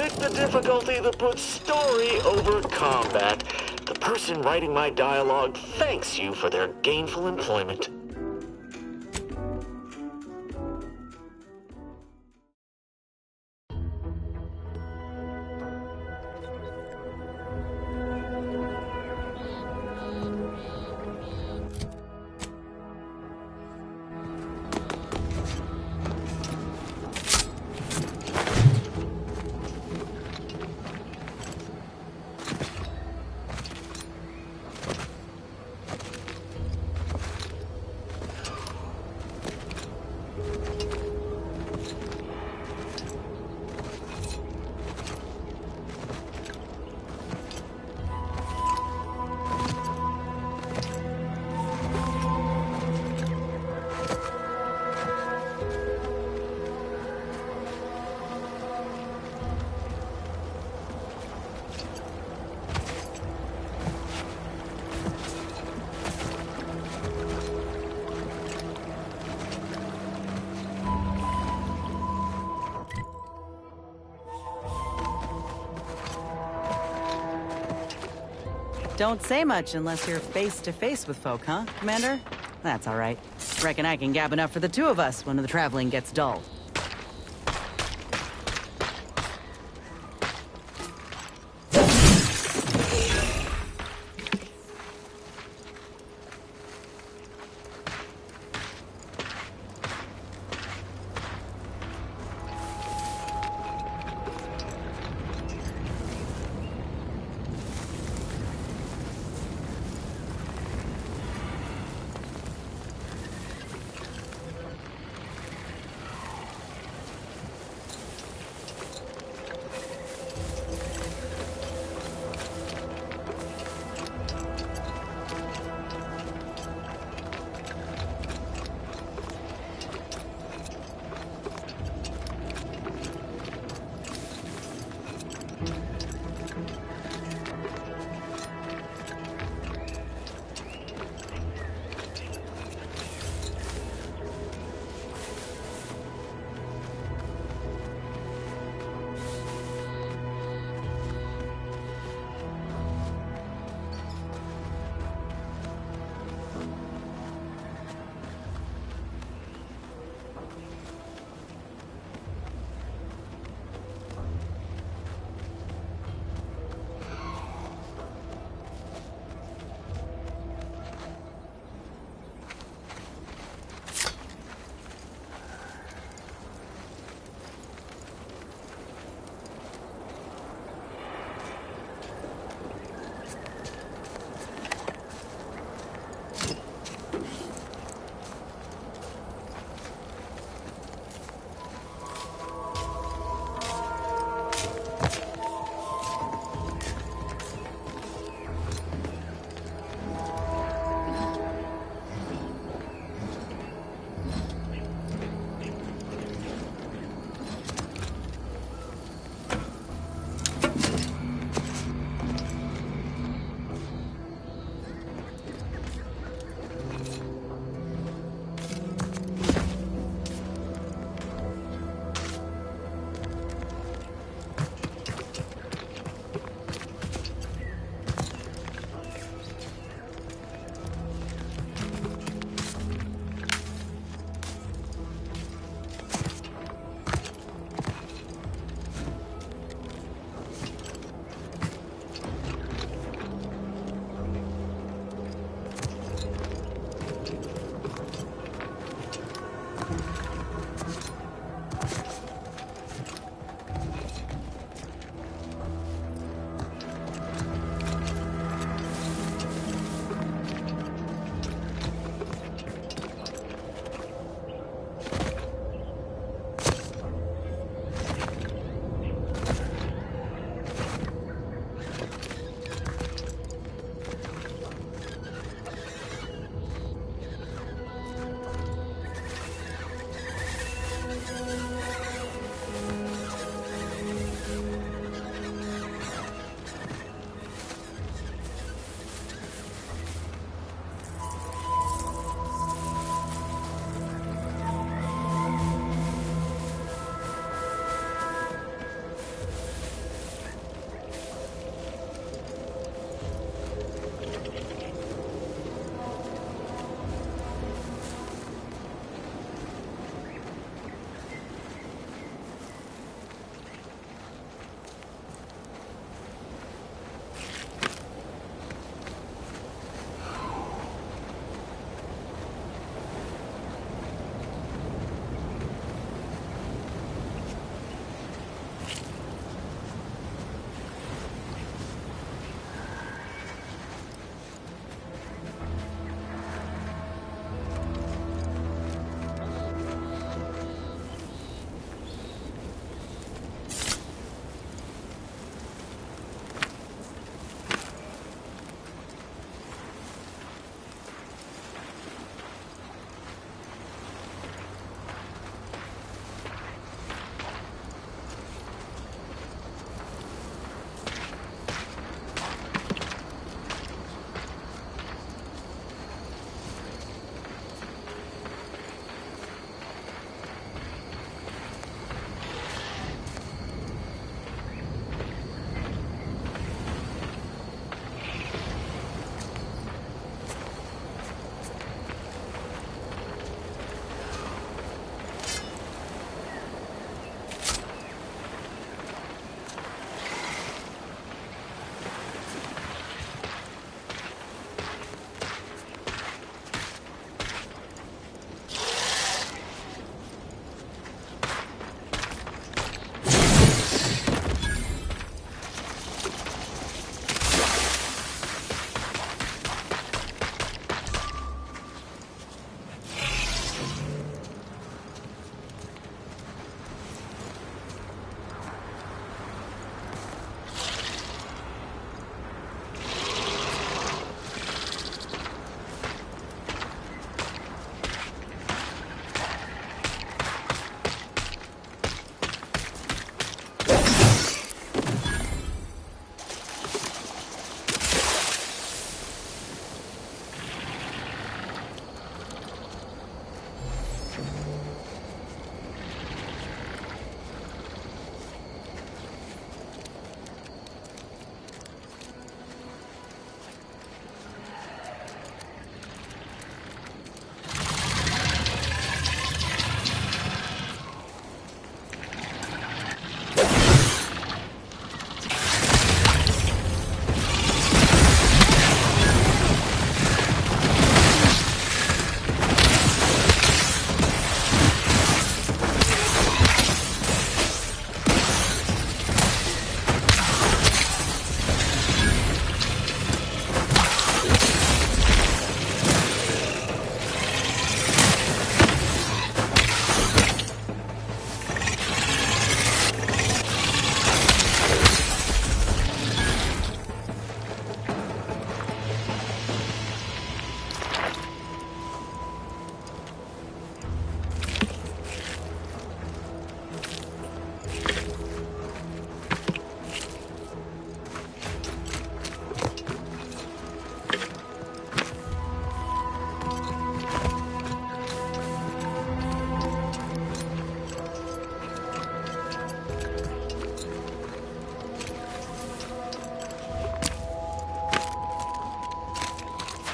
pick the difficulty that puts story over combat. The person writing my dialogue thanks you for their gainful employment. Don't say much unless you're face to face with folk, huh, Commander? That's all right. Reckon I can gab enough for the two of us when the traveling gets dull.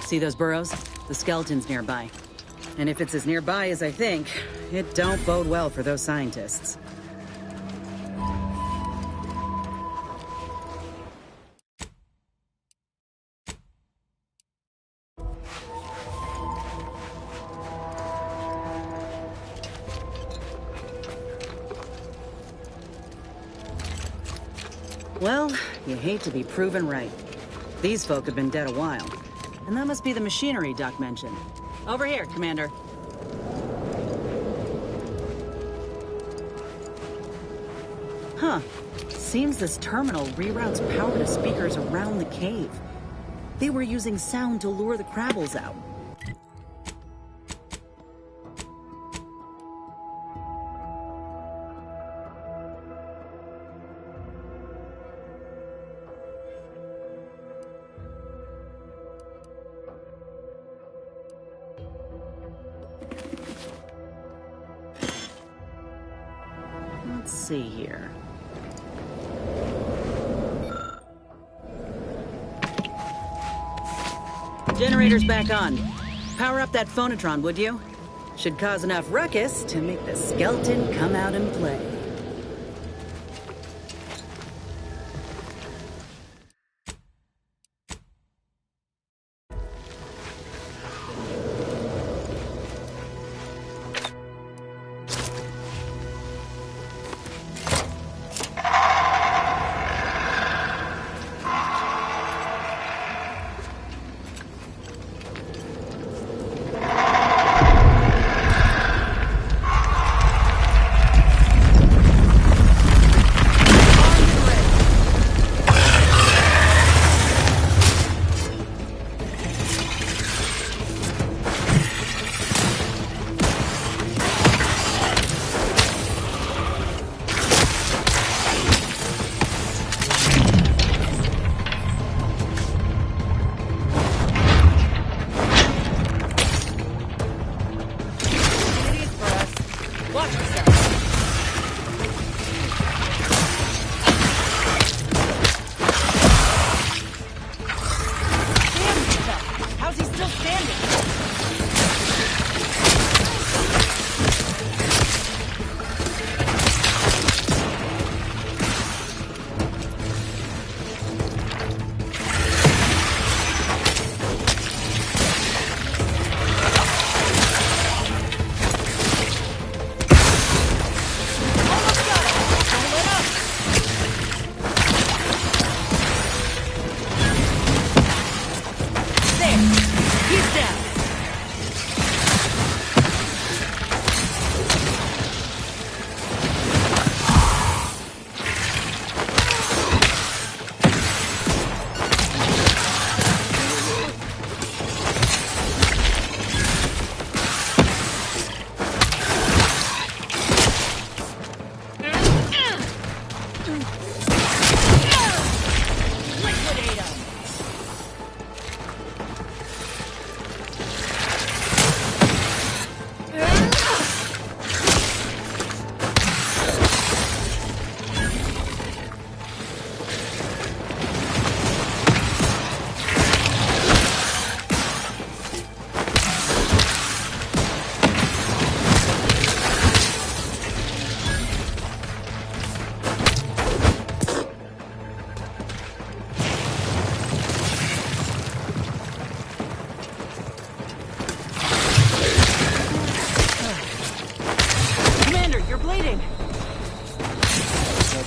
See those burrows? The skeleton's nearby. And if it's as nearby as I think, it don't bode well for those scientists. Well, you hate to be proven right. These folk have been dead a while. And that must be the machinery Duck mentioned. Over here, Commander. Huh. Seems this terminal reroutes power to speakers around the cave. They were using sound to lure the Krabbles out. Let's see here. Generator's back on. Power up that phonotron, would you? Should cause enough ruckus to make the skeleton come out and play.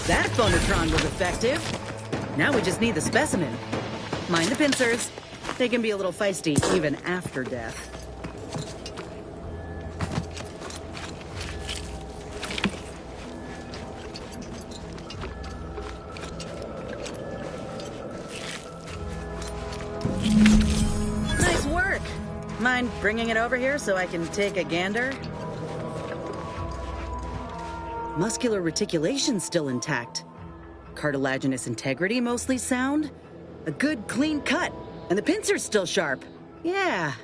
That phonotron was effective. Now we just need the specimen. Mind the pincers. They can be a little feisty even after death. Nice work. Mind bringing it over here so I can take a gander? Muscular reticulation's still intact. Cartilaginous integrity mostly sound. A good clean cut. And the pincer's still sharp. Yeah,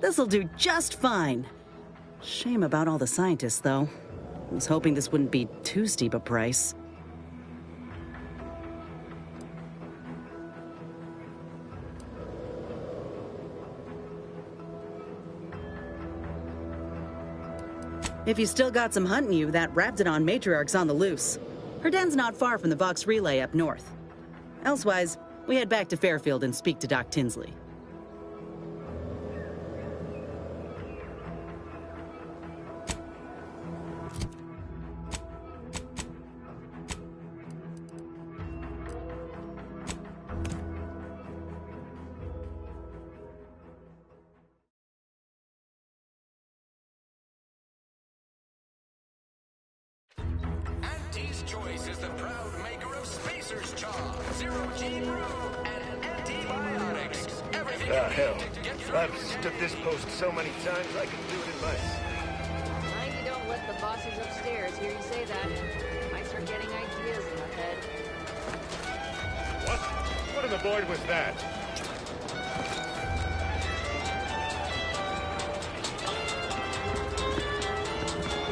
this'll do just fine. Shame about all the scientists, though. I was hoping this wouldn't be too steep a price. If you still got some hunting you, that Raptidon matriarch's on the loose. Her den's not far from the Vox Relay up north. Elsewise, we head back to Fairfield and speak to Doc Tinsley. Auntie's Choice is the proud maker of Spacer's Chaw, Zero-G Brew, and antibiotics. Everything you Hell. need to get through I've your stood this post so many times I can do it in my sleep. Mind you don't let the bosses upstairs hear you say that. Might start getting ideas in your head. What? What in the void was that?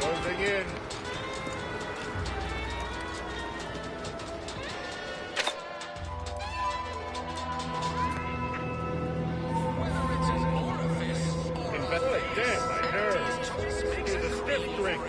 Closing in. Whether it's an orifice or Boy, damn, my nerves. choice makes Here's it a stiff drink.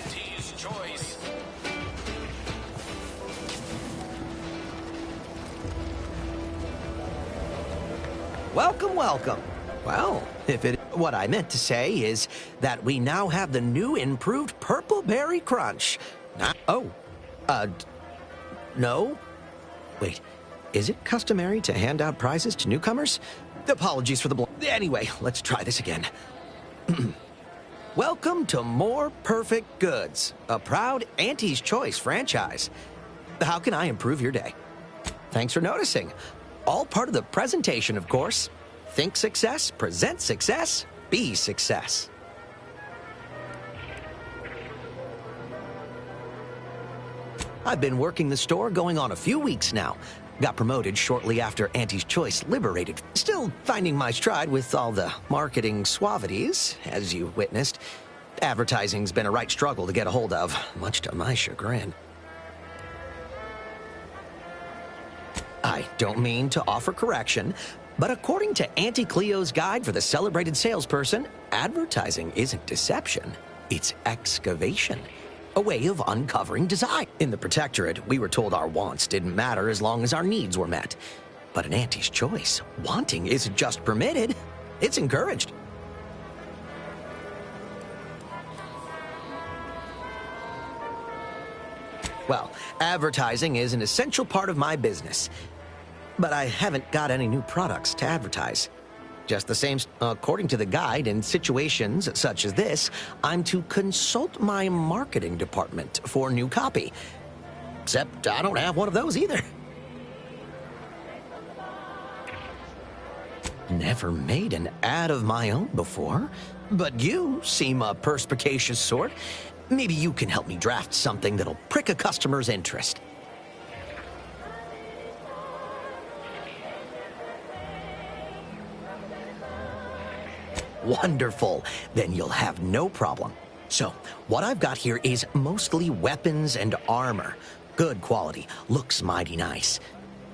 Auntie's Choice. Welcome, welcome. Well, what I meant to say is that we now have the new improved Purple Berry Crunch. No? Wait, is it customary to hand out prizes to newcomers? Apologies for the Anyway, let's try this again. Welcome to More Perfect Goods, a proud Auntie's Choice franchise. How can I improve your day? Thanks for noticing. All part of the presentation, of course. Think success, present success, be success. I've been working the store going on a few weeks now. Got promoted shortly after Auntie's Choice liberated. Still finding my stride with all the marketing suavities, as you witnessed. Advertising's been a right struggle to get a hold of, much to my chagrin. I don't mean to offer correction, but according to Auntie Cleo's guide for the celebrated salesperson, advertising isn't deception, it's excavation. A way of uncovering design. In the Protectorate, we were told our wants didn't matter as long as our needs were met. But in Auntie's Choice, wanting isn't just permitted, it's encouraged. Well, advertising is an essential part of my business. But I haven't got any new products to advertise. Just the same, according to the guide, in situations such as this, I'm to consult my marketing department for new copy. Except I don't have one of those either. Never made an ad of my own before, but you seem a perspicacious sort. Maybe you can help me draft something that'll prick a customer's interest. Wonderful. Then you'll have no problem. So, what I've got here is mostly weapons and armor. Good quality. Looks mighty nice.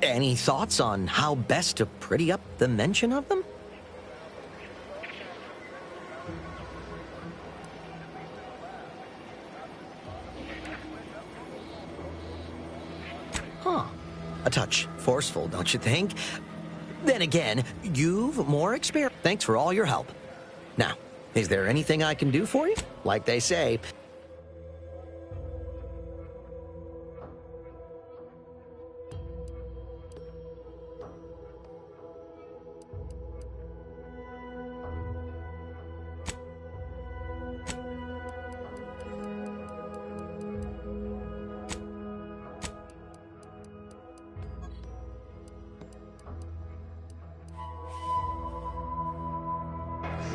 Any thoughts on how best to pretty up the mention of them? Huh. A touch forceful, don't you think? Then again, you've more experience. Thanks for all your help. Now, is there anything I can do for you? Like they say,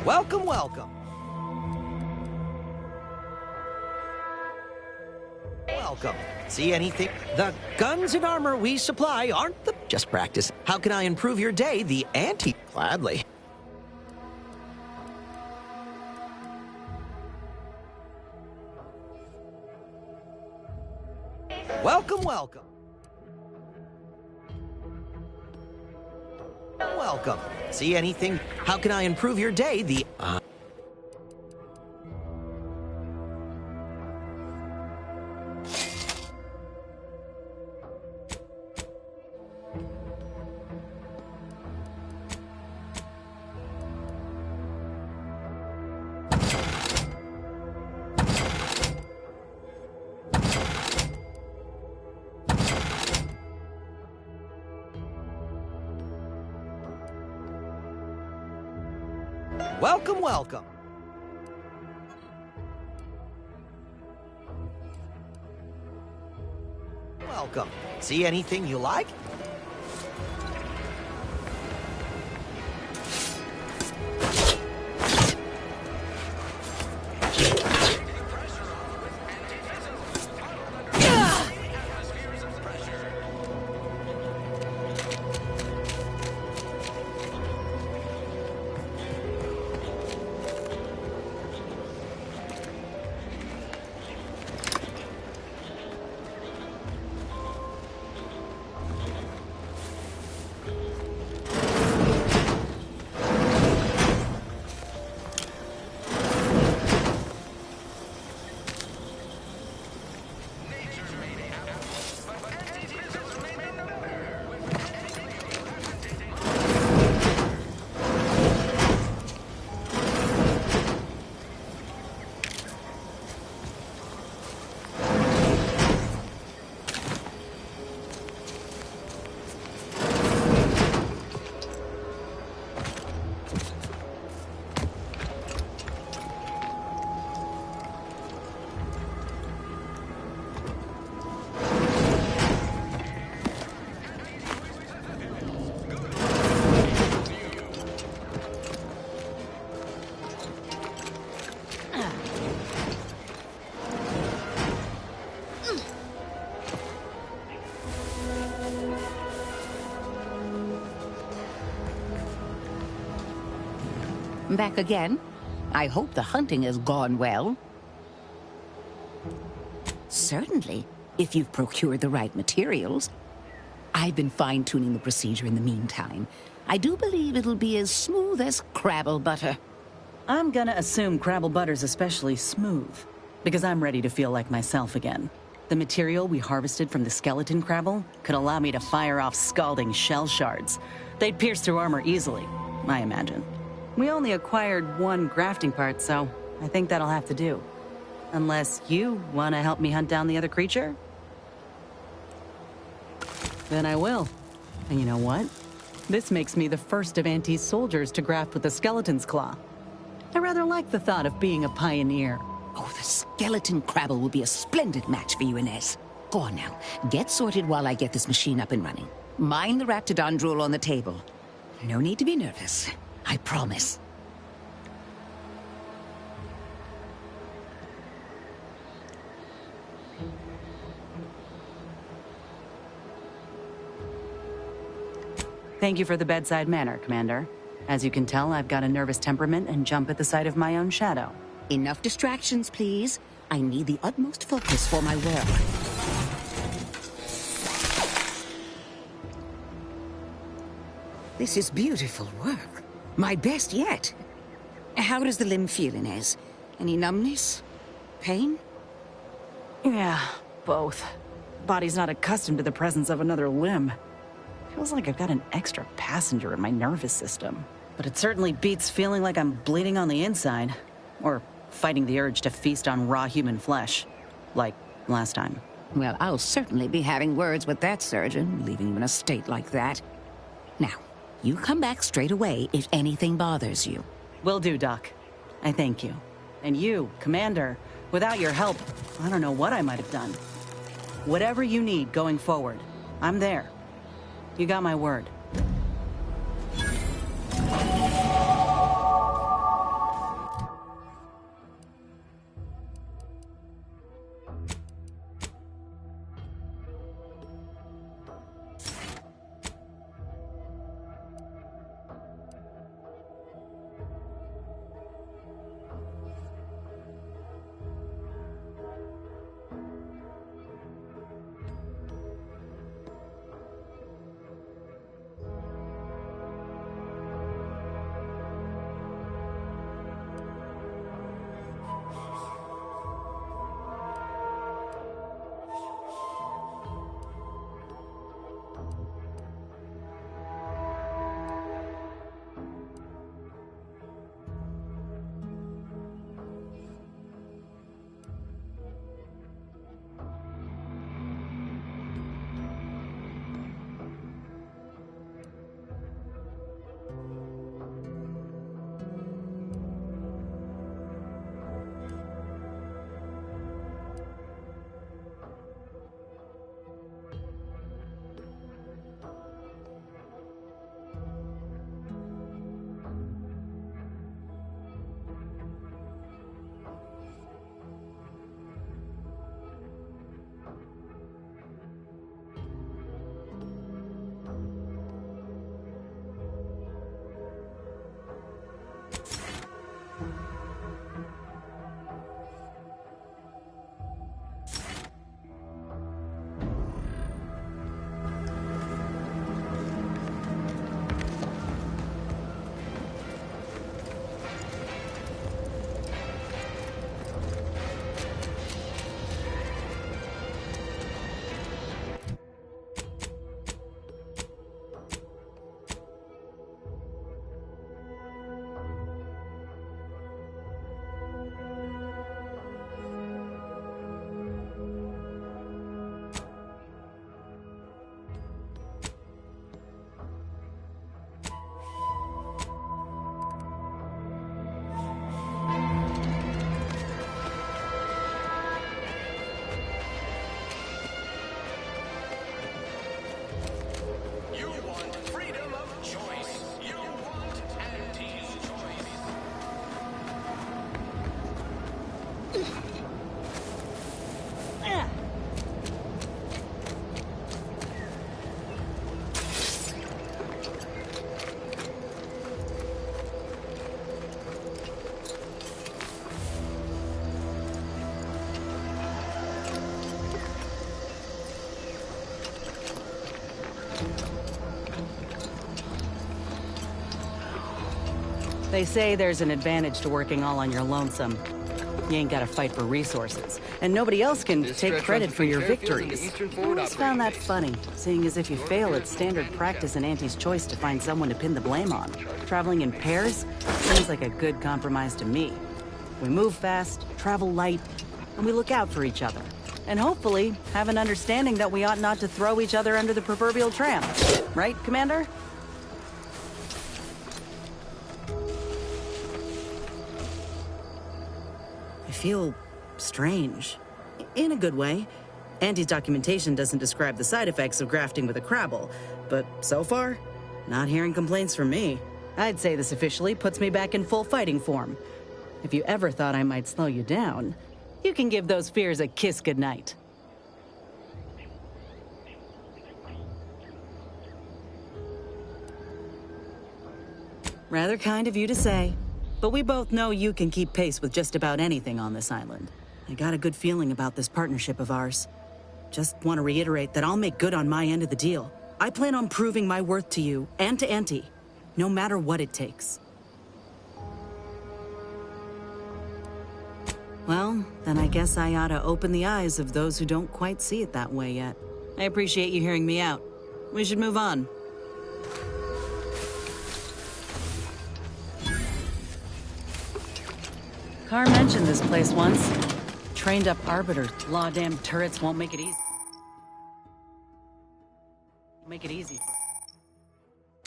Welcome, welcome. Welcome. See anything? The guns and armor we supply aren't the... Just practice. How can I improve your day? The anti... Gladly. Welcome, welcome. Welcome. See anything? How can I improve your day? The... Welcome, welcome. Welcome. See anything you like? Back again? I hope the hunting has gone well. Certainly, if you've procured the right materials. I've been fine-tuning the procedure in the meantime. I do believe it'll be as smooth as Crabble butter. I'm gonna assume Crabble butter's especially smooth, because I'm ready to feel like myself again. The material we harvested from the skeleton Crabble could allow me to fire off scalding shell shards. They'd pierce through armor easily, I imagine. We only acquired one grafting part, so I think that'll have to do. Unless you want to help me hunt down the other creature? Then I will. And you know what? This makes me the first of Auntie's soldiers to graft with the skeleton's claw. I rather like the thought of being a pioneer. Oh, the skeleton Crabble will be a splendid match for you, Inez. Go on now. Get sorted while I get this machine up and running. Mind the Raptidon drool on the table. No need to be nervous. I promise. Thank you for the bedside manner, Commander. As you can tell, I've got a nervous temperament and jump at the sight of my own shadow. Enough distractions, please. I need the utmost focus for my work. This is beautiful work. My best yet. How does the limb feel, Inez? Any numbness? Pain? Yeah, both. Body's not accustomed to the presence of another limb. Feels like I've got an extra passenger in my nervous system. But it certainly beats feeling like I'm bleeding on the inside. Or fighting the urge to feast on raw human flesh. Like last time. Well, I'll certainly be having words with that surgeon, leaving you in a state like that. Now, you come back straight away if anything bothers you. Will do, Doc. I thank you. And you, Commander, without your help, I don't know what I might have done. Whatever you need going forward, I'm there. You got my word. They say there's an advantage to working all on your lonesome. You ain't gotta fight for resources, and nobody else can take credit for your victories. I always found that funny, seeing as if you fail, it's standard practice in Auntie's choice to find someone to pin the blame on. Traveling in pairs seems like a good compromise to me. We move fast, travel light, and we look out for each other. And hopefully have an understanding that we ought not to throw each other under the proverbial tram. Right, Commander? I feel strange. In a good way. Auntie's documentation doesn't describe the side effects of grafting with a Crabble, but so far, not hearing complaints from me. I'd say this officially puts me back in full fighting form. If you ever thought I might slow you down, you can give those fears a kiss goodnight. Rather kind of you to say. But we both know you can keep pace with just about anything on this island. I got a good feeling about this partnership of ours. Just want to reiterate that I'll make good on my end of the deal. I plan on proving my worth to you and to Auntie, no matter what it takes. Well, then I guess I ought to open the eyes of those who don't quite see it that way yet. I appreciate you hearing me out. We should move on. Carr mentioned this place once. Trained up arbiter. Law damn turrets won't make it easy.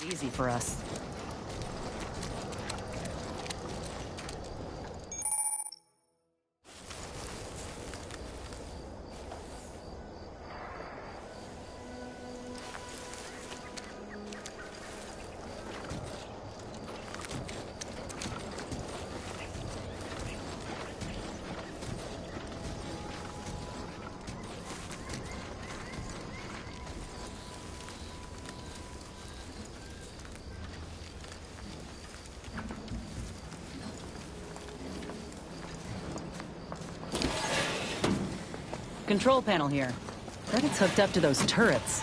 Easy for us. Control panel here. Bet it's hooked up to those turrets.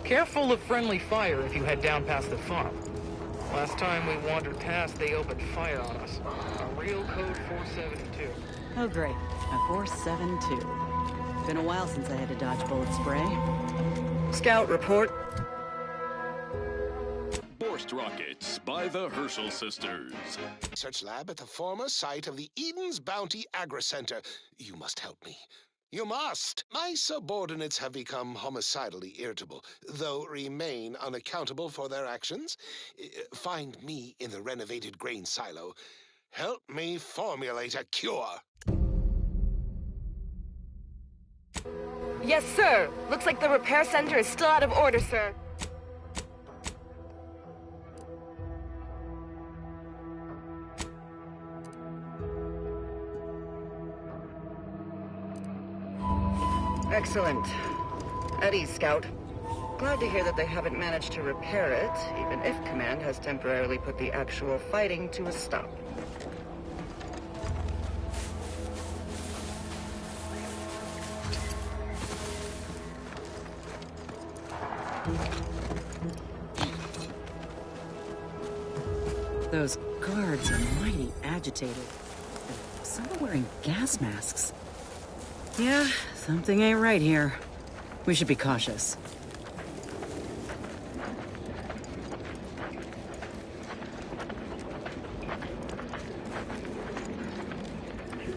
Careful of friendly fire if you head down past the farm. Last time we wandered past, they opened fire on us. A real code 472. Oh great, a 472. Been a while since I had to dodge bullet spray. Scout, report. Borst rockets by the Herschel sisters. Research lab at the former site of the Eden's Bounty Agri-Center. You must help me. You must! My subordinates have become homicidally irritable, though remain unaccountable for their actions. Find me in the renovated grain silo. Help me formulate a cure. Yes, sir. Looks like the repair center is still out of order, sir. Excellent. At ease, Scout. Glad to hear that they haven't managed to repair it, even if Command has temporarily put the actual fighting to a stop. Those guards are mighty agitated. Some are wearing gas masks. Yeah, something ain't right here. We should be cautious.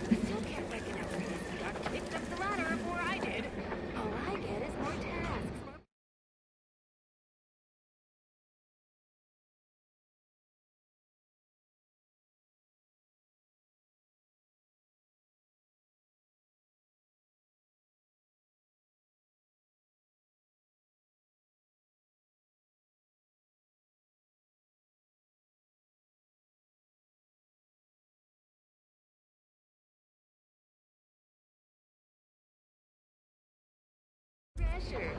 Still can't recognize where he got kicked up the ladder before I did. All I get is more tasks. Pressure.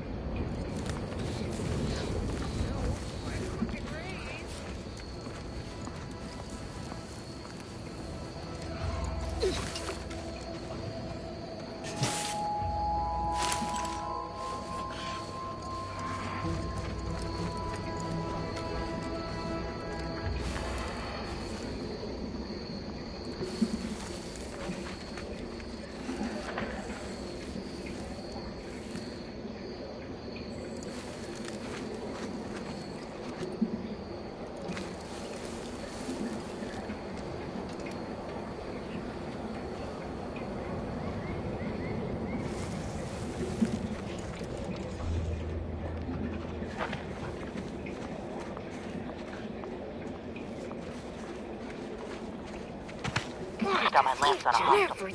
Got my lamps on a hostile.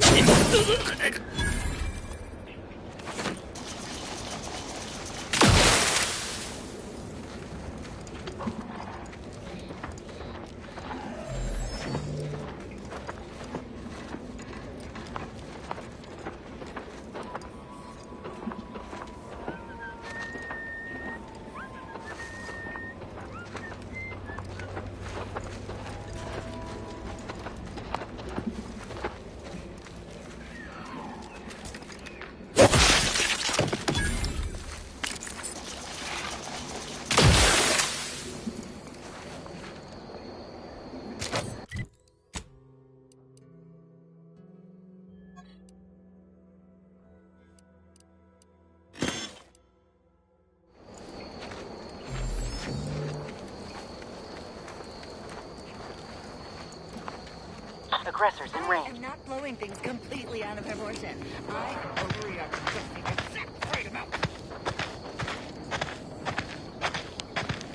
Aggressors in range. I'm not blowing things completely out of proportion. I overreact to just the exact right amount.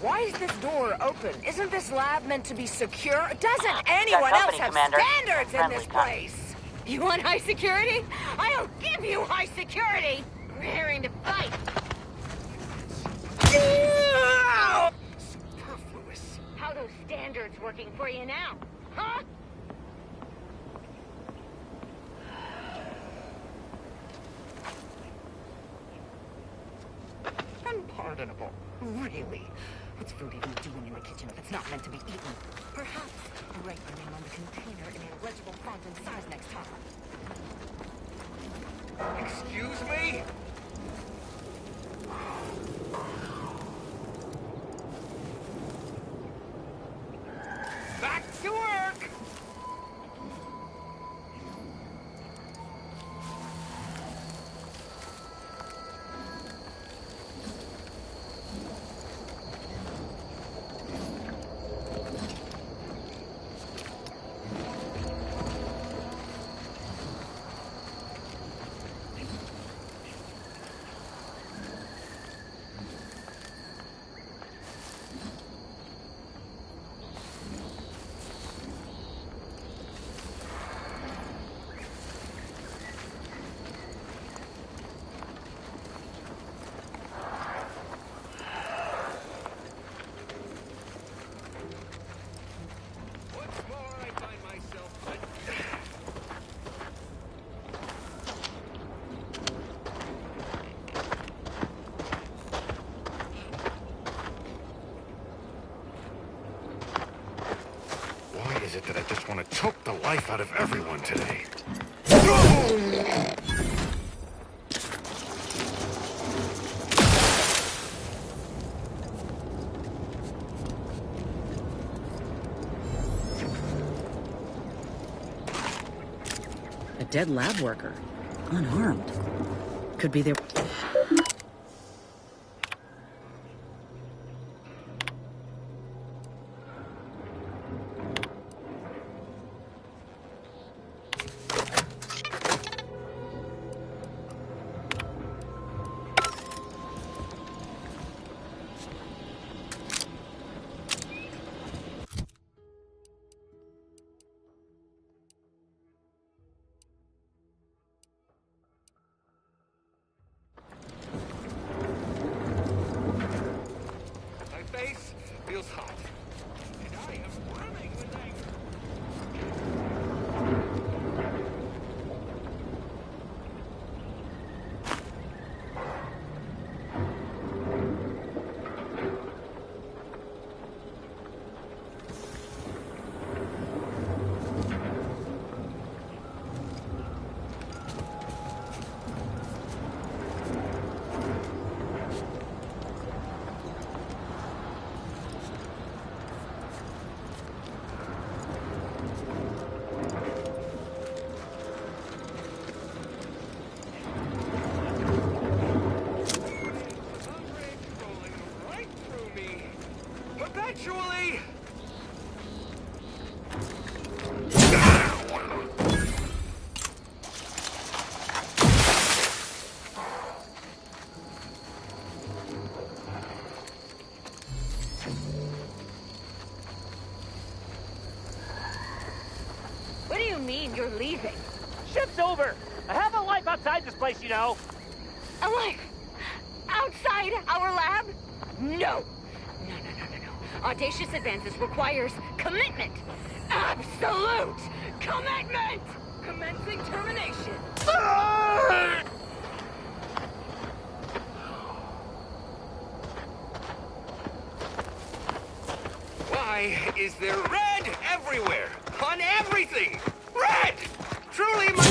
Why is this door open? Isn't this lab meant to be secure? Doesn't anyone else have standards in this place? You want high security? I'll give you high security! Raring to fight! Superfluous. How those standards working for you now? Huh? Unpardonable. Really? What's food even doing in the kitchen if it's not meant to be eaten? Perhaps write your name on the container in a legible font and size next time. Excuse me? Back to work! Is it that I just want to choke the life out of everyone today? dead lab worker, unarmed. Could be their... Feels hot. And I am brimming with anger. Perpetually! What do you mean you're leaving? Shift's over! I have a life outside this place, you know! A life? Outside our lab? No! Audacious advances requires commitment! Absolute commitment! Commencing termination! Why is there red everywhere? On everything! Red! Truly my...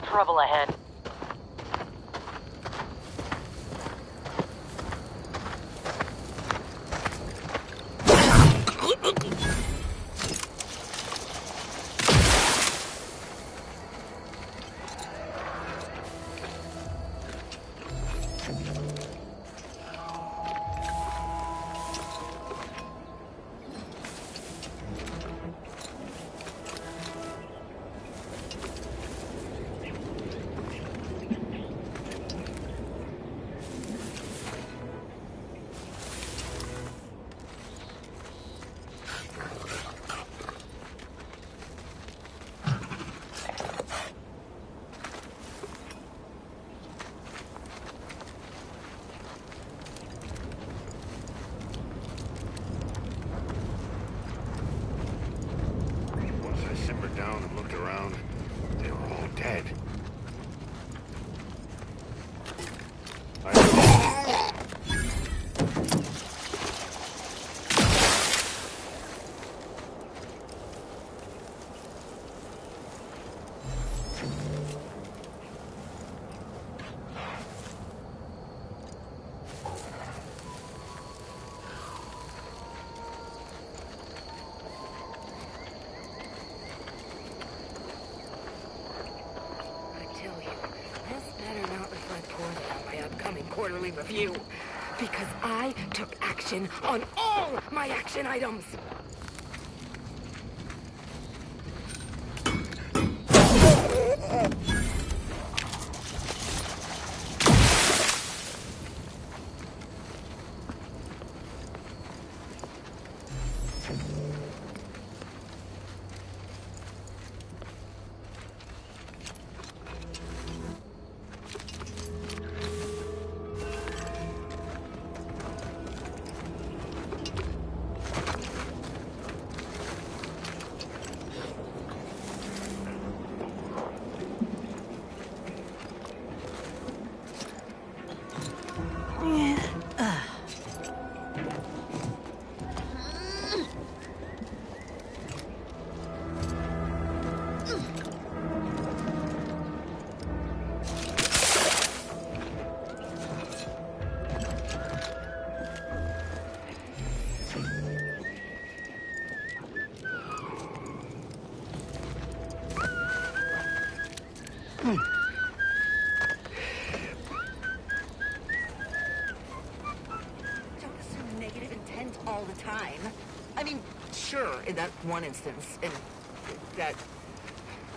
Trouble ahead. Down and looked around. They were all dead. Quarterly review. Because I took action on all my action items. assume negative intent all the time. I mean, sure, in that one instance, in that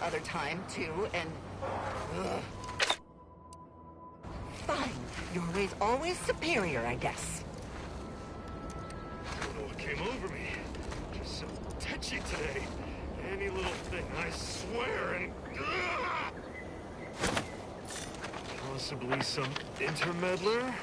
other time, too, and... Ugh. Fine. Your way's always superior, I guess. I don't know what came over me. Just so touchy today. Any little thing, I swear, and... Possibly some intermeddler?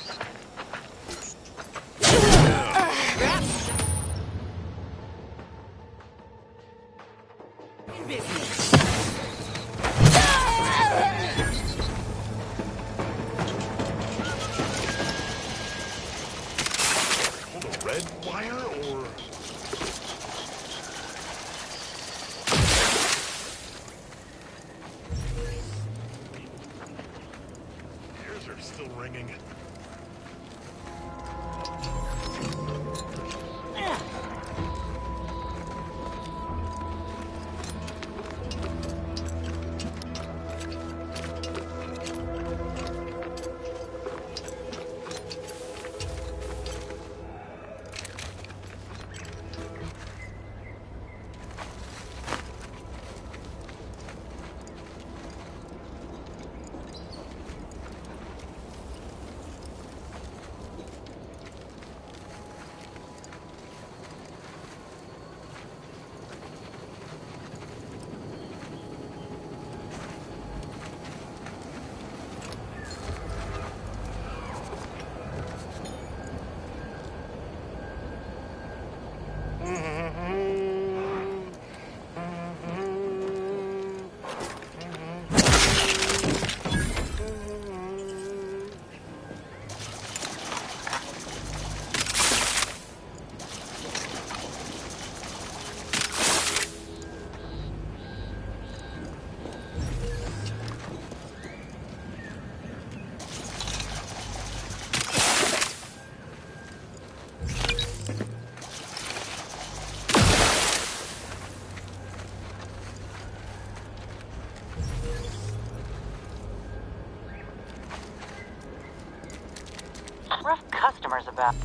Hold a red wire, or... Ears are still ringing. Rough customers about.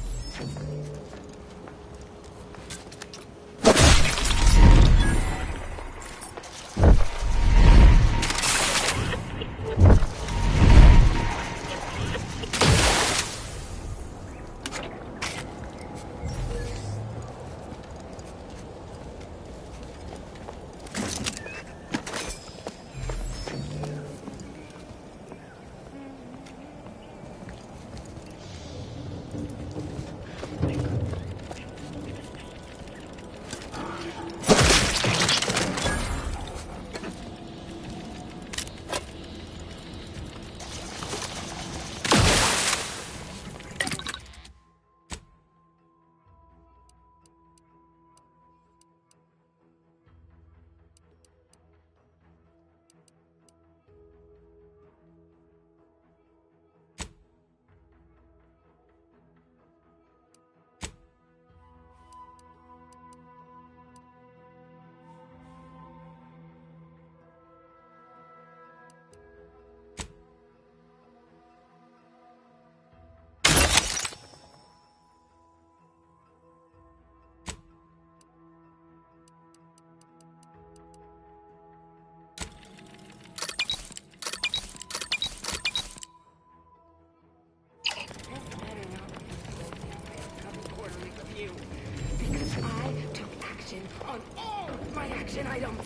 On all my action items.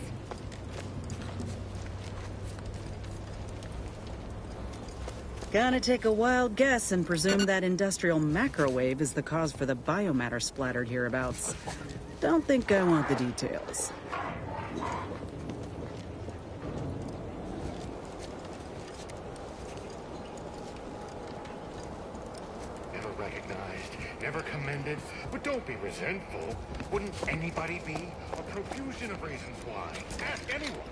Gonna take a wild guess and presume that industrial macrowave is the cause for the biomatter splattered hereabouts. Don't think I want the details. Never recognized, never commended, but don't be resentful. Wouldn't anybody be? A profusion of reasons why. Ask anyone.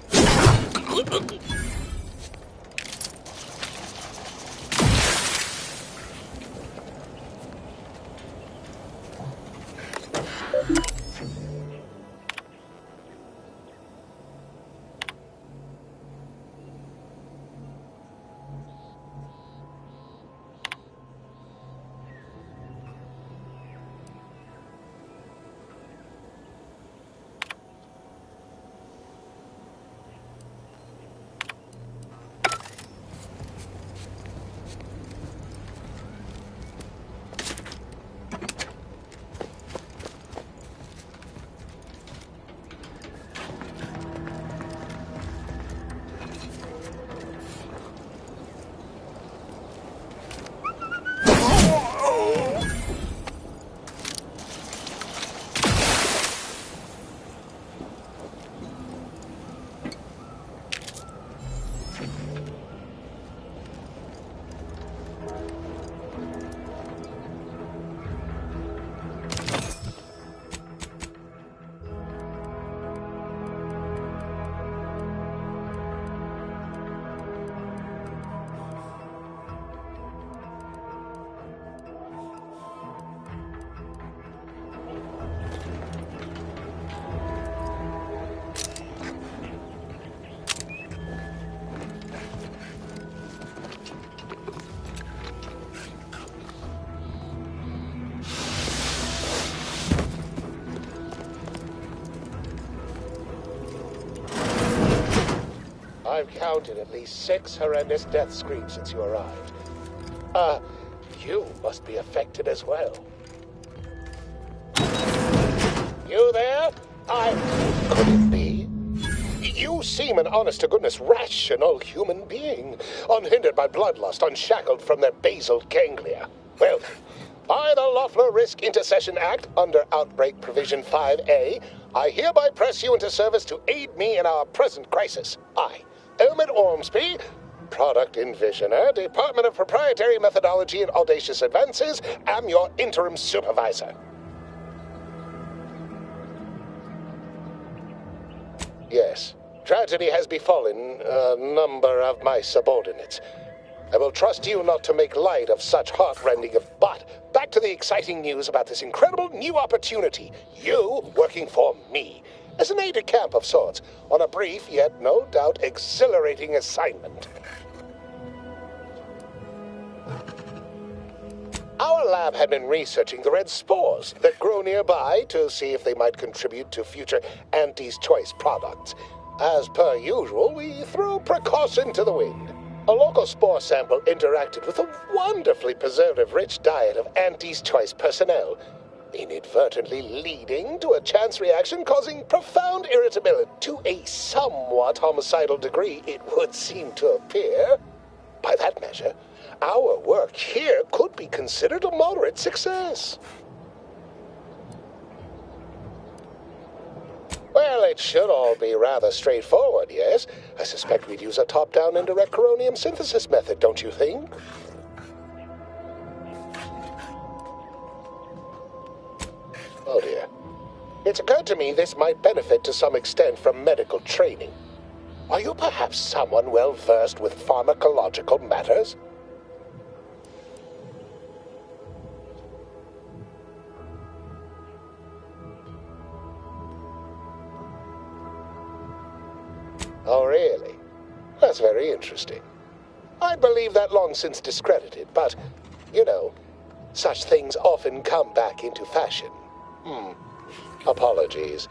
I've counted at least 6 horrendous death screams since you arrived. You must be affected as well. You there? Could it be? You seem an honest-to-goodness rational human being, unhindered by bloodlust, unshackled from their basal ganglia. Well, by the Loeffler Risk Intercession Act, under Outbreak Provision 5A, I hereby press you into service to aid me in our present crisis. I, Elmer Ormsby, Product Envisioner, Department of Proprietary Methodology and Audacious Advances, am your interim supervisor. Yes, tragedy has befallen a number of my subordinates. I will trust you not to make light of such heartrending but back to the exciting news about this incredible new opportunity. You working for me, as an aide-de-camp of sorts, on a brief yet no doubt exhilarating assignment. Our lab had been researching the red spores that grow nearby to see if they might contribute to future Auntie's Choice products. As per usual, we threw precaution to the wind. A local spore sample interacted with a wonderfully preservative-rich diet of Auntie's Choice personnel, inadvertently leading to a chance reaction causing profound irritability to a somewhat homicidal degree, it would seem to appear. By that measure, our work here could be considered a moderate success. Well, it should all be rather straightforward, yes? I suspect we'd use a top-down indirect coronium synthesis method, don't you think? Oh dear. It's occurred to me this might benefit to some extent from medical training. Are you perhaps someone well-versed with pharmacological matters? Oh, really? That's very interesting. I believe that long since discredited, but, you know, such things often come back into fashion. Apologies.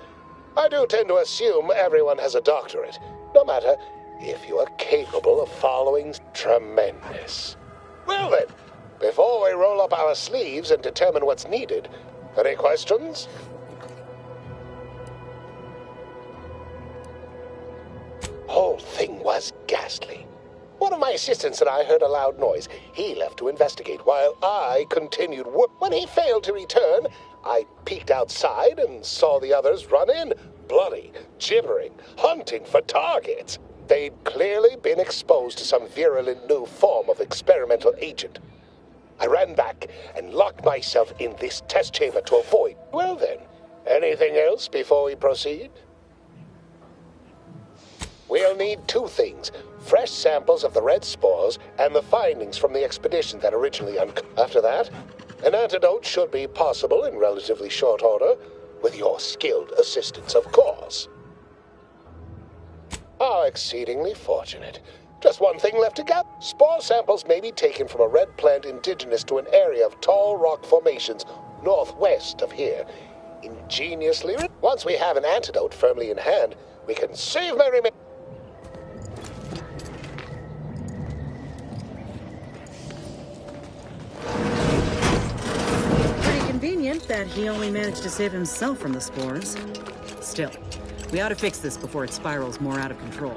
I do tend to assume everyone has a doctorate, no matter if you are capable of following tremendous. Well then, before we roll up our sleeves and determine what's needed, any questions? Whole thing was ghastly. One of my assistants and I heard a loud noise. He left to investigate while I continued work. When he failed to return, I peeked outside and saw the others run in, bloody, gibbering, hunting for targets. They'd clearly been exposed to some virulent new form of experimental agent. I ran back and locked myself in this test chamber to avoid. Well then, anything else before we proceed? We'll need 2 things: fresh samples of the red spores and the findings from the expedition that originally uncovered. After that, an antidote should be possible in relatively short order, with your skilled assistance, of course. How exceedingly fortunate. Just one thing left to get. Spore samples may be taken from a red plant indigenous to an area of tall rock formations northwest of here. Ingeniously written. Once we have an antidote firmly in hand, we can save Mary May. Convenient that he only managed to save himself from the spores. Still, we ought to fix this before it spirals more out of control.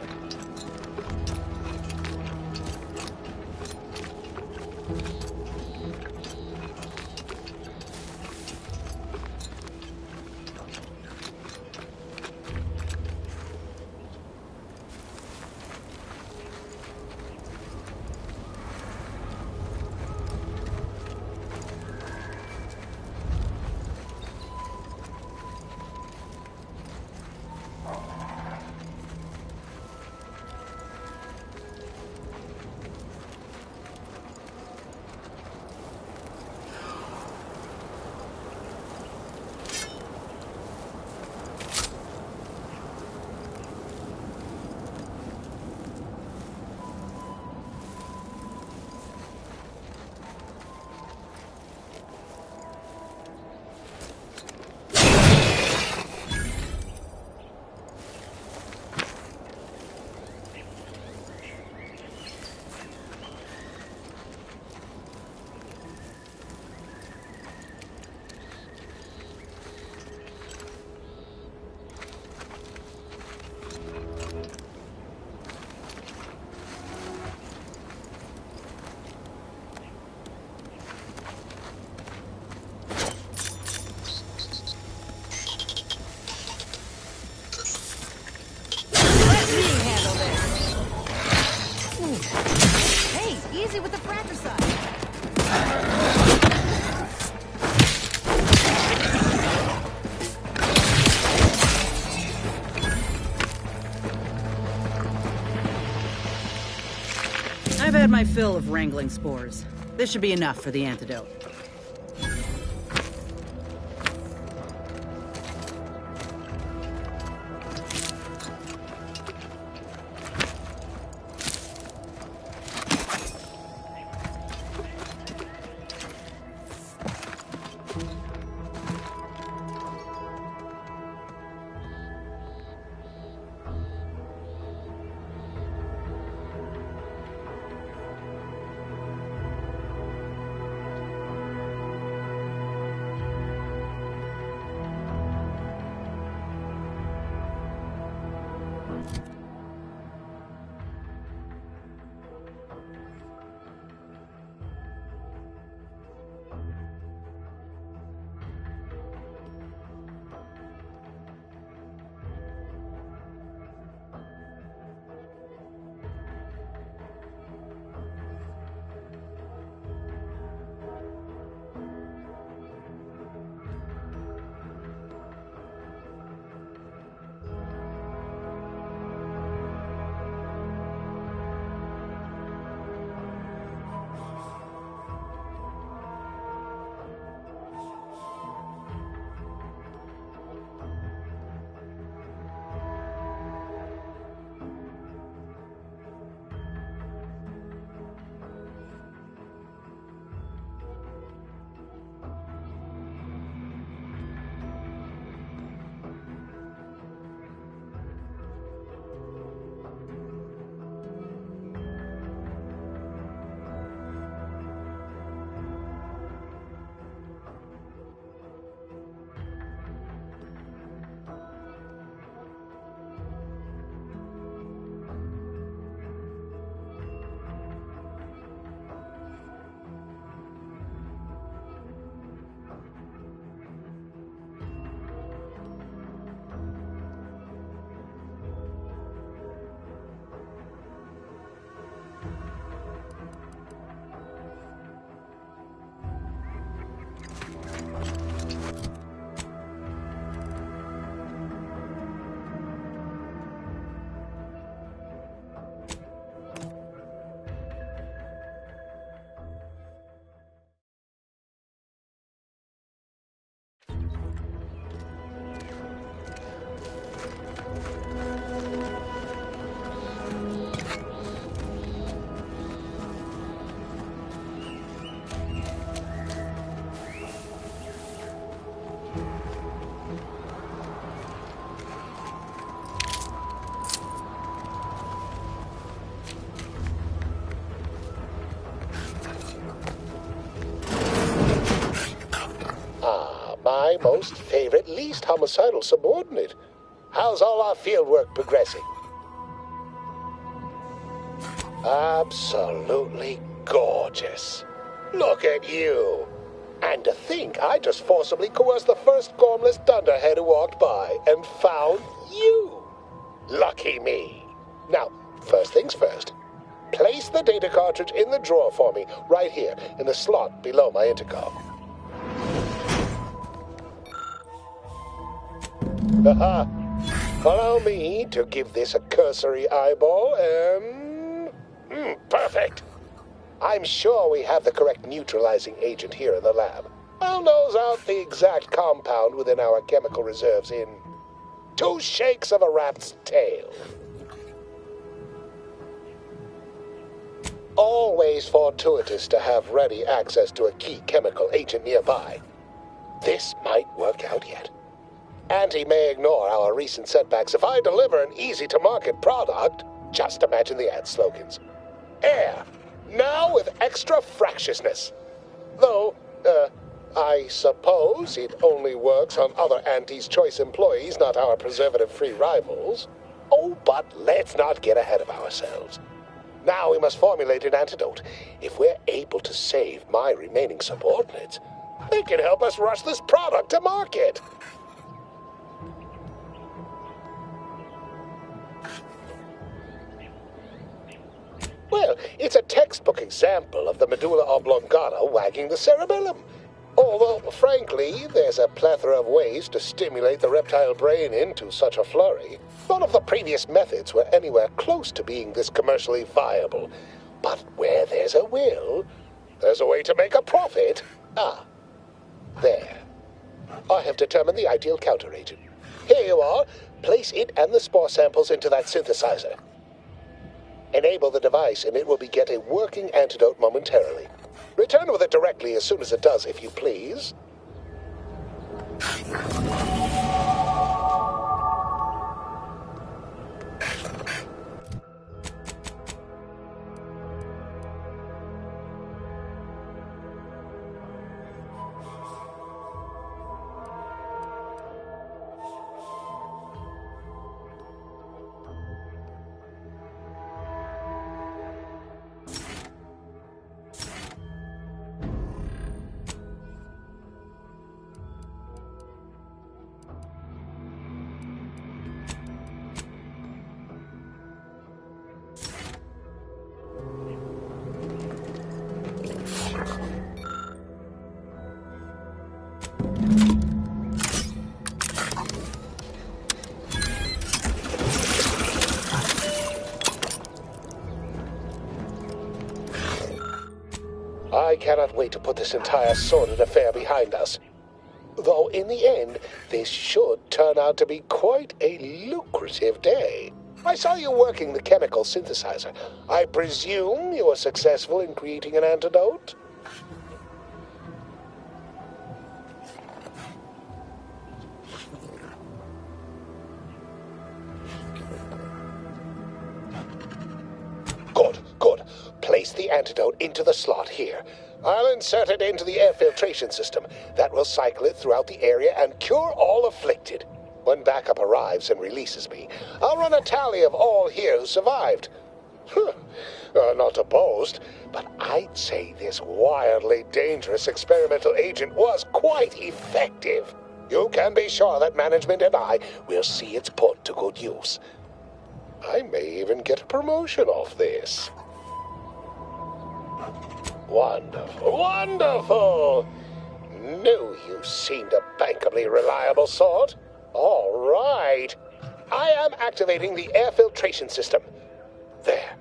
busy with the fratricide. I've had my fill of wrangling spores. This should be enough for the antidote. My most favorite, least homicidal subordinate. How's all our fieldwork progressing? Absolutely gorgeous. Look at you. And to think I just forcibly coerced the first gormless dunderhead who walked by and found you. Lucky me. Now, first things first. Place the data cartridge in the drawer for me, right here, in the slot below my intercom. Haha. Allow me to give this a cursory eyeball and... perfect. I'm sure we have the correct neutralizing agent here in the lab. I'll nose out the exact compound within our chemical reserves in 2 shakes of a rat's tail. Always fortuitous to have ready access to a key chemical agent nearby. This might work out yet. Auntie may ignore our recent setbacks if I deliver an easy-to-market product. Just imagine the ad slogans. Air, now with extra fractiousness. Though, I suppose it only works on other Auntie's Choice employees, not our preservative-free rivals. Oh, but let's not get ahead of ourselves. Now we must formulate an antidote. If we're able to save my remaining subordinates, they can help us rush this product to market. Well, it's a textbook example of the medulla oblongata wagging the cerebellum. Although, frankly, there's a plethora of ways to stimulate the reptile brain into such a flurry. None of the previous methods were anywhere close to being this commercially viable. But where there's a will, there's a way to make a profit. Ah, there. I have determined the ideal counteragent. Here you are. Place it and the spore samples into that synthesizer. Enable the device and it will beget a working antidote momentarily. Return with it directly as soon as it does, if you please. I cannot wait to put this entire sordid affair behind us. Though in the end, this should turn out to be quite a lucrative day. I saw you working the chemical synthesizer. I presume you were successful in creating an antidote? Good, good. Place the antidote into the slot here. I'll insert it into the air filtration system. That will cycle it throughout the area and cure all afflicted. When backup arrives and releases me, I'll run a tally of all here who survived. Not to boast, but I'd say this wildly dangerous experimental agent was quite effective. You can be sure that management and I will see it's put to good use. I may even get a promotion off this. Wonderful, wonderful! Knew you seemed a bankably reliable sort. All right. I am activating the air filtration system. There.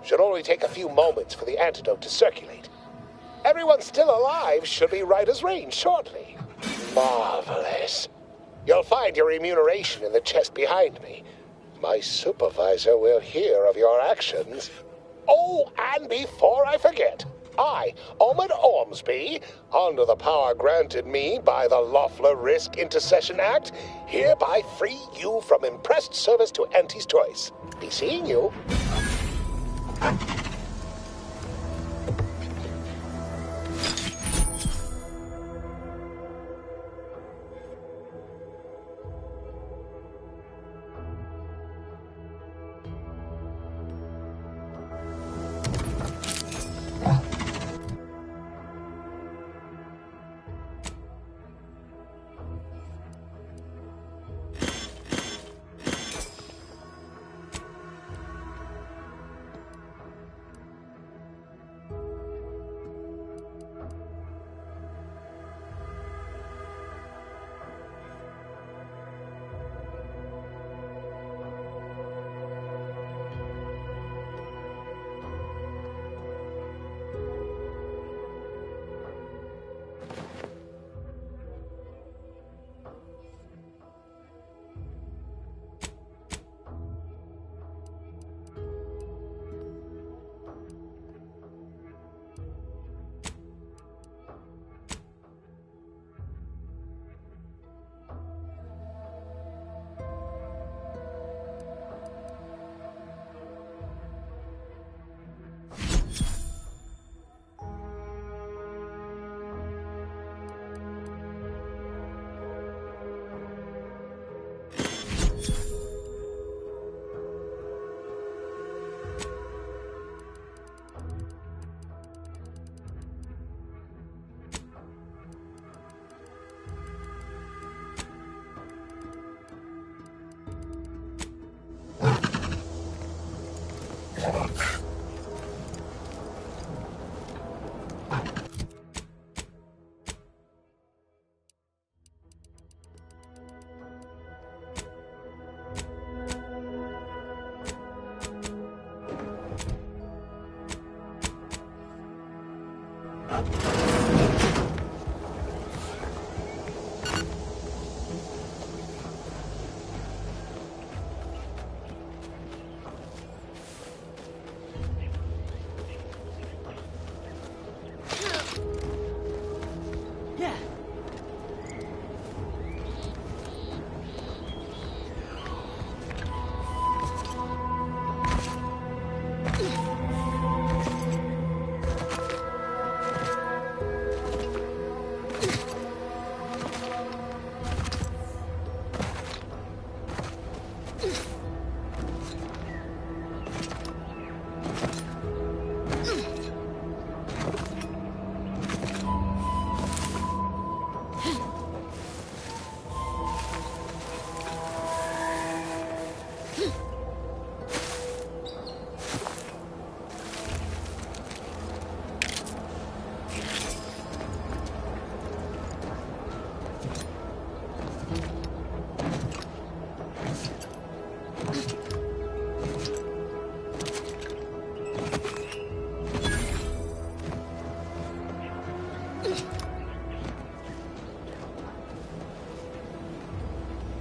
Should only take a few moments for the antidote to circulate. Everyone still alive should be right as rain shortly. Marvelous. You'll find your remuneration in the chest behind me. My supervisor will hear of your actions. Oh, and before I forget, I, Omid Ormsby, under the power granted me by the Loeffler Risk Intercession Act, hereby free you from impressed service to Auntie's Choice. Be seeing you.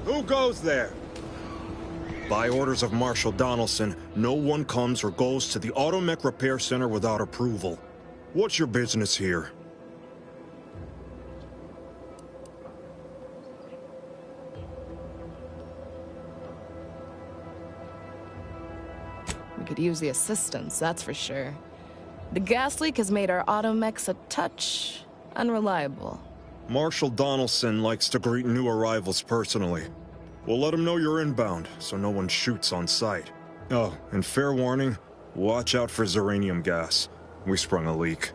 Who goes there? By orders of Marshal Donaldson, no one comes or goes to the Automech Repair Center without approval. What's your business here? We could use the assistance, that's for sure. The gas leak has made our automechs a touch unreliable. Marshal Donaldson likes to greet new arrivals personally. We'll let him know you're inbound, so no one shoots on sight. Oh, and fair warning, watch out for xeranium gas. We sprung a leak.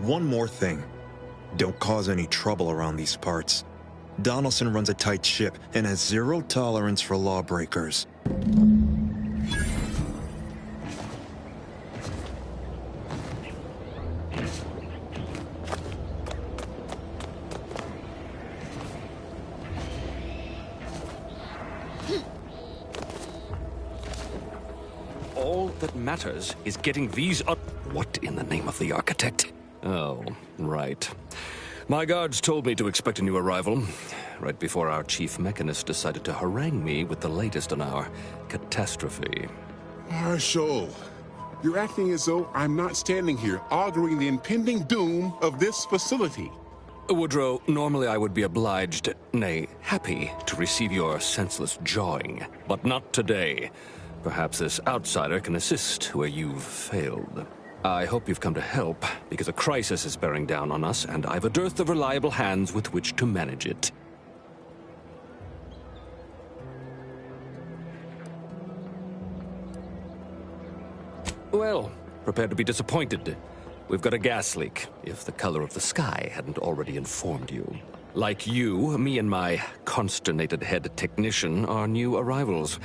One more thing. Don't cause any trouble around these parts. Donaldson runs a tight ship and has zero tolerance for lawbreakers. All that matters is getting these up. What in the name of the architect? Oh, right. My guards told me to expect a new arrival, right before our chief mechanist decided to harangue me with the latest on our catastrophe. Marshal, you're acting as though I'm not standing here arguing the impending doom of this facility. Woodrow, normally I would be obliged, nay, happy, to receive your senseless jawing, but not today. Perhaps this outsider can assist where you've failed. I hope you've come to help, because a crisis is bearing down on us, and I've a dearth of reliable hands with which to manage it. Well, prepare to be disappointed. We've got a gas leak, if the color of the sky hadn't already informed you. Like you, me and my consternated head technician are new arrivals,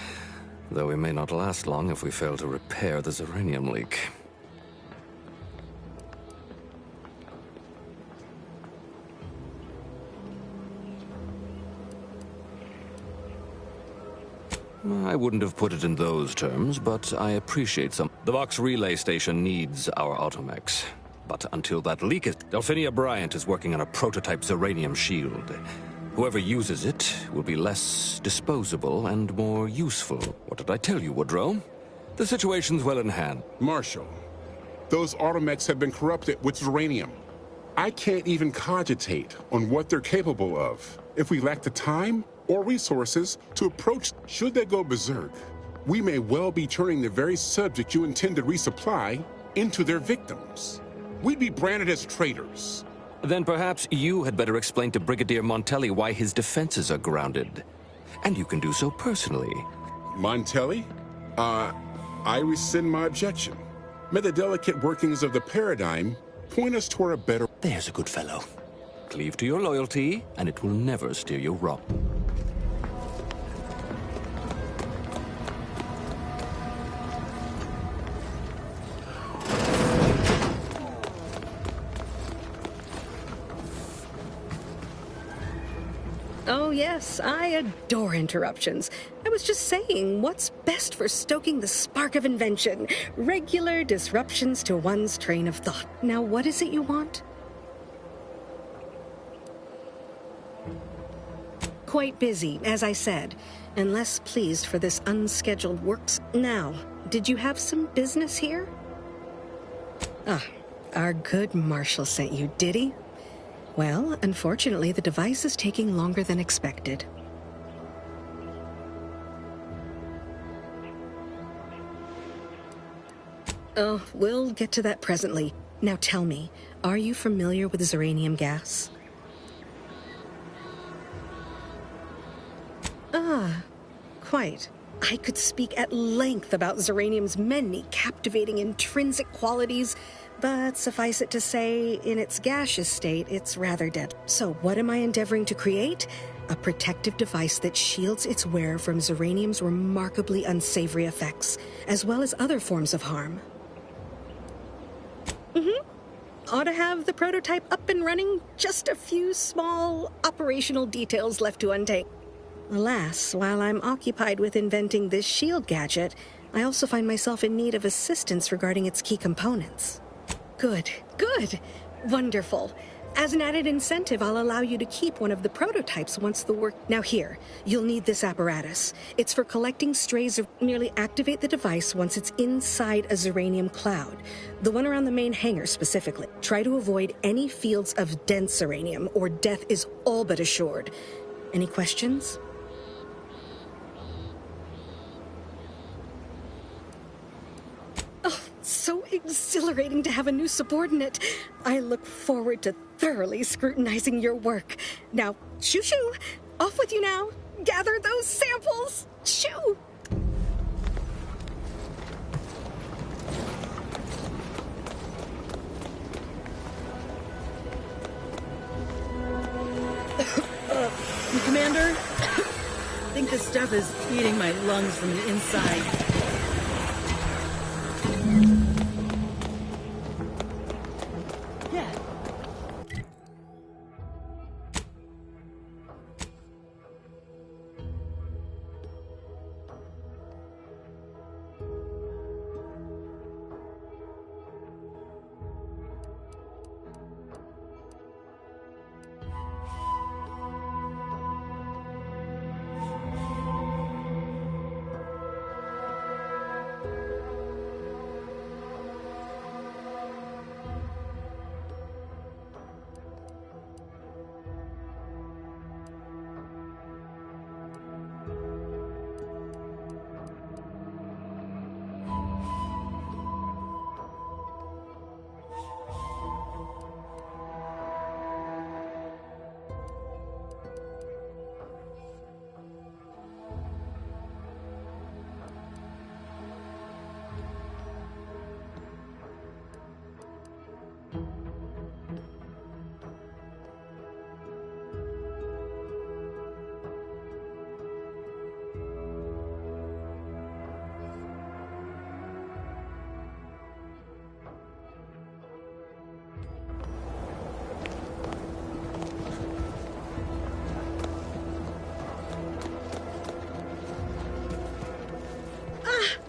though we may not last long if we fail to repair the xeranium leak. I wouldn't have put it in those terms, but I appreciate some. The Vox relay station needs our automechs. But until that leak is... Delphinia Bryant is working on a prototype xeranium shield. Whoever uses it will be less disposable and more useful. What did I tell you, Woodrow? The situation's well in hand. Marshal, those automechs have been corrupted with xeranium. I can't even cogitate on what they're capable of. If we lack the time or resources to approach, should they go berserk, we may well be turning the very subject you intend to resupply into their victims. We'd be branded as traitors. Then perhaps you had better explain to Brigadier Montelli why his defenses are grounded. And you can do so personally. Montelli? I rescind my objection. May the delicate workings of the paradigm point us toward a better... There's a good fellow. Cleave to your loyalty, and it will never steer you wrong. Oh yes, I adore interruptions. I was just saying, what's best for stoking the spark of invention? Regular disruptions to one's train of thought. Now, what is it you want? Quite busy, as I said, and less pleased for this unscheduled works. Now, did you have some business here? Ah, our good Marshal sent you, did he? Well, unfortunately, the device is taking longer than expected. Oh, we'll get to that presently. Now tell me, are you familiar with Zeranium gas? Ah, quite. I could speak at length about Zeranium's many captivating intrinsic qualities, but suffice it to say, in its gaseous state, it's rather deadly. So what am I endeavoring to create? A protective device that shields its wearer from Zeranium's remarkably unsavory effects, as well as other forms of harm. Ought to have the prototype up and running, just a few small operational details left to untake. Alas, while I'm occupied with inventing this shield gadget, I also find myself in need of assistance regarding its key components. Good. Wonderful. As an added incentive, I'll allow you to keep one of the prototypes once the work... Now here, you'll need this apparatus. It's for collecting strays of... Merely activate the device once it's inside a Zeranium cloud. The one around the main hangar specifically. Try to avoid any fields of dense Zeranium, or death is all but assured. Any questions? So exhilarating to have a new subordinate. I look forward to thoroughly scrutinizing your work. Now, shoo-shoo! Off with you now! Gather those samples! Shoo! Commander? I think this stuff is eating my lungs from the inside.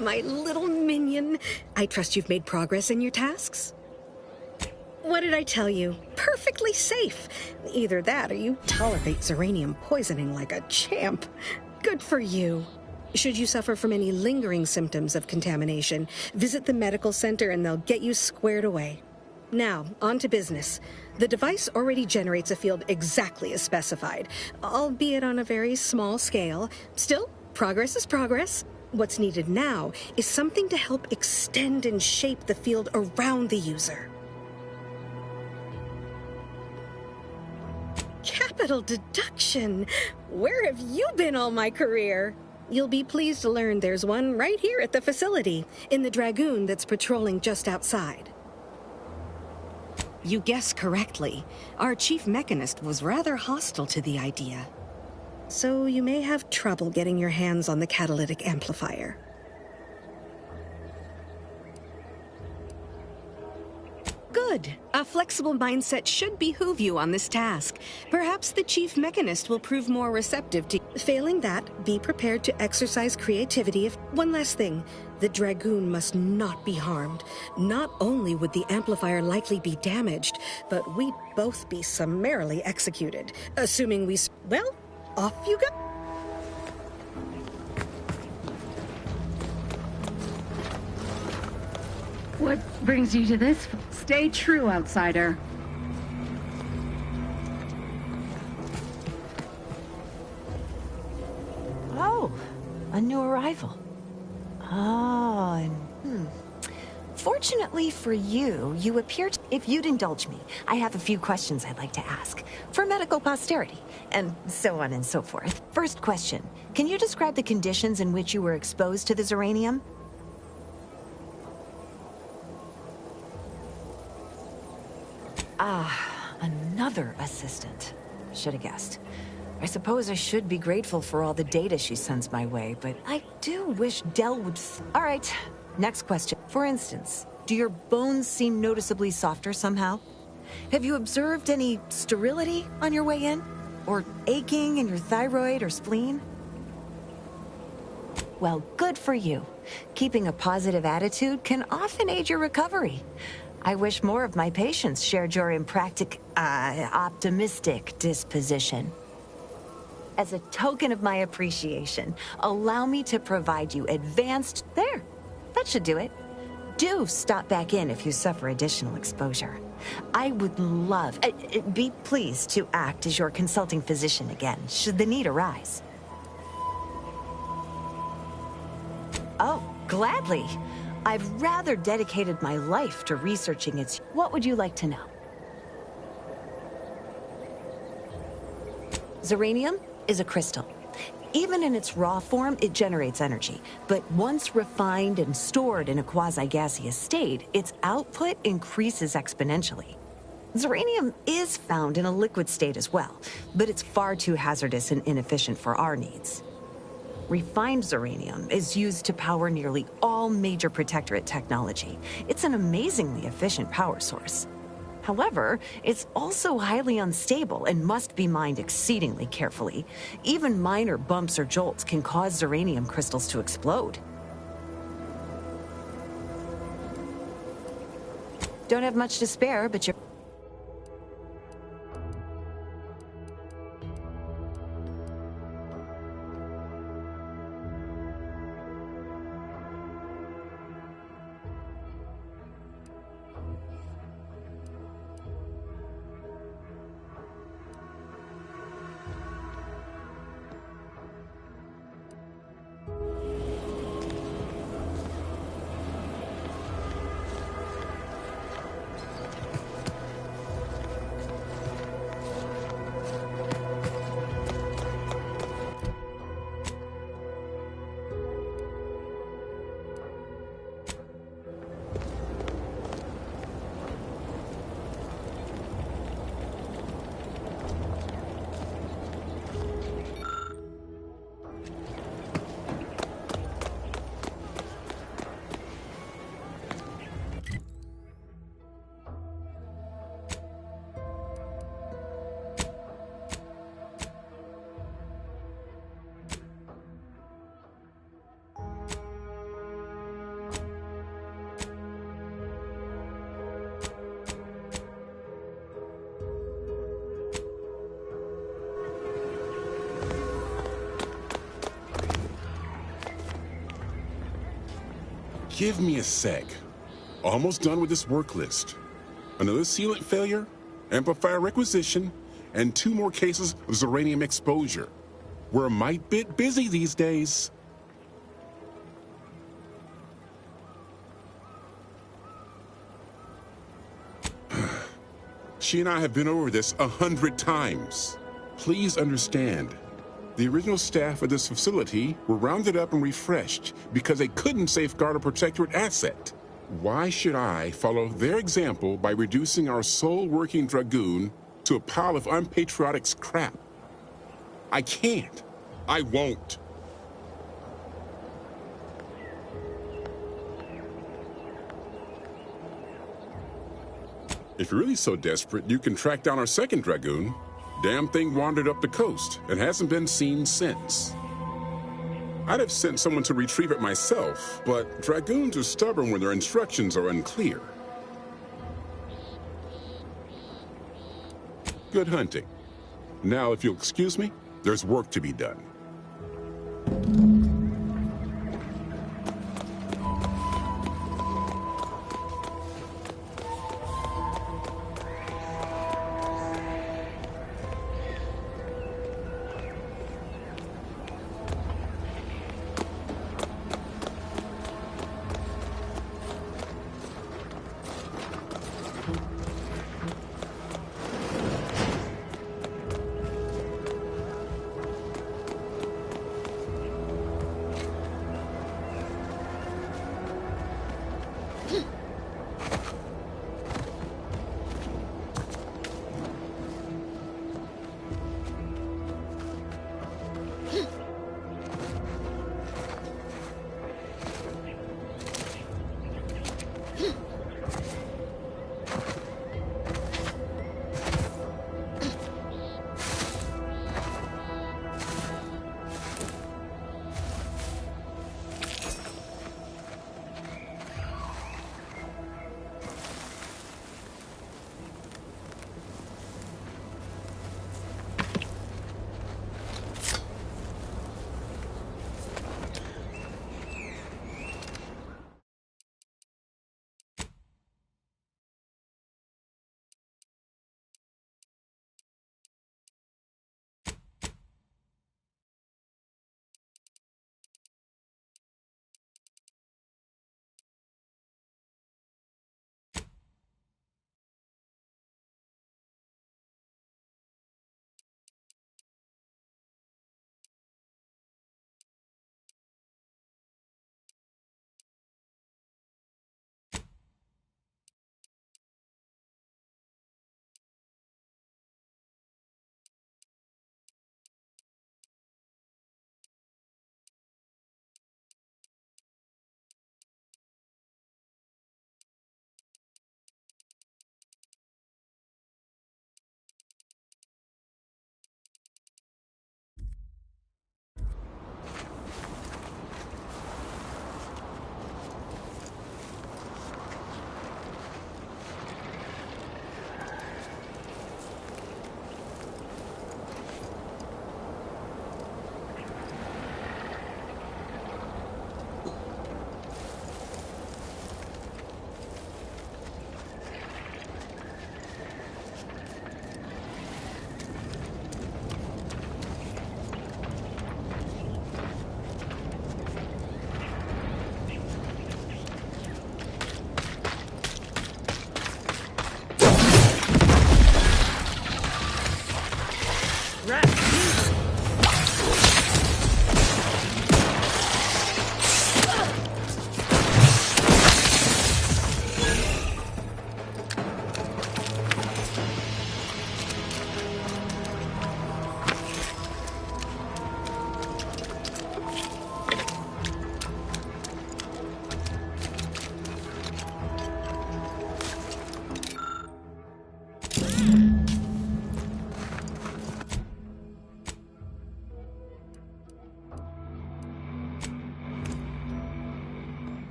My little minion. I trust you've made progress in your tasks? What did I tell you? Perfectly safe. Either that or you tolerate Zeranium poisoning like a champ. Good for you. Should you suffer from any lingering symptoms of contamination, visit the medical center and they'll get you squared away. Now, on to business. The device already generates a field exactly as specified, albeit on a very small scale. Still, progress is progress. What's needed now is something to help extend and shape the field around the user. Capital deduction! Where have you been all my career? You'll be pleased to learn there's one right here at the facility, in the Dragoon that's patrolling just outside. You guessed correctly. Our chief mechanist was rather hostile to the idea. So you may have trouble getting your hands on the catalytic amplifier. Good. A flexible mindset should behoove you on this task. Perhaps the chief mechanist will prove more receptive to... Failing that, be prepared to exercise creativity if... One last thing. The Dragoon must not be harmed. Not only would the amplifier likely be damaged, but we'd both be summarily executed. Assuming we... Well, off you go. What brings you to this? Stay true, outsider. Oh, a new arrival. Fortunately for you, you appear to... If you'd indulge me, I have a few questions I'd like to ask. For medical posterity, and so on and so forth. First question, can you describe the conditions in which you were exposed to the Zeranium? Ah, another assistant. Should have guessed. I suppose I should be grateful for all the data she sends my way, but I do wish Dell would... All right, next question. For instance, do your bones seem noticeably softer somehow? Have you observed any sterility on your way in? Or aching in your thyroid or spleen? Well, good for you. Keeping a positive attitude can often aid your recovery. I wish more of my patients shared your optimistic disposition. As a token of my appreciation, allow me to provide you advanced... There, that should do it. Do stop back in if you suffer additional exposure. I would love... be pleased to act as your consulting physician again, should the need arise. Oh, gladly. I've rather dedicated my life to researching its... What would you like to know? Zeranium is a crystal. Even in its raw form, it generates energy. But once refined and stored in a quasi-gaseous state, its output increases exponentially. Zeranium is found in a liquid state as well, but it's far too hazardous and inefficient for our needs. Refined Zeranium is used to power nearly all major Protectorate technology. It's an amazingly efficient power source. However, it's also highly unstable and must be mined exceedingly carefully. Even minor bumps or jolts can cause Zeranium crystals to explode. Don't have much to spare, but you're... Give me a sec. Almost done with this work list. Another sealant failure, amplifier requisition, and 2 more cases of Zeranium exposure. We're a mite bit busy these days. She and I have been over this 100 times. Please understand. The original staff of this facility were rounded up and refreshed because they couldn't safeguard a Protectorate asset. Why should I follow their example by reducing our sole working Dragoon to a pile of unpatriotic scrap? I can't. I won't. If you're really so desperate, you can track down our second Dragoon. Damn thing wandered up the coast and hasn't been seen since. I'd have sent someone to retrieve it myself, but Dragoons are stubborn when their instructions are unclear. Good hunting. Now, if you'll excuse me, there's work to be done.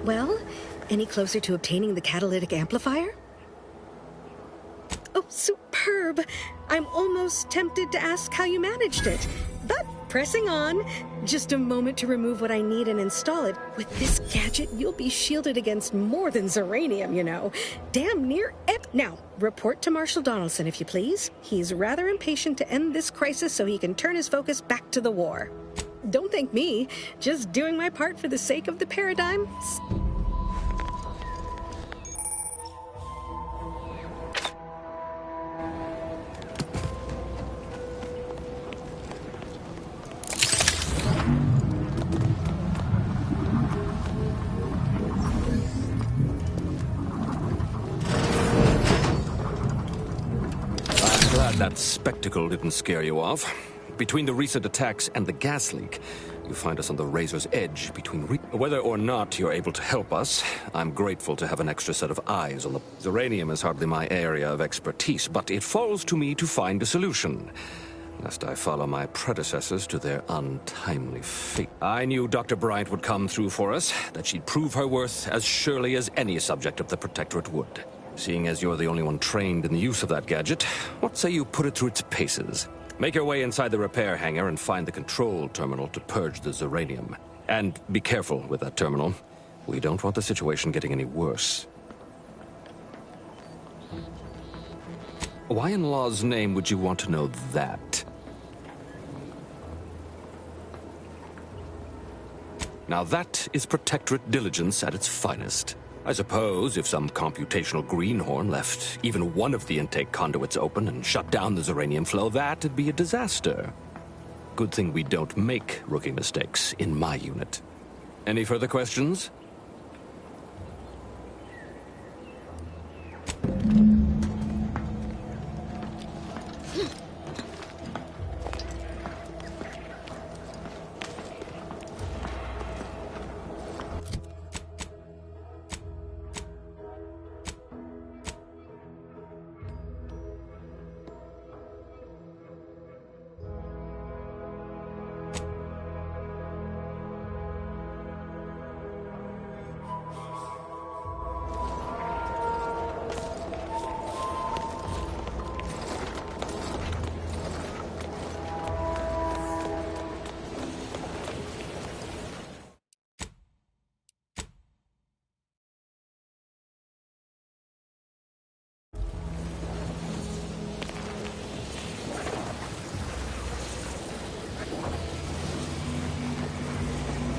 Well, any closer to obtaining the catalytic amplifier? Oh, superb! I'm almost tempted to ask how you managed it. But pressing on, just a moment to remove what I need and install it. With this gadget, you'll be shielded against more than Zeranium, you know. Damn near Now, report to Marshal Donaldson, if you please. He's rather impatient to end this crisis so he can turn his focus back to the war. Don't thank me. Just doing my part for the sake of the paradigm. I'm glad that spectacle didn't scare you off. Between the recent attacks and the gas leak, you find us on the razor's edge between whether or not you're able to help us, I'm grateful to have an extra set of eyes on the... Uranium is hardly my area of expertise, but it falls to me to find a solution, lest I follow my predecessors to their untimely fate. I knew Dr. Bryant would come through for us, that she'd prove her worth as surely as any subject of the Protectorate would. Seeing as you're the only one trained in the use of that gadget, what say you put it through its paces? Make your way inside the repair hangar and find the control terminal to purge the Zeranium. And be careful with that terminal. We don't want the situation getting any worse. Why in law's name would you want to know that? Now that is Protectorate diligence at its finest. I suppose if some computational greenhorn left even one of the intake conduits open and shut down the Zeranium flow, that'd be a disaster. Good thing we don't make rookie mistakes in my unit. Any further questions?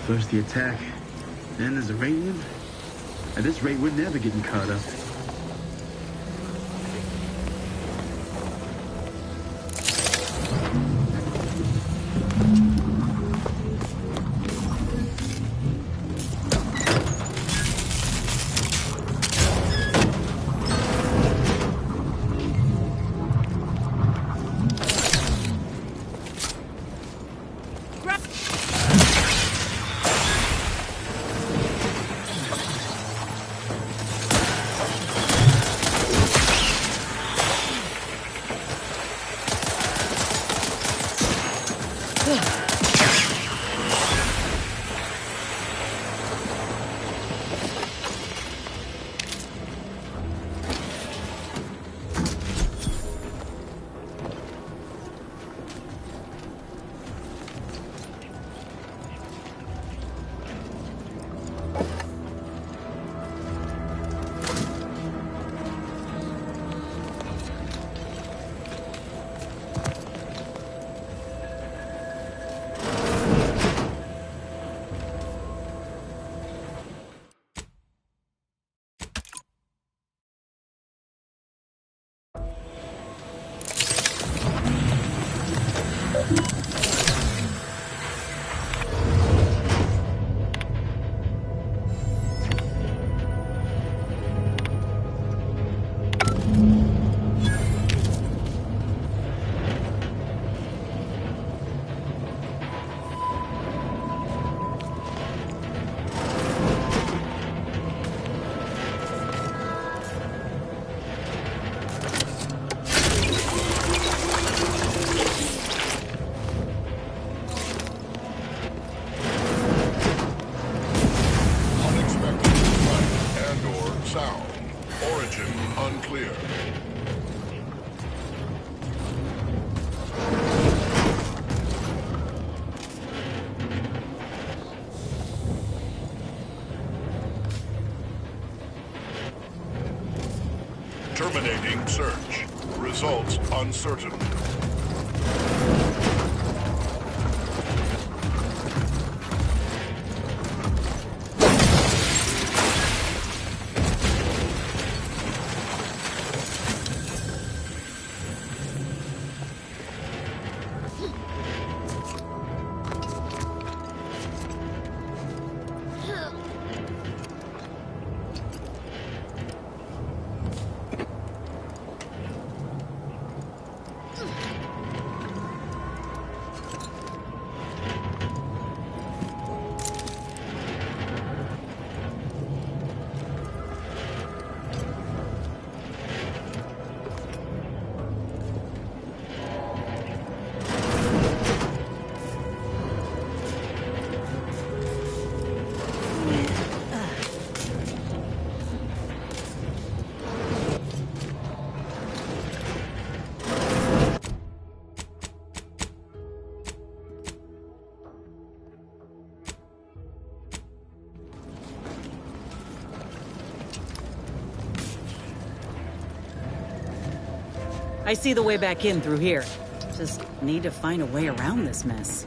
First the attack, then there's uranium. At this rate, we're never getting caught up. Terminating search. Results uncertain. I see the way back in through here. Just need to find a way around this mess.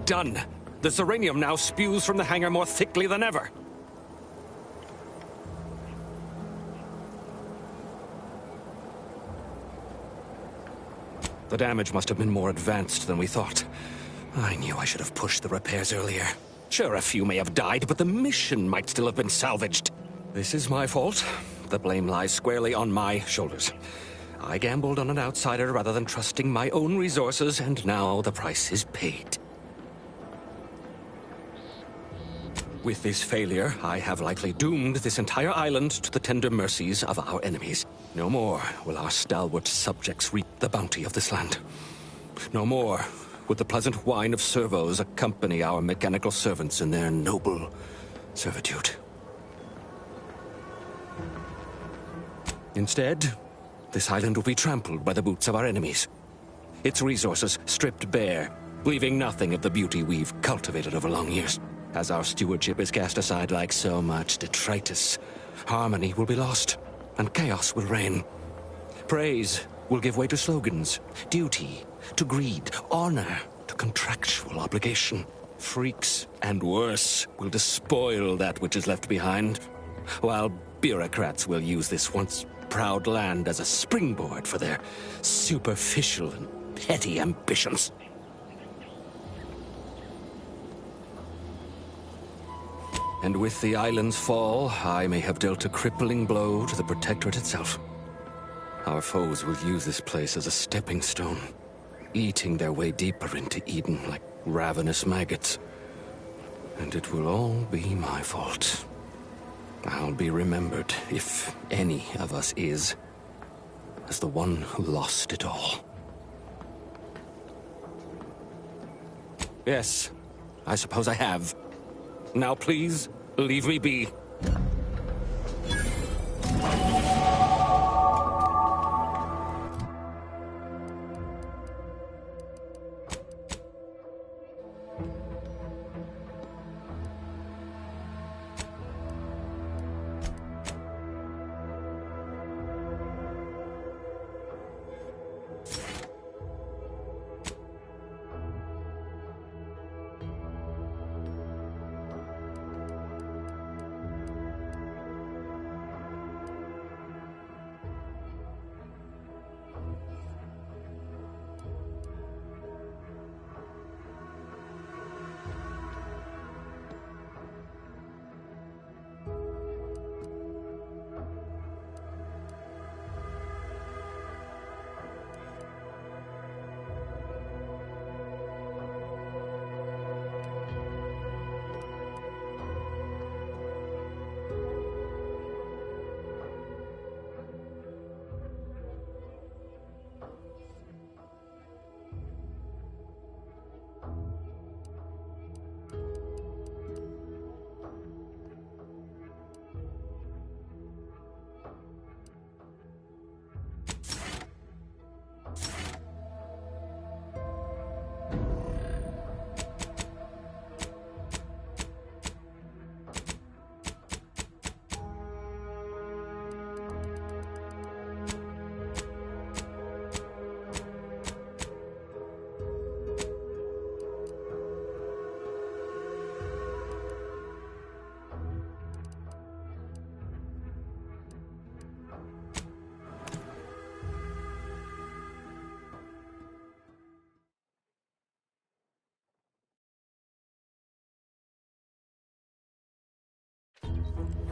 Done. The Zeranium now spews from the hangar more thickly than ever. The damage must have been more advanced than we thought. I knew I should have pushed the repairs earlier. Sure, a few may have died, but the mission might still have been salvaged. This is my fault. The blame lies squarely on my shoulders. I gambled on an outsider rather than trusting my own resources, and now the price is paid. With this failure, I have likely doomed this entire island to the tender mercies of our enemies. No more will our stalwart subjects reap the bounty of this land. No more would the pleasant whine of servos accompany our mechanical servants in their noble servitude. Instead, this island will be trampled by the boots of our enemies. Its resources stripped bare, leaving nothing of the beauty we've cultivated over long years. As our stewardship is cast aside like so much detritus, harmony will be lost, and chaos will reign. Praise will give way to slogans, duty, to greed, honor, to contractual obligation. Freaks, and worse, will despoil that which is left behind, while bureaucrats will use this once proud land as a springboard for their superficial and petty ambitions. And with the island's fall, I may have dealt a crippling blow to the Protectorate itself. Our foes will use this place as a stepping stone, eating their way deeper into Eden like ravenous maggots. And it will all be my fault. I'll be remembered, if any of us is, as the one who lost it all. Yes, I suppose I have. Now please, leave me be.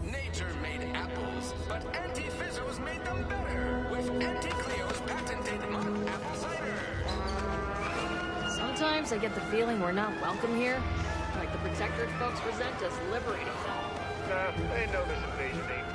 Nature made apples, but Auntie Fizzos made them better with Auntie Cleo's patented mud apple cider. Sometimes I get the feeling we're not welcome here. Like the Protectorate folks resent us liberating them. Nah, they know this invasion ain't.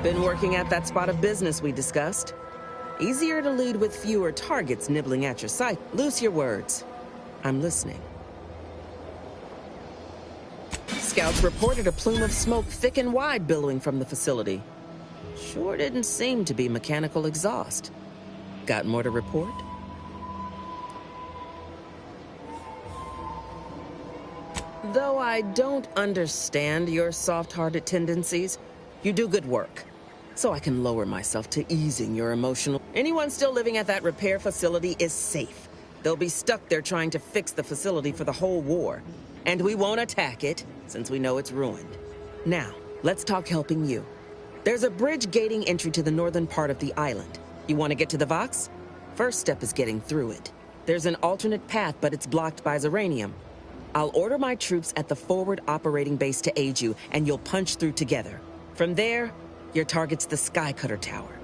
Been working at that spot of business we discussed. Easier to lead with fewer targets nibbling at your sight. Loose your words. I'm listening. Scouts reported a plume of smoke thick and wide billowing from the facility. Sure didn't seem to be mechanical exhaust. Got more to report? Though I don't understand your soft-hearted tendencies, you do good work. So I can lower myself to easing your emotional... Anyone still living at that repair facility is safe. They'll be stuck there trying to fix the facility for the whole war. And we won't attack it, since we know it's ruined. Now, let's talk helping you. There's a bridge gating entry to the northern part of the island. You want to get to the Vox? First step is getting through it. There's an alternate path, but it's blocked by Zeranium. I'll order my troops at the forward operating base to aid you, and you'll punch through together. From there, your target's the Skycutter Tower.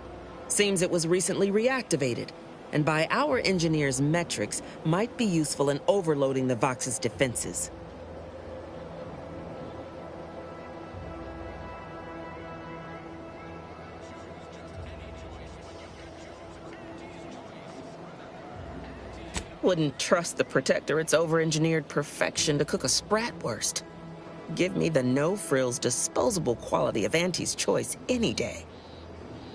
Seems it was recently reactivated, and by our engineers' metrics, might be useful in overloading the Vox's defenses. Wouldn't trust the Protectorate's over-engineered perfection to cook a spratwurst. Give me the no-frills, disposable quality of Auntie's choice any day.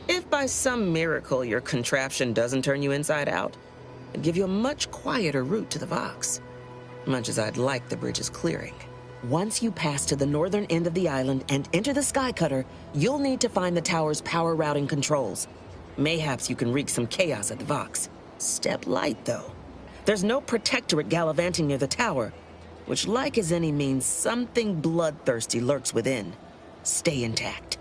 If by some miracle your contraption doesn't turn you inside out, it'd give you a much quieter route to the Vox. Much as I'd like the bridge's clearing. Once you pass to the northern end of the island and enter the Skycutter, you'll need to find the tower's power routing controls. Mayhaps you can wreak some chaos at the Vox. Step light, though. There's no protectorate gallivanting near the tower, which, like as any, means something bloodthirsty lurks within. Stay intact.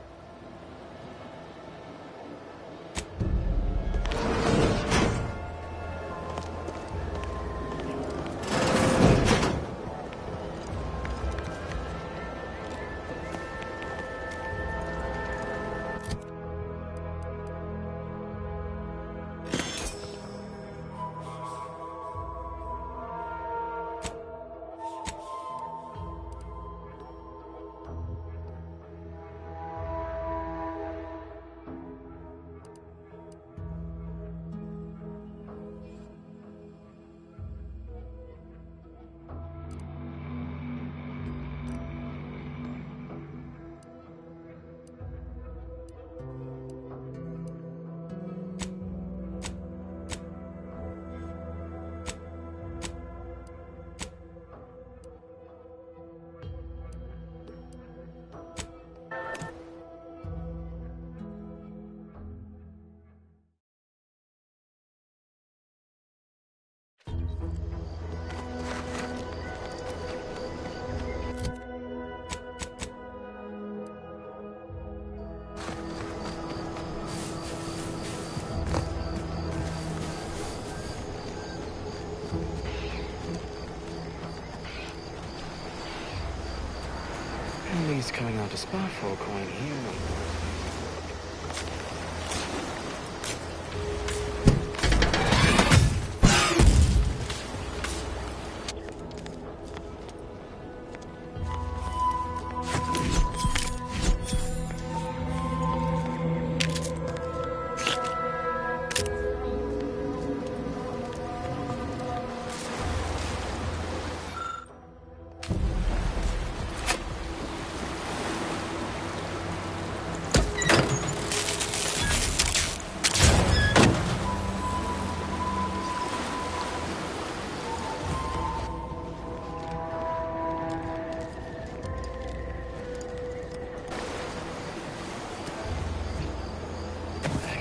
He's coming out to spot folk going here.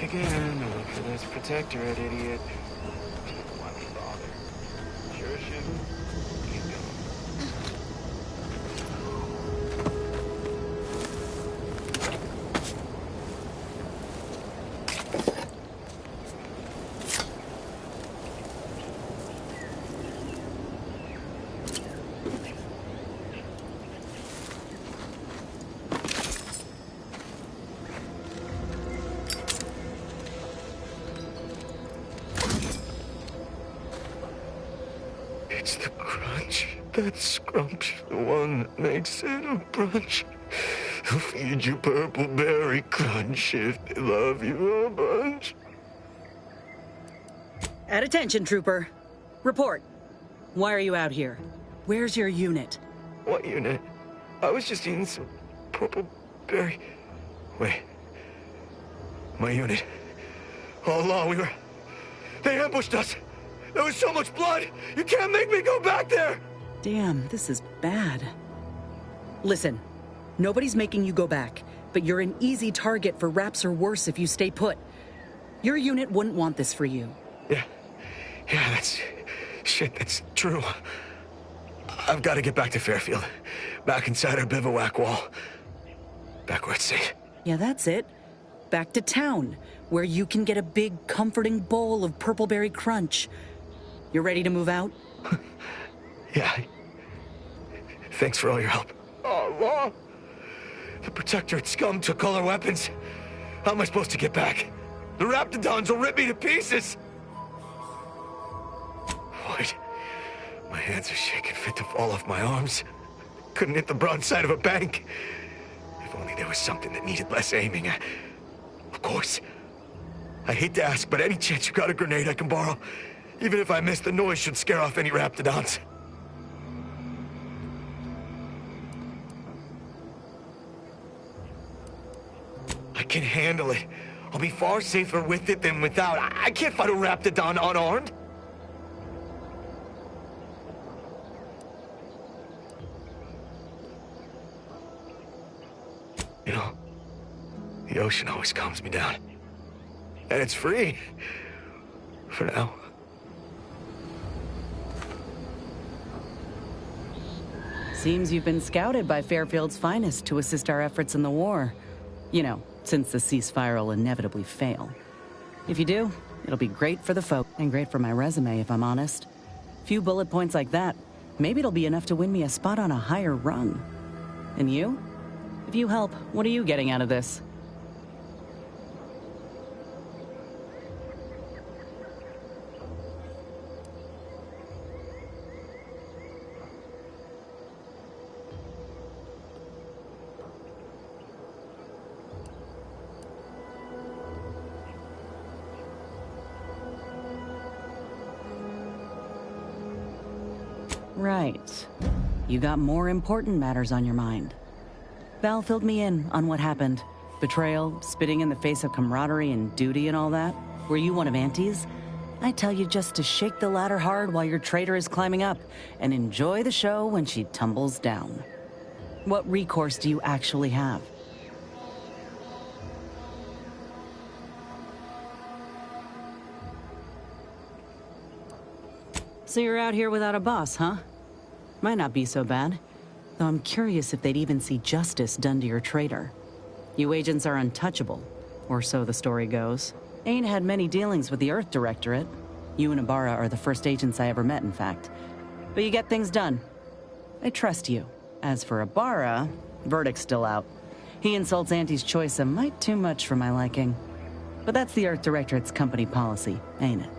Again, no look for this protectorate, idiot. Why would you bother? Sure should. Keep going. It's the crunch. That scrump's the one that makes it a brunch. They'll feed you purple berry crunch if they love you a bunch. At attention, Trooper. Report. Why are you out here? Where's your unit? What unit? I was just eating some purple berry. Wait. My unit. All along, they ambushed us. There was so much blood! You can't make me go back there! Damn, this is bad. Listen, nobody's making you go back, but you're an easy target for Raps or worse if you stay put. Your unit wouldn't want this for you. Yeah, that's true. I've got to get back to Fairfield. Back inside our bivouac wall. Back where it's safe. Yeah, that's it. Back to town, where you can get a big, comforting bowl of purpleberry crunch. You ready to move out? Yeah. Thanks for all your help. Oh, Law! The Protectorate scum took all our weapons. How am I supposed to get back? The Raptidons will rip me to pieces! Wait. My hands are shaking fit to fall off my arms. Couldn't hit the broad side of a bank. If only there was something that needed less aiming. Of course. I hate to ask, but any chance you got a grenade I can borrow? Even if I miss, the noise should scare off any Raptidons. can handle it. I'll be far safer with it than without. I can't fight a Raptidon unarmed. You know, the ocean always calms me down. And it's free. For now. Seems you've been scouted by Fairfield's finest to assist our efforts in the war. You know, since the ceasefire will inevitably fail. If you do, it'll be great for the folk, and great for my resume, if I'm honest. Few bullet points like that, maybe it'll be enough to win me a spot on a higher rung. And you? If you help, what are you getting out of this? Right. You got more important matters on your mind. Val filled me in on what happened. Betrayal, spitting in the face of camaraderie and duty and all that. Were you one of Auntie's? I tell you just to shake the ladder hard while your traitor is climbing up, and enjoy the show when she tumbles down. What recourse do you actually have? So you're out here without a boss, huh? Might not be so bad. Though I'm curious if they'd even see justice done to your traitor. You agents are untouchable, or so the story goes. Ain't had many dealings with the Earth Directorate. You and Ibarra are the first agents I ever met, in fact. But you get things done. I trust you. As for Ibarra, verdict's still out. He insults Auntie's choice a mite too much for my liking. But that's the Earth Directorate's company policy, ain't it?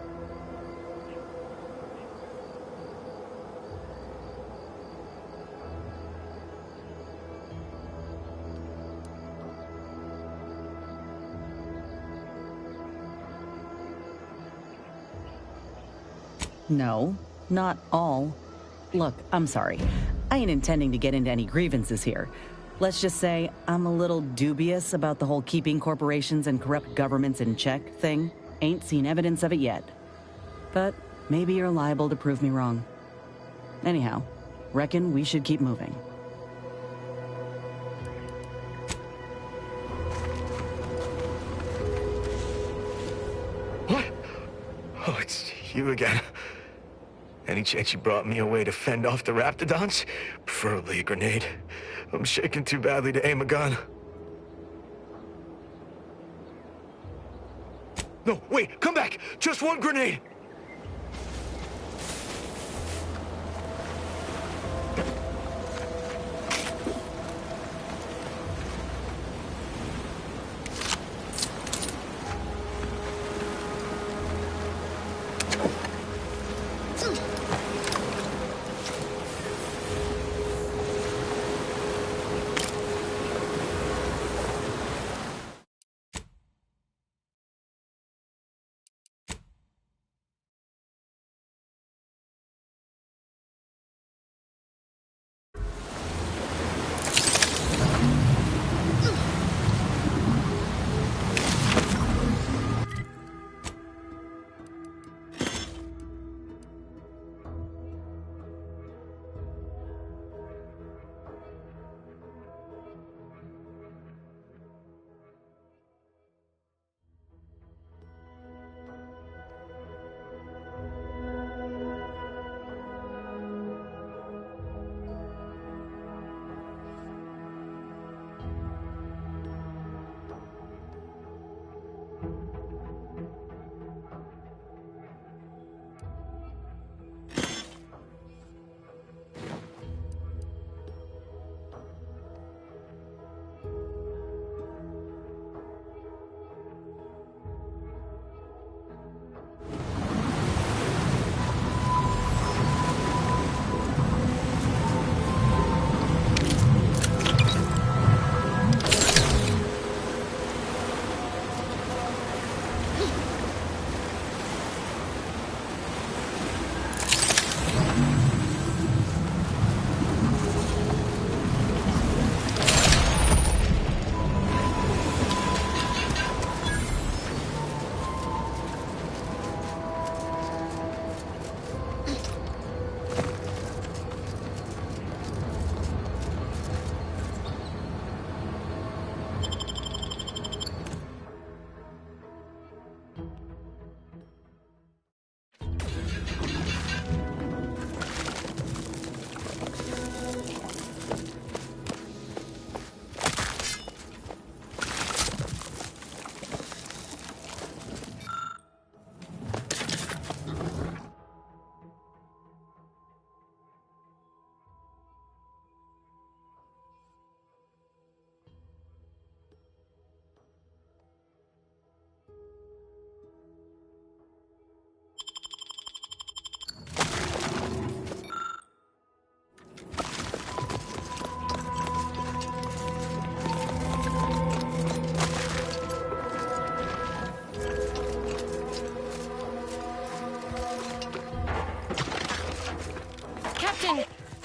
No, not all. Look, I'm sorry. I ain't intending to get into any grievances here. Let's just say I'm a little dubious about the whole keeping corporations and corrupt governments in check thing. Ain't seen evidence of it yet. But maybe you're liable to prove me wrong. Anyhow, reckon we should keep moving. What? Oh, it's you again. Any chance you brought me a way to fend off the Raptidons? Preferably a grenade. I'm shaking too badly to aim a gun. No, wait, come back! Just one grenade!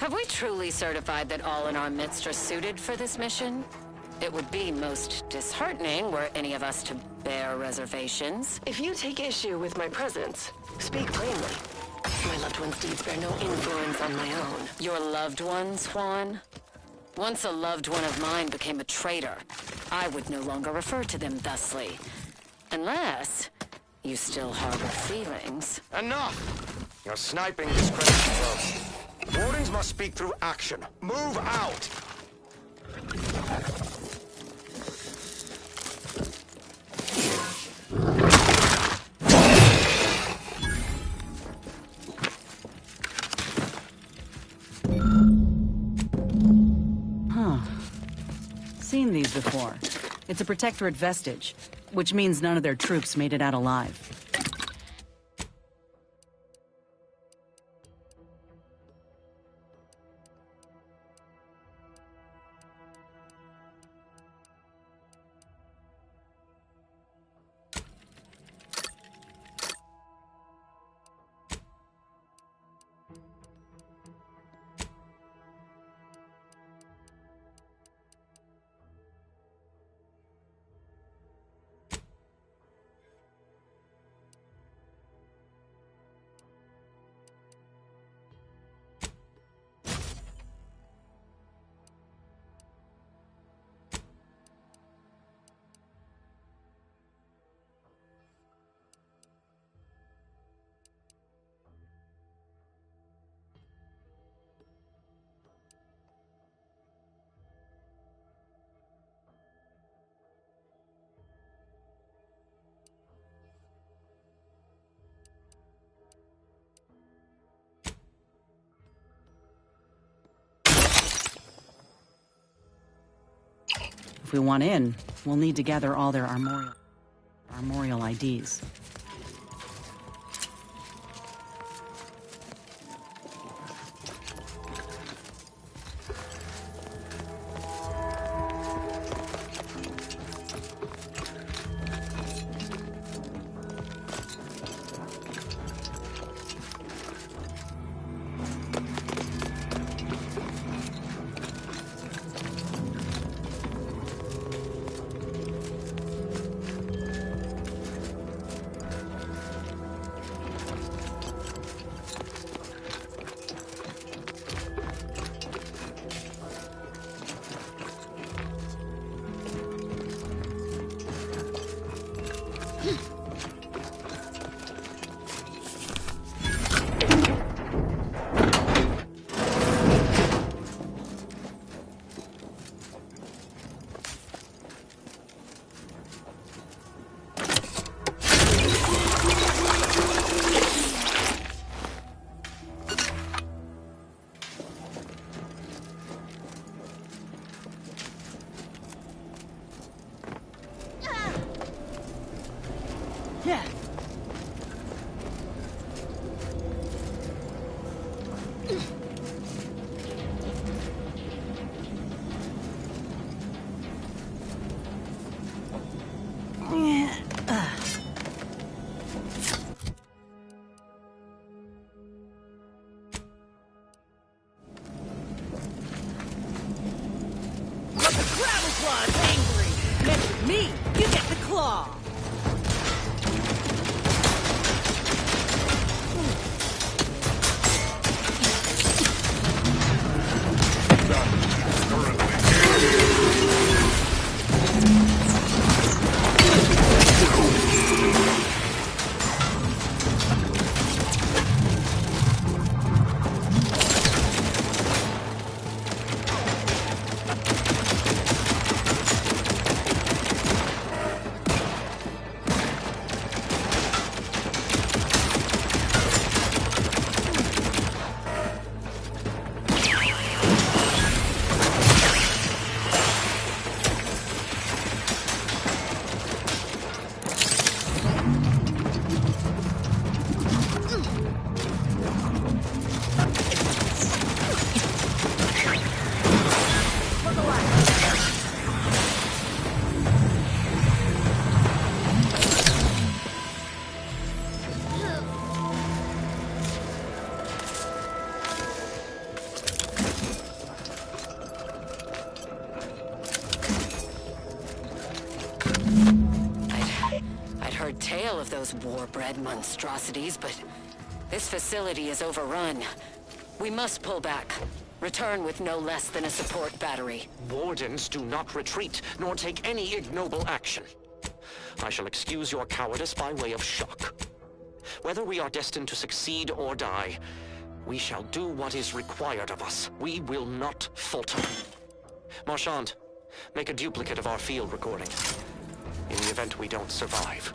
Have we truly certified that all in our midst are suited for this mission? It would be most disheartening were any of us to bear reservations. If you take issue with my presence, speak plainly. My loved one's deeds bear no influence on my own. Your loved ones, Juan? Once a loved one of mine became a traitor, I would no longer refer to them thusly. Unless you still harbor feelings. Enough! Your sniping discredits the road. Wardens must speak through action. Move out! Seen these before. It's a Protectorate vestige, which means none of their troops made it out alive. If we want in, we'll need to gather all their armorial IDs. war-bred monstrosities, but this facility is overrun. We must pull back. Return with no less than a support battery. Wardens do not retreat, nor take any ignoble action. I shall excuse your cowardice by way of shock. Whether we are destined to succeed or die, we shall do what is required of us. We will not falter. Marchand, make a duplicate of our field recording, in the event we don't survive.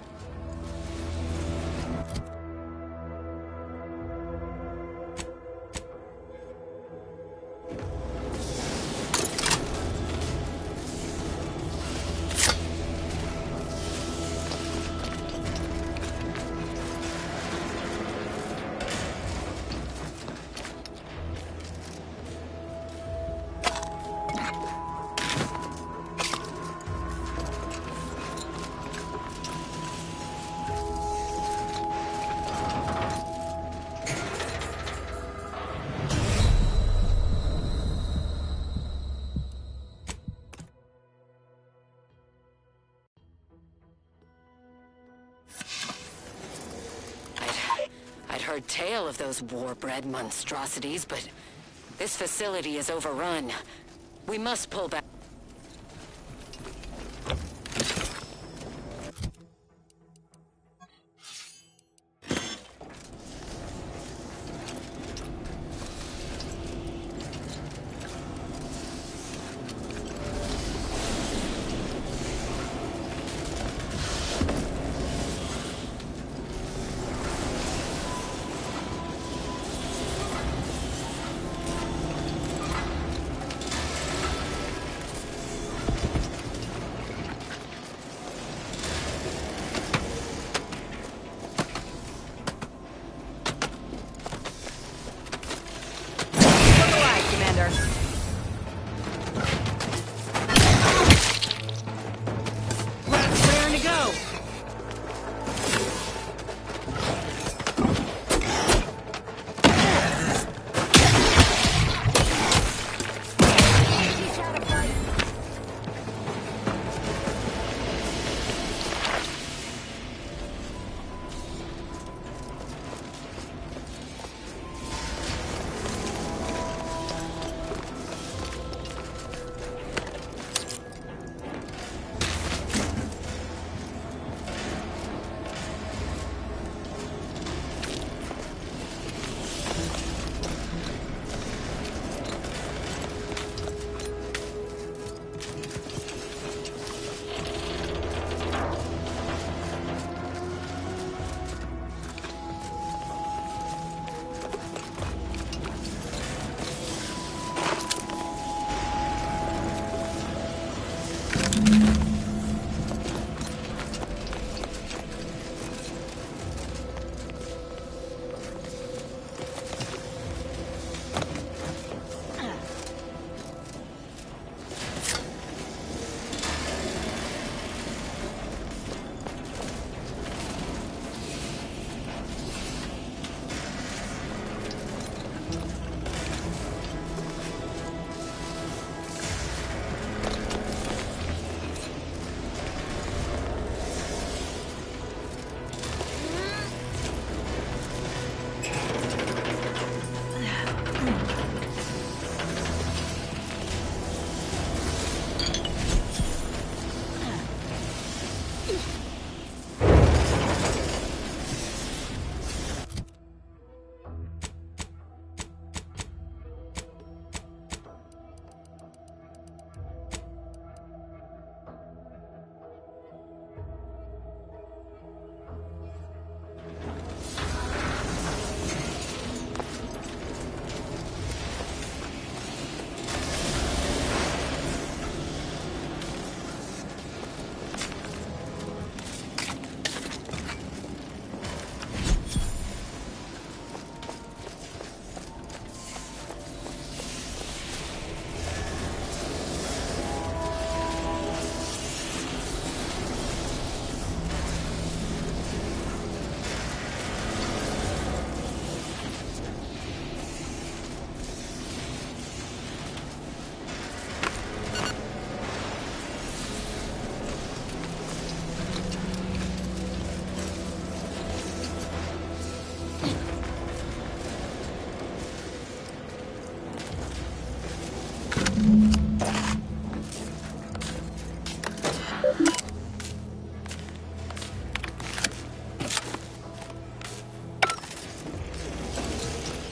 Heard tale of those war-bred monstrosities, but this facility is overrun. We must pull back.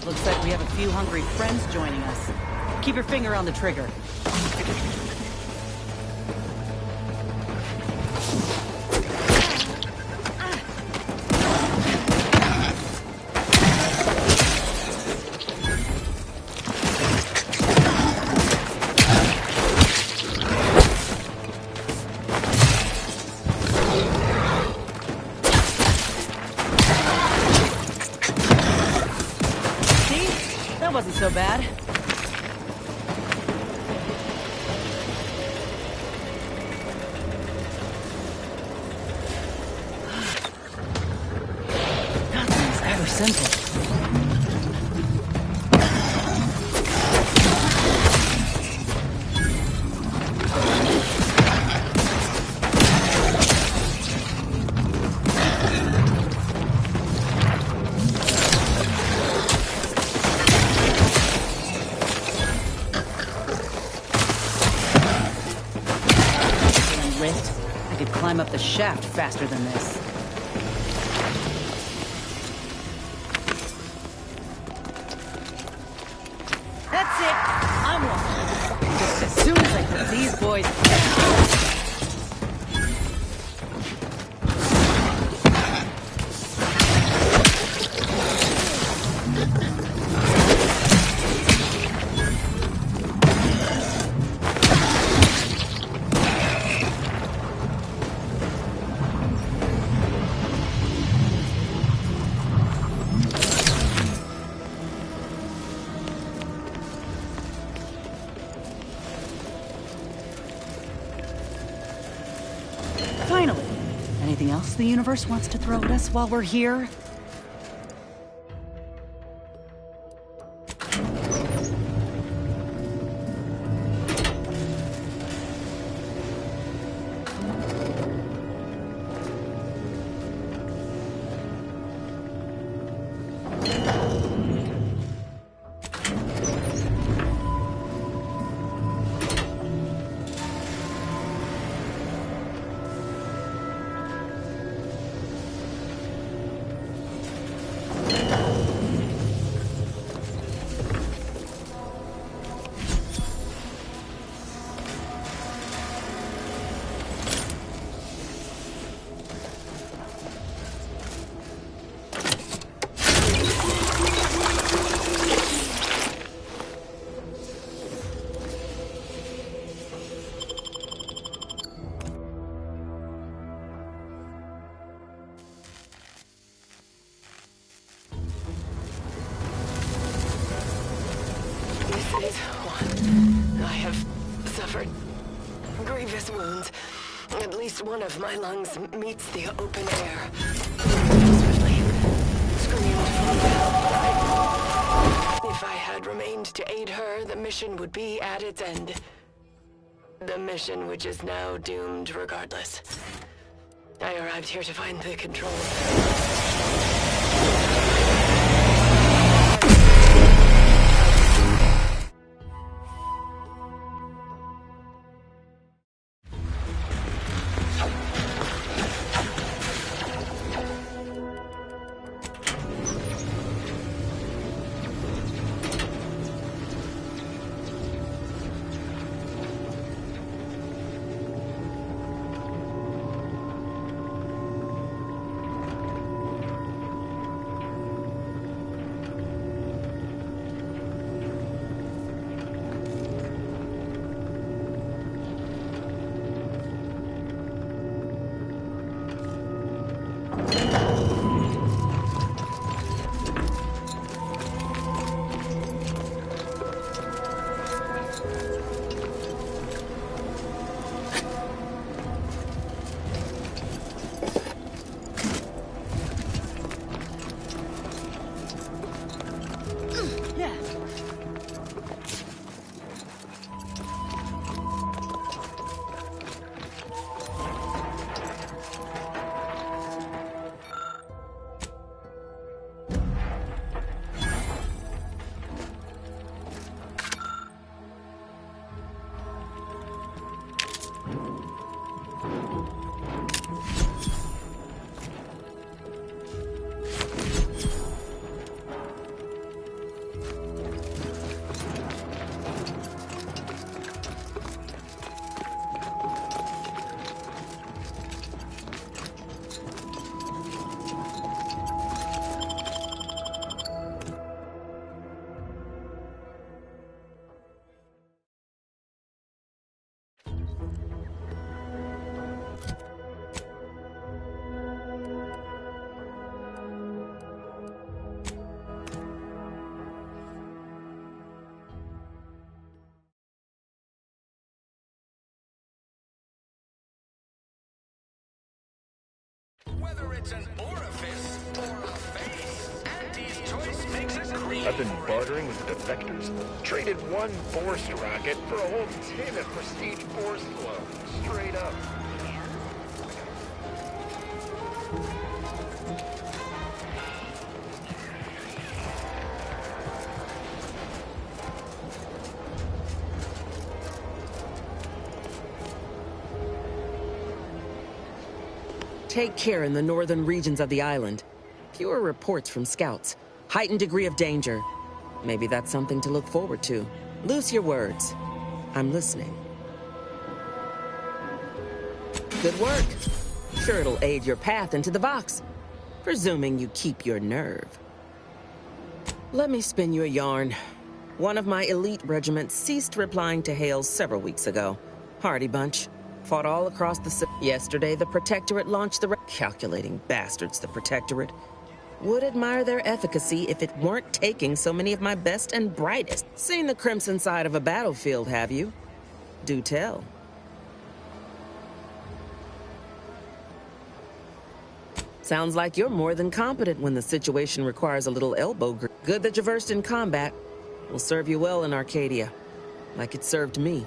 Looks like we have a few hungry friends joining us. Keep your finger on the trigger. Wasn't so bad. Nothing's ever simple. I could climb up the shaft faster than this. That's it! I'm one. Just as soon as I put these boys down. Finally. Anything else the universe wants to throw at us while we're here? I have suffered grievous wounds. At least one of my lungs meets the open air. Desperately screamed for help. If I had remained to aid her, the mission would be at its end. The mission which is now doomed regardless. I arrived here to find the controls. Whether it's an orifice or a face, Auntie's choice makes a cream. I've been bartering with defectors. Traded one forced rocket for a whole tin of prestige force flow. Straight up. Take care in the northern regions of the island. Fewer reports from scouts. Heightened degree of danger. Maybe that's something to look forward to. Loose your words. I'm listening. Good work. Sure it'll aid your path into the box. Presuming you keep your nerve. Let me spin you a yarn. One of my elite regiments ceased replying to hails several weeks ago. Hardy bunch. Fought all across the... Yesterday, the Protectorate launched the... Calculating bastards, the Protectorate. Would admire their efficacy if it weren't taking so many of my best and brightest. Seen the crimson side of a battlefield, have you? Do tell. Sounds like you're more than competent when the situation requires a little elbow grip. Good that you're versed in combat. Will serve you well in Arcadia. Like it served me.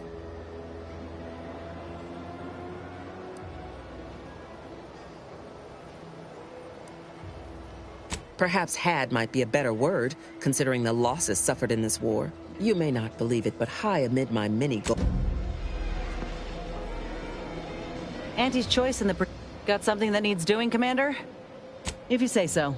Perhaps had might be a better word, considering the losses suffered in this war. You may not believe it, but high amid my many goals. Auntie's choice in the... Got something that needs doing, Commander? If you say so.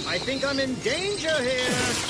I think I'm in danger here.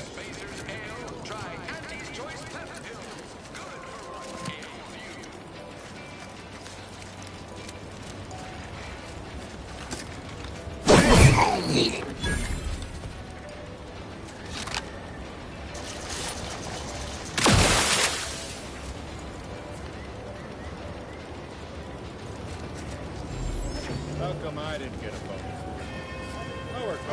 Spacer's Ale. Try Auntie's Choice Pep Pills. Good for what ails you. How come I didn't get a bonus? I worked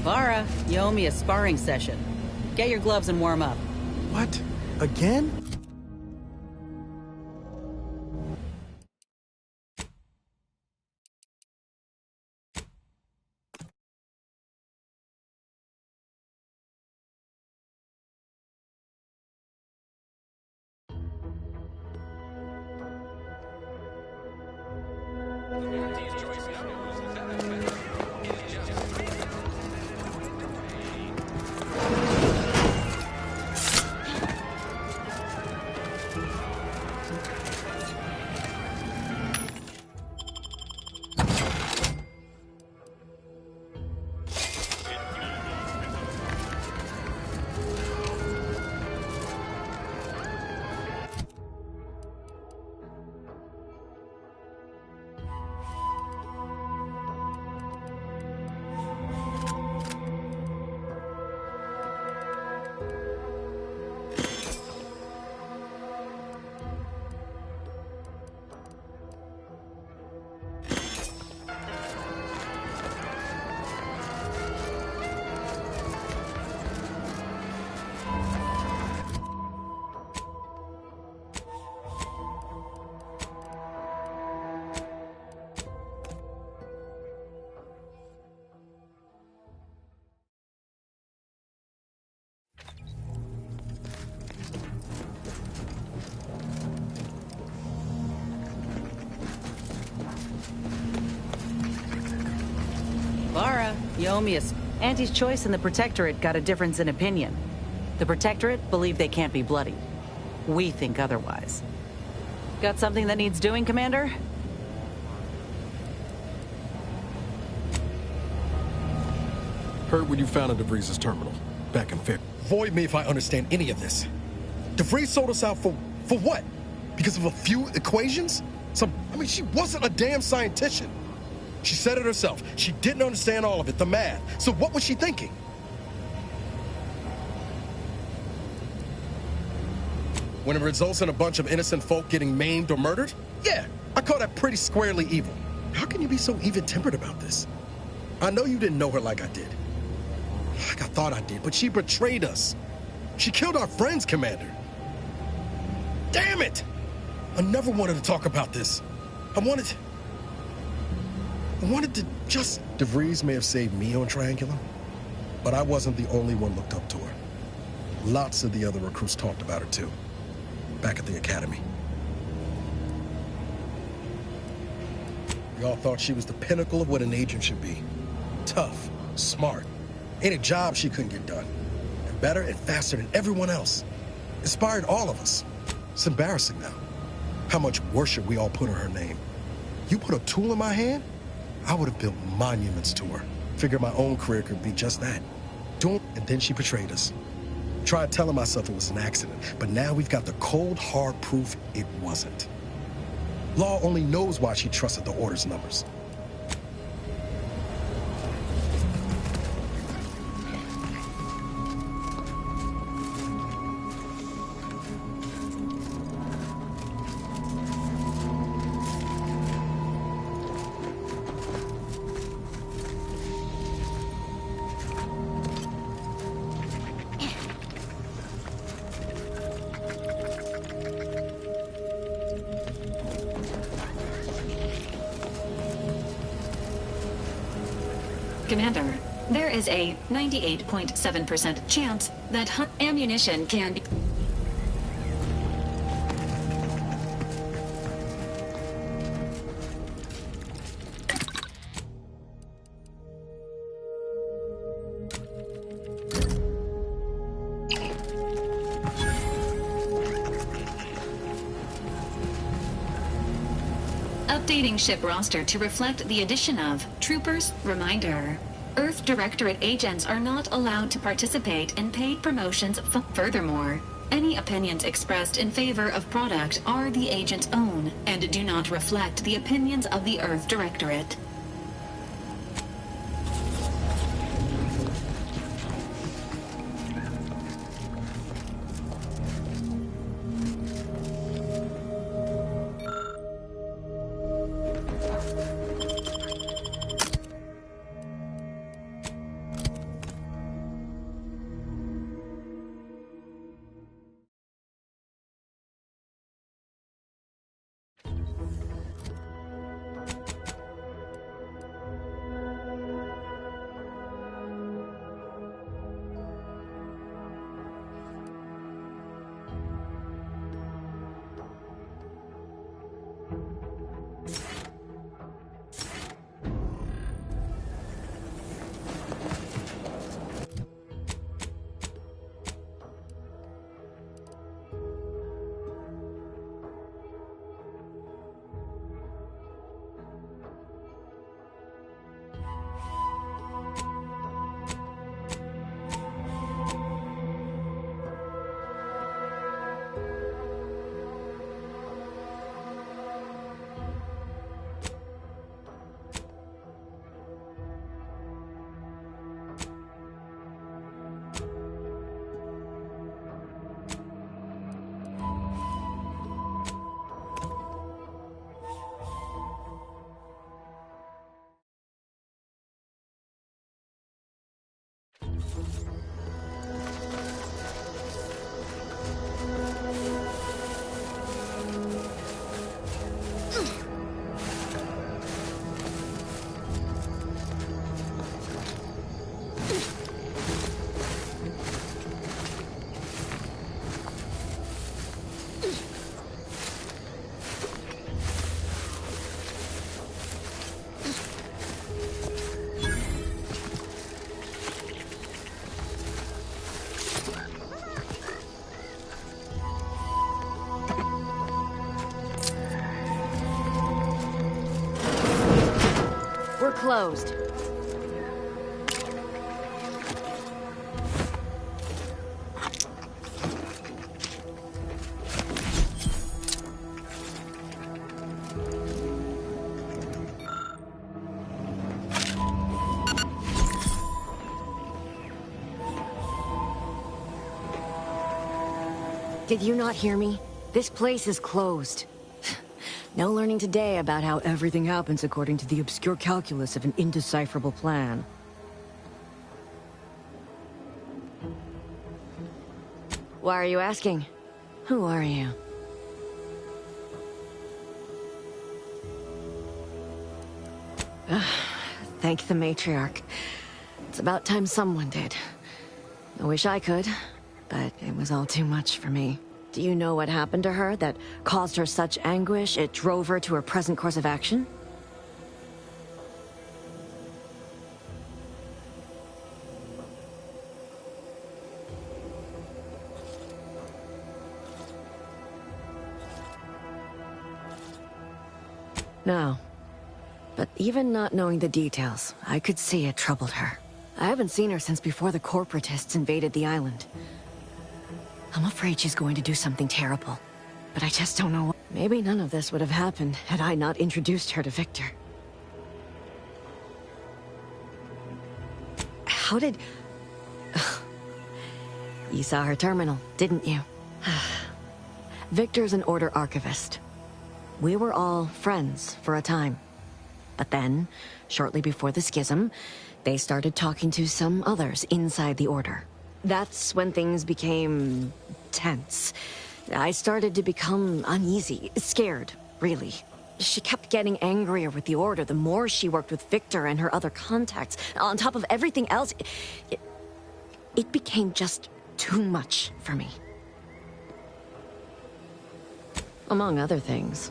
Vara, you owe me a sparring session. Get your gloves and warm up. What? Again? Vara, you owe me a... Auntie's Choice and the Protectorate got a difference in opinion. The Protectorate believe they can't be bloodied. We think otherwise. Got something that needs doing, Commander? Heard what you found at DeVries' terminal, back in February. Void me if I understand any of this. DeVries sold us out for what? Because of a few equations? I mean, she wasn't a damn scientist. She said it herself. She didn't understand all of it, the math. So what was she thinking? When it results in a bunch of innocent folk getting maimed or murdered? Yeah, I call that pretty squarely evil. How can you be so even-tempered about this? I know you didn't know her like I did. Like I thought I did, but she betrayed us. She killed our friends, Commander. Damn it! I never wanted to talk about this. I wanted to just... DeVries may have saved me on Triangular, but I wasn't the only one looked up to her. Lots of the other recruits talked about her too, back at the academy. We all thought she was the pinnacle of what an agent should be. Tough, smart, ain't a job she couldn't get done. And better and faster than everyone else. Inspired all of us. It's embarrassing now, how much worship we all put on her name. You put a tool in my hand, I would have built monuments to her. Figured my own career could be just that. And then she betrayed us. Tried telling myself it was an accident, but now we've got the cold, hard proof it wasn't. Law only knows why she trusted the Order's numbers. Commander, there is a 98.7% chance that ammunition can be... Updating ship roster to reflect the addition of troopers. Reminder. Earth Directorate agents are not allowed to participate in paid promotions. Furthermore, any opinions expressed in favor of product are the agent's own and do not reflect the opinions of the Earth Directorate. We're closed. Did you not hear me? This place is closed. No learning today about how everything happens according to the obscure calculus of an indecipherable plan. Why are you asking? Who are you? Thank the matriarch. It's about time someone did. I wish I could, but it was all too much for me. Do you know what happened to her that caused her such anguish it drove her to her present course of action? No. But even not knowing the details, I could see it troubled her. I haven't seen her since before the corporatists invaded the island. I'm afraid she's going to do something terrible. But I just don't know what. Maybe none of this would have happened had I not introduced her to Victor. How did... You saw her terminal, didn't you? Victor's an Order archivist. We were all friends for a time. But then, shortly before the schism, they started talking to some others inside the Order. That's when things became tense. I started to become uneasy, scared, really. She kept getting angrier with the Order the more she worked with Victor and her other contacts. On top of everything else, it became just too much for me. Among other things.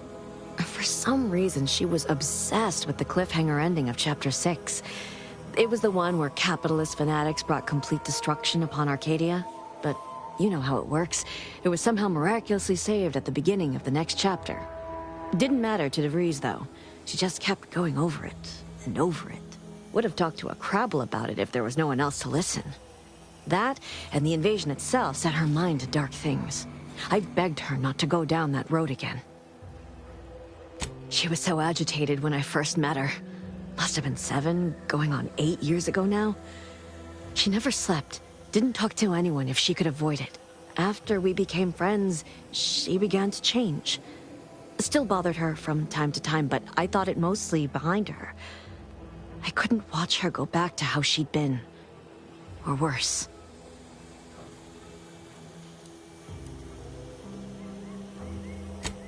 For some reason, she was obsessed with the cliffhanger ending of Chapter 6. It was the one where capitalist fanatics brought complete destruction upon Arcadia. But you know how it works. It was somehow miraculously saved at the beginning of the next chapter. It didn't matter to DeVries, though. She just kept going over it and over it. Would have talked to a Crabble about it if there was no one else to listen. That, and the invasion itself, set her mind to dark things. I begged her not to go down that road again. She was so agitated when I first met her. Must have been 7, going on 8 years ago now. She never slept, didn't talk to anyone if she could avoid it. After we became friends, she began to change. It still bothered her from time to time, but I thought it mostly behind her. I couldn't watch her go back to how she'd been. Or worse.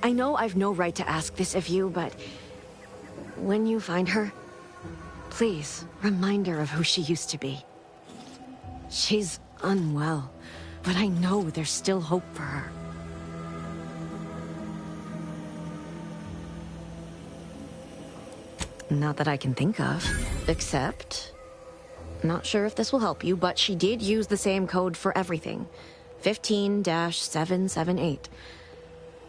I know I've no right to ask this of you, but when you find her, please remind her of who she used to be. She's unwell, but I know there's still hope for her. Not that I can think of, except... Not sure if this will help you, but she did use the same code for everything. 15-778.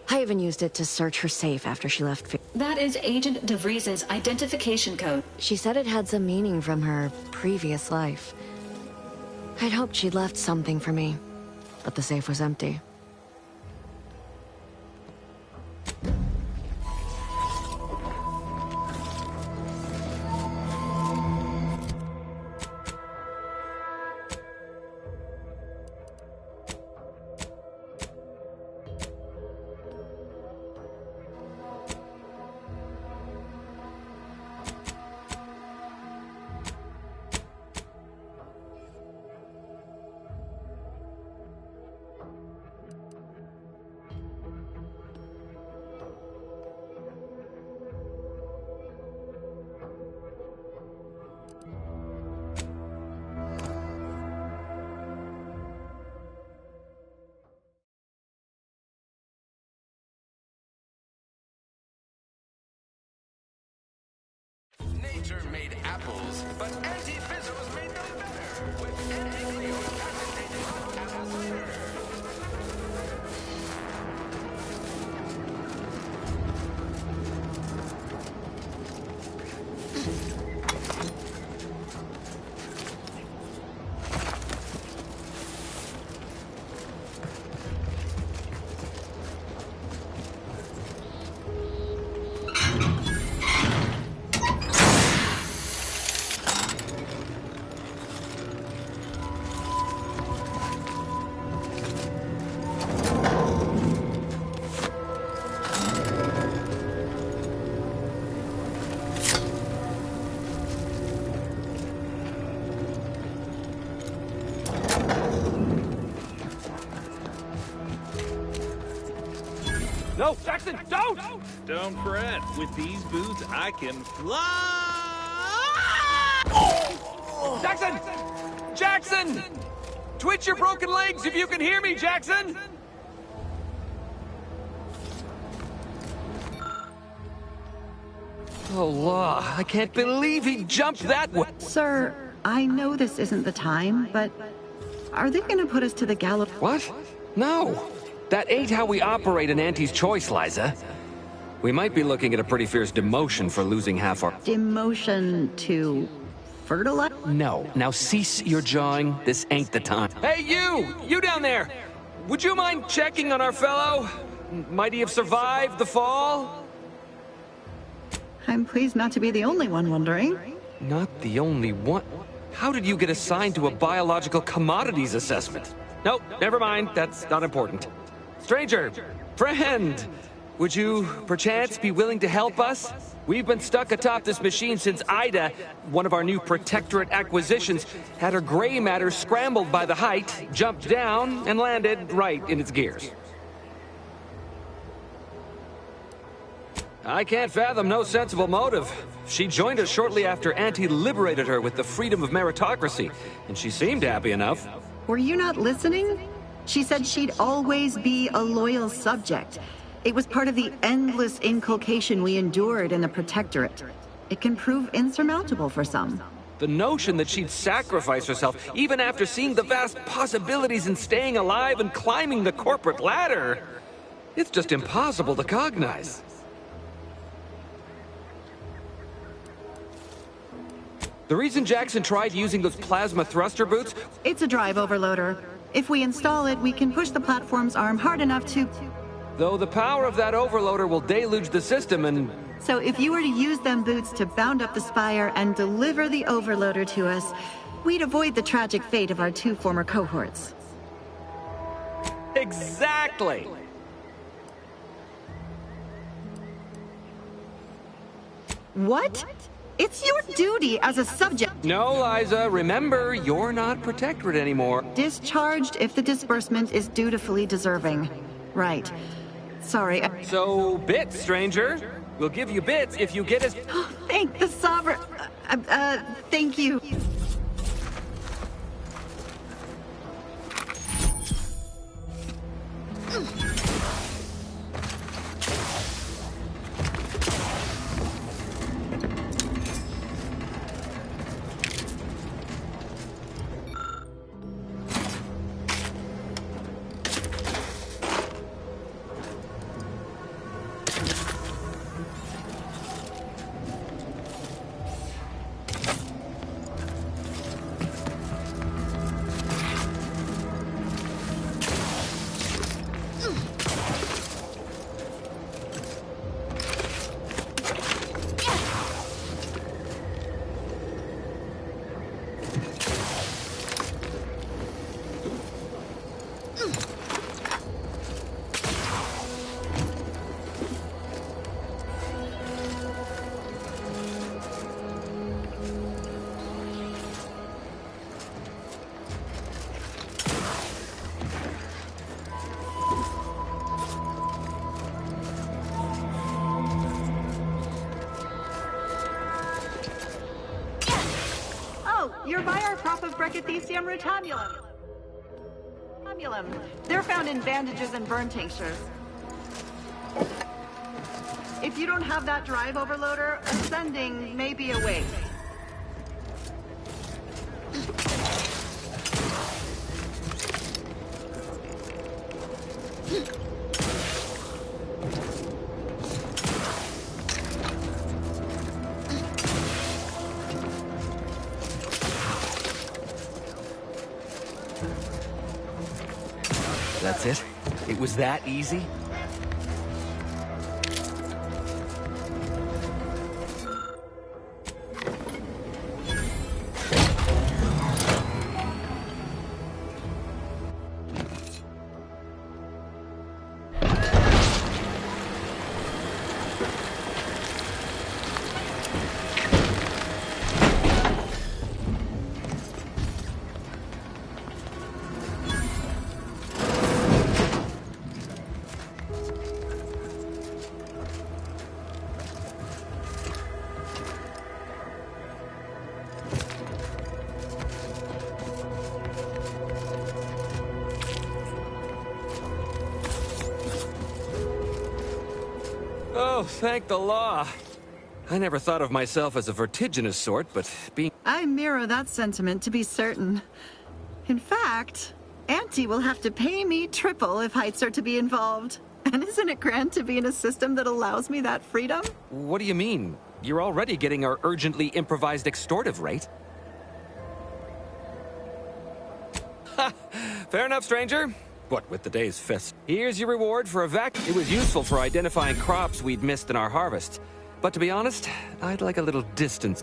I even used it to search her safe after she left. That is Agent DeVries' identification code. She said it had some meaning from her previous life. I'd hoped she'd left something for me, but the safe was empty. Nature made apples, but anti-fizzos made them better with anti-glucose-concentrated hot apple cider. No, Jackson, don't! Don't fret. With these boots, I can fly! Jackson! Jackson! Twitch your broken legs if you can hear me, Jackson! Oh, law. I can't believe he jumped that way. Sir, I know this isn't the time, but are they gonna put us to the gallows? What? No. That ain't how we operate in Auntie's Choice, Liza. We might be looking at a pretty fierce demotion for losing half our... Demotion to fertilize? No. Now cease your jawing. This ain't the time. Hey, you! You down there! Would you mind checking on our fellow? Might he have survived the fall? I'm pleased not to be the only one wondering. Not the only one? How did you get assigned to a biological commodities assessment? Nope, never mind. That's not important. Stranger, friend, would you perchance be willing to help us? We've been stuck atop this machine since Ida, one of our new Protectorate acquisitions, had her gray matter scrambled by the height, jumped down, and landed right in its gears. I can't fathom no sensible motive. She joined us shortly after Auntie liberated her with the freedom of meritocracy, and she seemed happy enough. Were you not listening? She said she'd always be a loyal subject. It was part of the endless inculcation we endured in the Protectorate. It can prove insurmountable for some. The notion that she'd sacrifice herself, even after seeing the vast possibilities in staying alive and climbing the corporate ladder, it's just impossible to cognize. The reason Jackson tried using those plasma thruster boots... It's a drive overloader. If we install it, we can push the platform's arm hard enough to... Though the power of that overloader will deluge the system and... So if you were to use them boots to bound up the spire and deliver the overloader to us, we'd avoid the tragic fate of our two former cohorts. Exactly! What? It's your duty as a subject. No, Liza, remember, you're not Protectorate anymore. Discharged if the disbursement is dutifully deserving. Right. Sorry. So, bits, stranger. We'll give you bits if you get us... Thank the Sovereign. Thank you. You're by our prop of Brachythecium rotabulum. They're found in bandages and burn tinctures. If you don't have that drive overloader, ascending may be a waste. That's it? It was that easy? Oh, thank the law. I never thought of myself as a vertiginous sort, but being... I mirror that sentiment, to be certain. In fact, Auntie will have to pay me triple if heights are to be involved. And isn't it grand to be in a system that allows me that freedom? What do you mean? You're already getting our urgently improvised extortive rate. Ha! Fair enough, stranger. What with the day's fest? Here's your reward for a vac. It was useful for identifying crops we'd missed in our harvest. But to be honest, I'd like a little distance.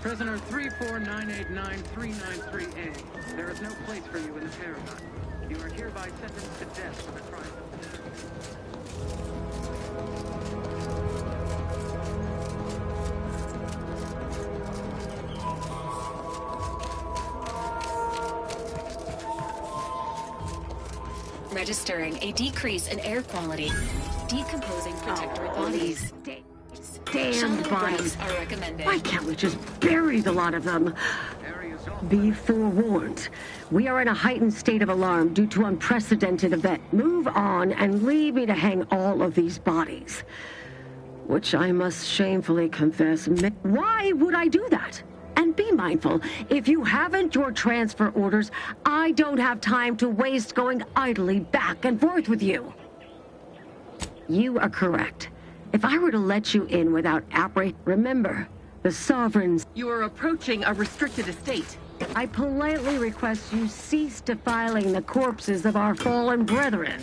Prisoner 34989-393A. There is no place for you in the paragon. You are hereby sentenced to death for the crime of registering a decrease in air quality, decomposing protectorate bodies. Damn Shallow bodies. breaths are recommended. Why can't we just bury the lot of them? Be forewarned. We are in a heightened state of alarm due to unprecedented event. Move on and leave me to hang all of these bodies. which I must shamefully confess. Why would I do that? And be mindful, if you haven't your transfer orders, I don't have time to waste going idly back and forth with you. You are correct. If I were to let you in without remember, the sovereigns... You are approaching a restricted estate. I politely request you cease defiling the corpses of our fallen brethren.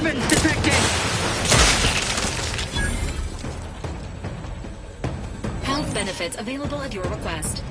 Weapons detected! Health benefits available at your request.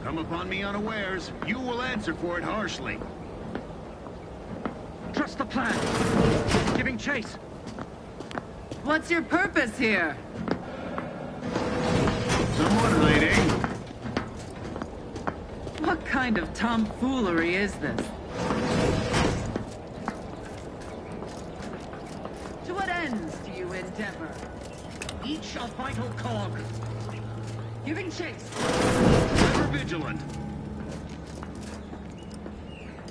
Come upon me unawares, you will answer for it harshly. Trust the plan. Giving chase. What's your purpose here? Someone hiding. What kind of tomfoolery is this? To what ends do you endeavor? Each a vital cog. Giving chase. Ever vigilant.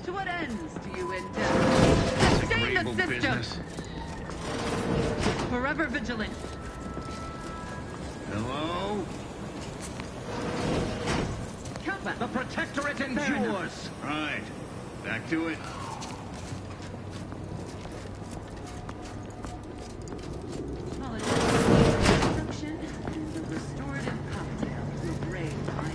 To what ends do you endeavor? Sustain the system! Business. Forever vigilant. Hello? Combat. The Protectorate endures. Right. Back to it. Destruction is a restorative cocktail to a brave iron.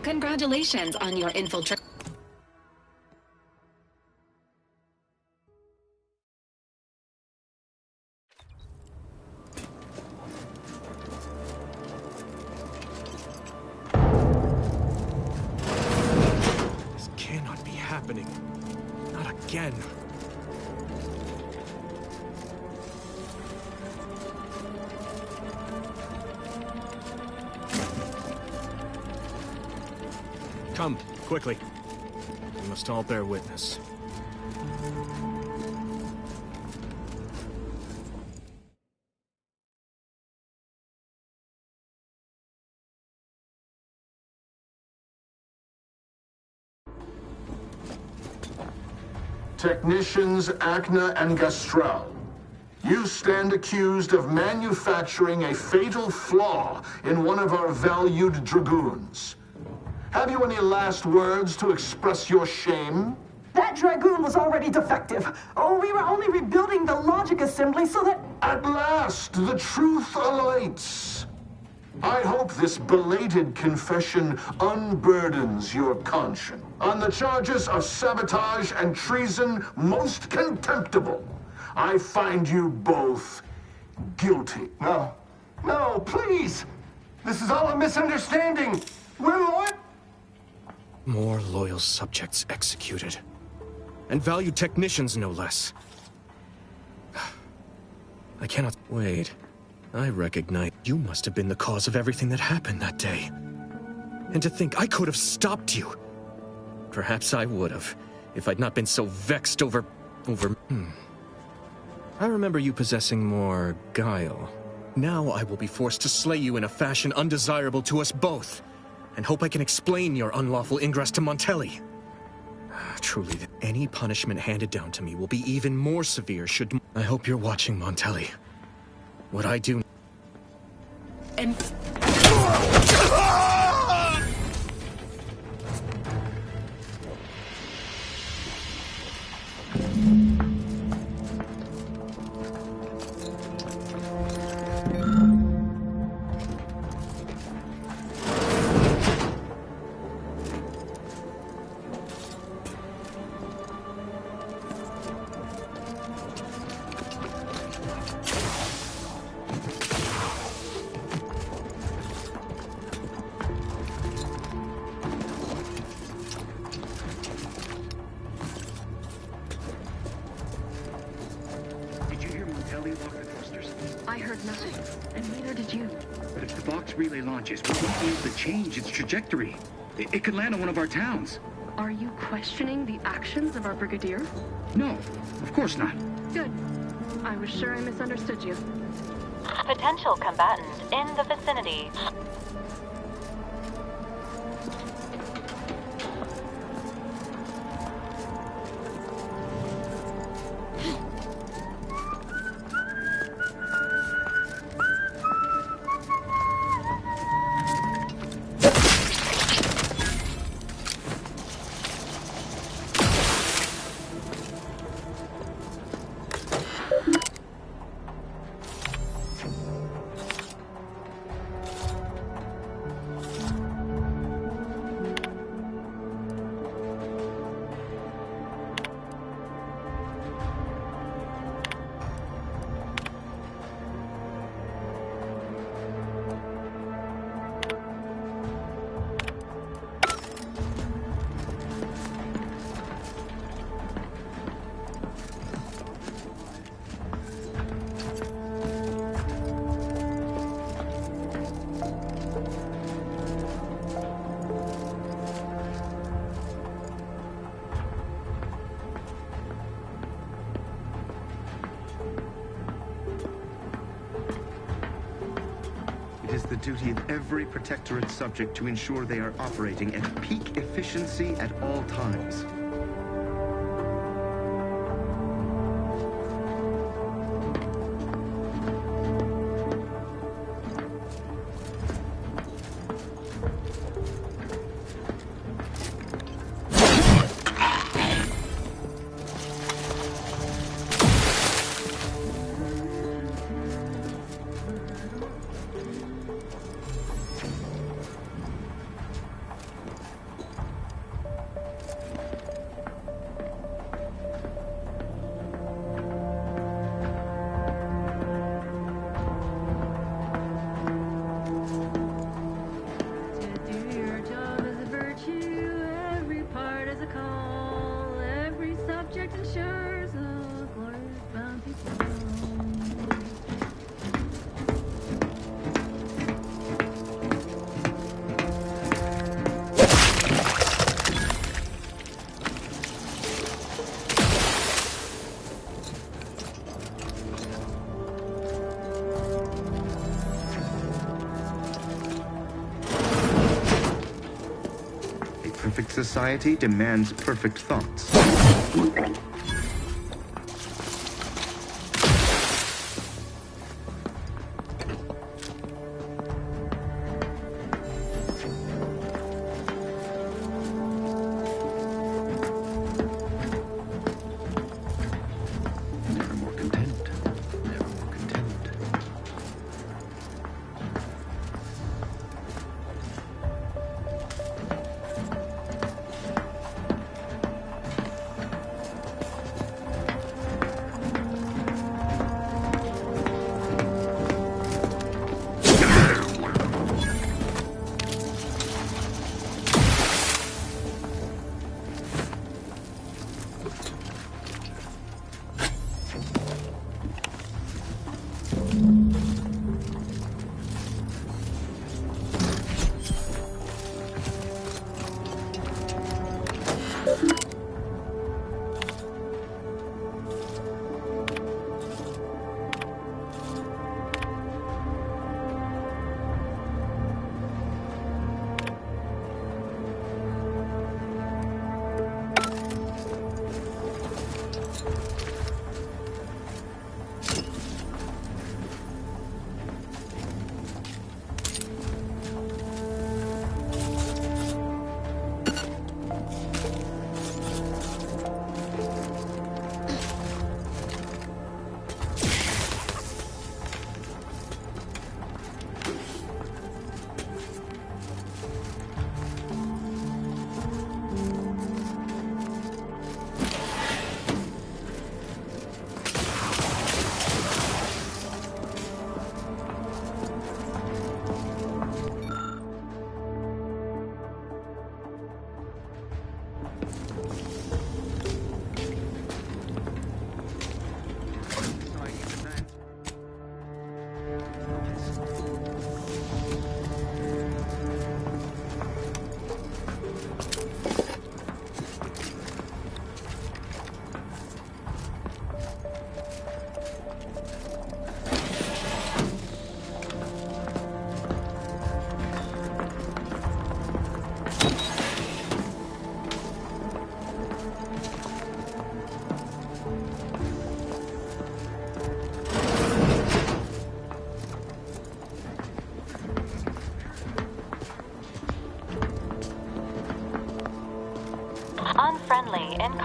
Congratulations on your infiltration. This cannot be happening. Not again. Come, quickly. We must all bear witness. Technicians Acna and Gastral, you stand accused of manufacturing a fatal flaw in one of our valued dragoons. Have you any last words to express your shame? That Dragoon was already defective. Oh, we were only rebuilding the logic assembly so that... At last, the truth alights. I hope this belated confession unburdens your conscience. On the charges of sabotage and treason most contemptible, I find you both guilty. No. No, please! This is all a misunderstanding. We're loyal. More loyal subjects executed. And valued technicians, no less. I cannot... Wait. I recognize you must have been the cause of everything that happened that day. And to think I could have stopped you. Perhaps I would have, if I'd not been so vexed over... I remember you possessing more guile. Now I will be forced to slay you in a fashion undesirable to us both, and hope I can explain your unlawful ingress to Montelli. Truly, any punishment handed down to me will be even more severe should... I hope you're watching, Montelli. What I do... And... Change its trajectory. It could land on one of our towns. Are you questioning the actions of our brigadier? No, of course not. Good. I was sure I misunderstood you. Potential combatant in the vicinity. It is the duty of every Protectorate subject to ensure they are operating at peak efficiency at all times. Perfect society demands perfect thoughts. Never more content. Never more content.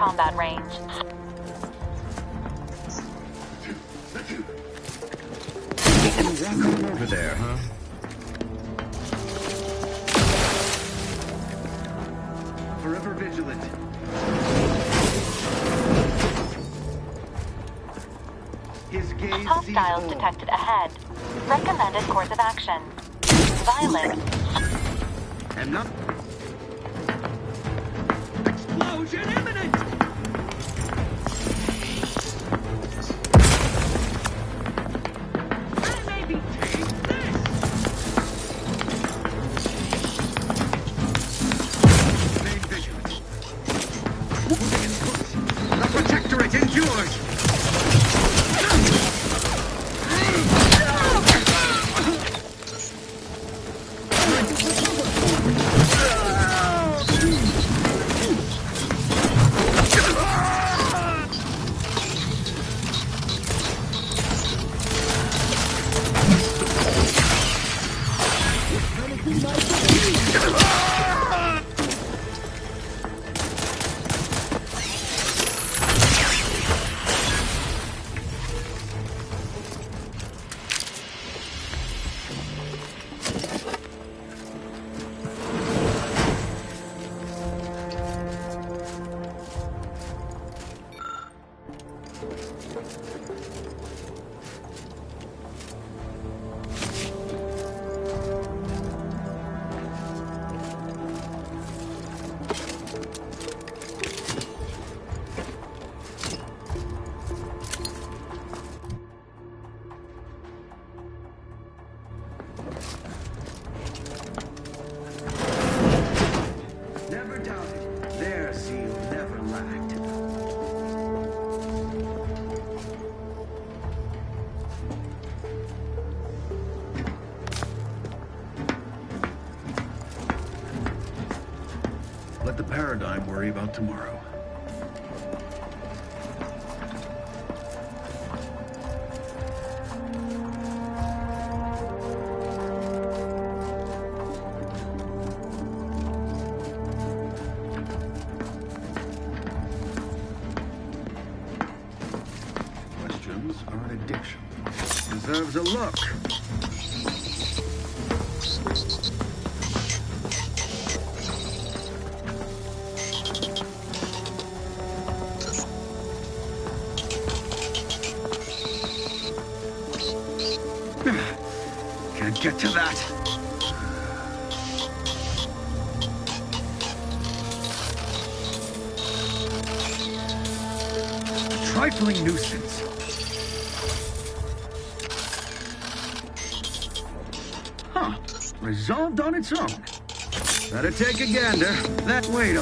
combat range. Walk on over there, huh? Forever vigilant. His gaze Hostiles detected ahead. Recommended course of action. Violent. And not... Explosion imminent! The Protectorate endures! Never doubted. Their zeal never lacked. Let the paradigm worry about tomorrow. Questions are an addiction. Deserves a look. Can't get to that. A trifling nuisance. Huh. Resolved on its own. Better take a gander. That wait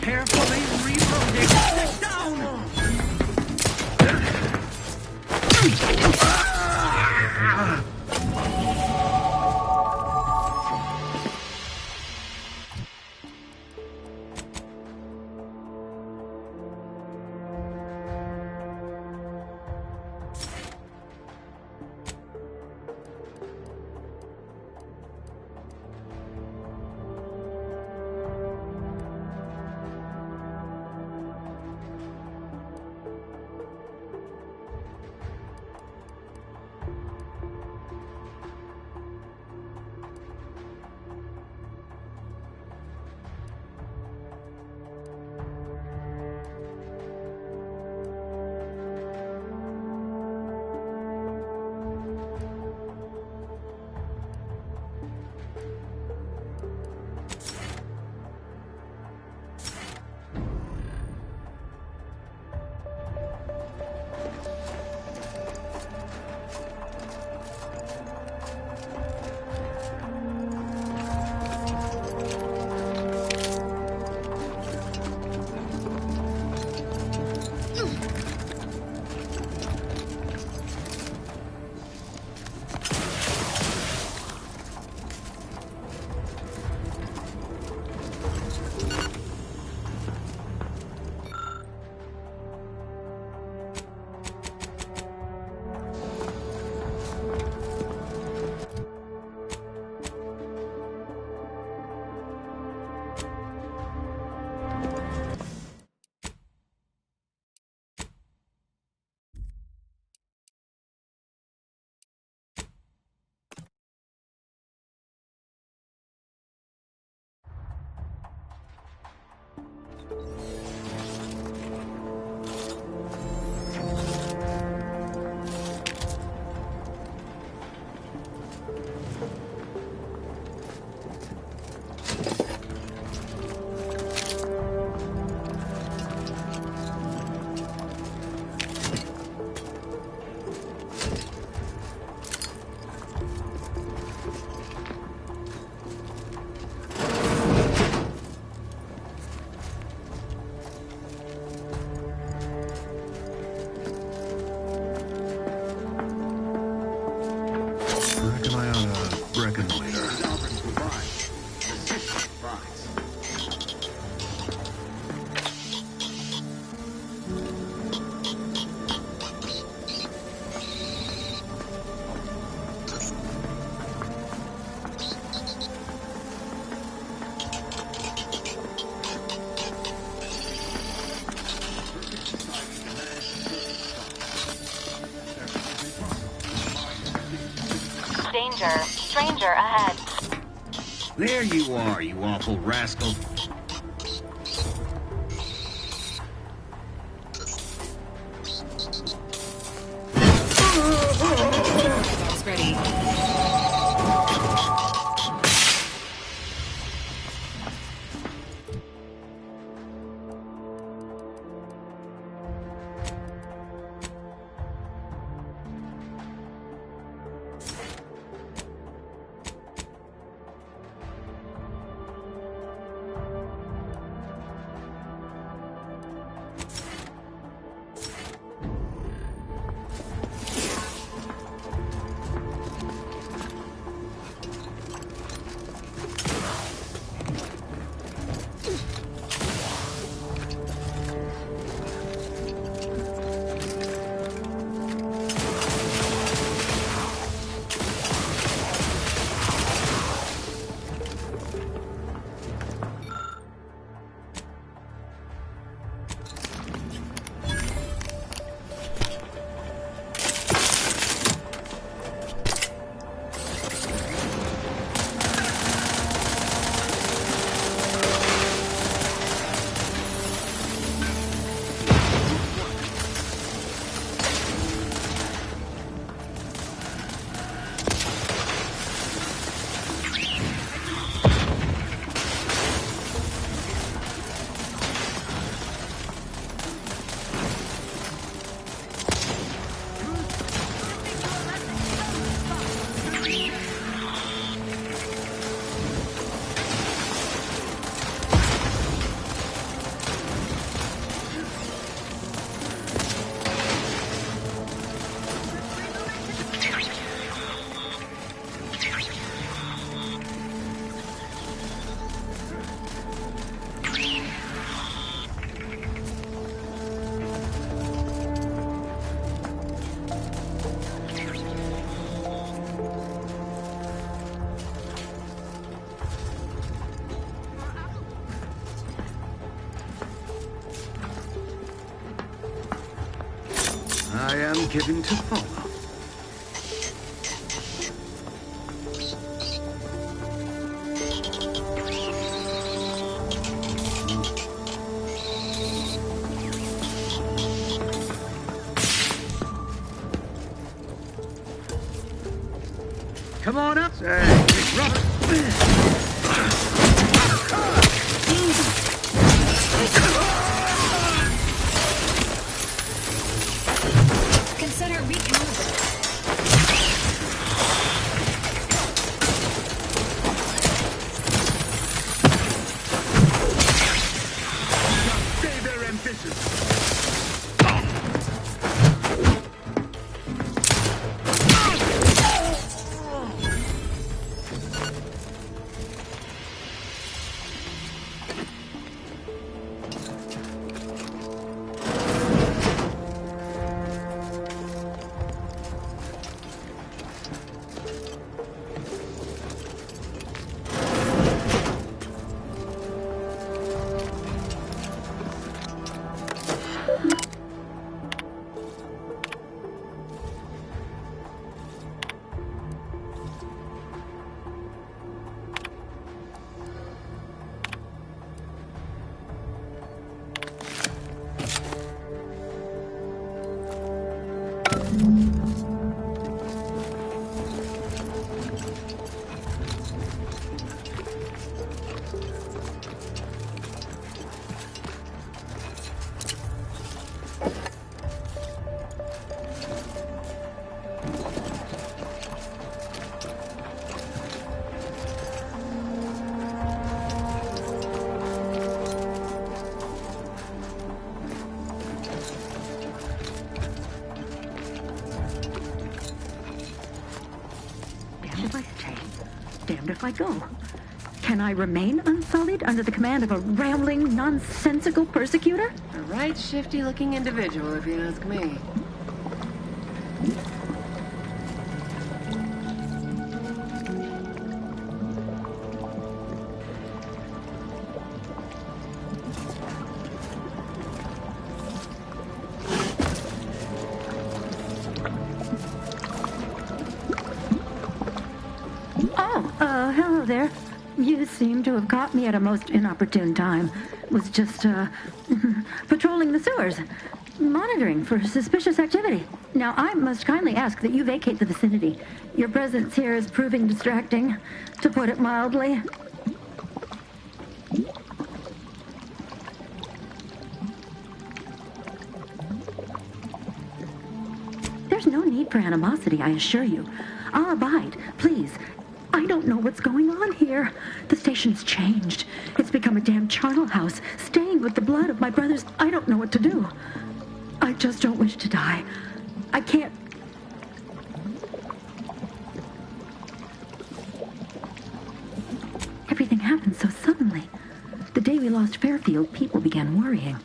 Carefully reloading. Sit down. danger. Stranger ahead. There you are, you awful rascal. It's ready. I am given to follow. Come on up. Say, it's rough. Consider recalibrating. Stay there, ambitious. Damned if I go. Can I remain unsullied under the command of a rambling, nonsensical persecutor? A right shifty-looking individual, if you ask me. there. You seem to have caught me at a most inopportune time. Was just, patrolling the sewers. Monitoring for suspicious activity. Now, I must kindly ask that you vacate the vicinity. Your presence here is proving distracting, to put it mildly. There's no need for animosity, I assure you. I'll abide, please. I don't know what's going on here. The station's changed. It's become a damn charnel house, stained with the blood of my brothers. I don't know what to do. I just don't wish to die. I can't... Everything happened so suddenly. The day we lost Fairfield, people began worrying.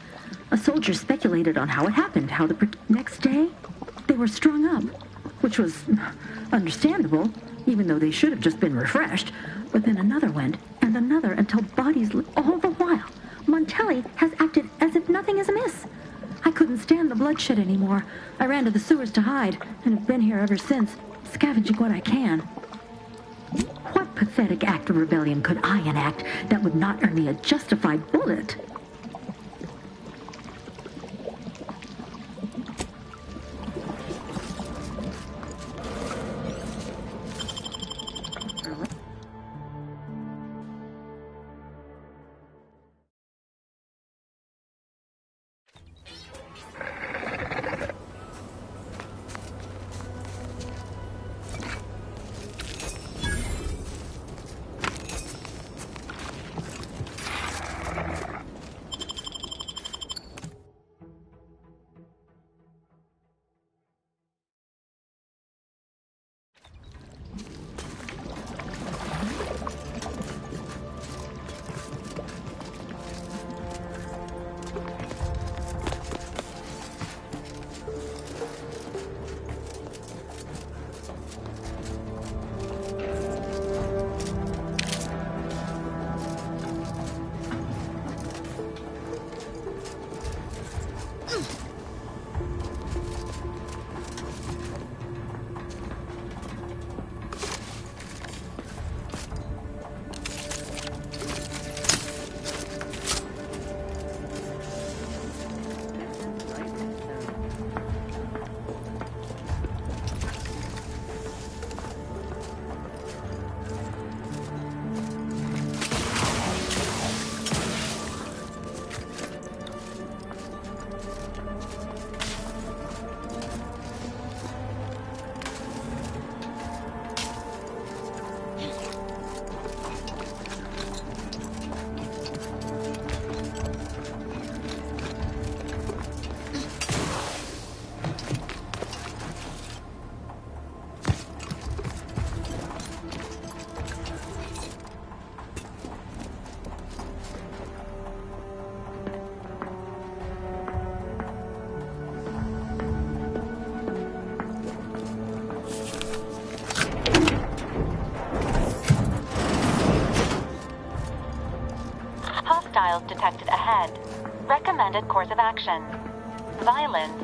A soldier speculated on how it happened, how the next day they were strung up, which was understandable, even though they should have just been refreshed. But then another went, and another, until bodies... All the while, Montelli has acted as if nothing is amiss. I couldn't stand the bloodshed anymore. I ran to the sewers to hide, and have been here ever since, scavenging what I can. What pathetic act of rebellion could I enact that would not earn me a justified bullet? Hostiles detected ahead. Recommended course of action: violence.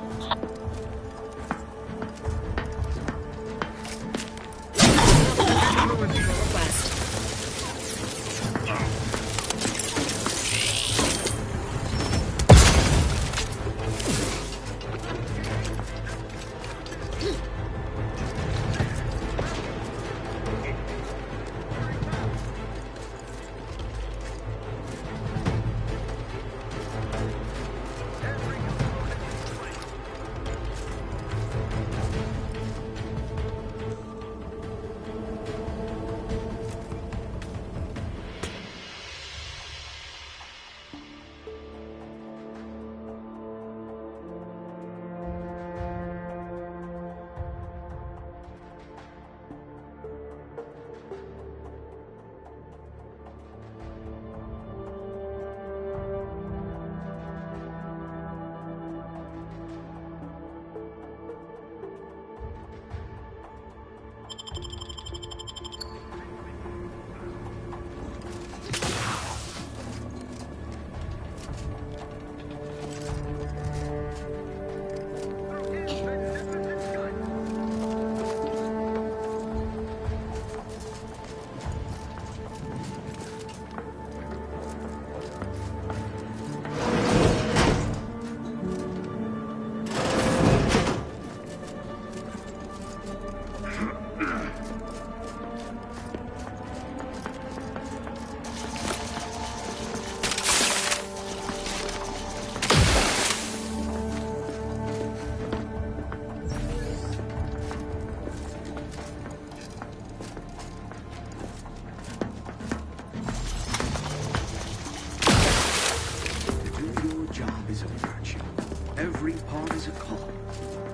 physical.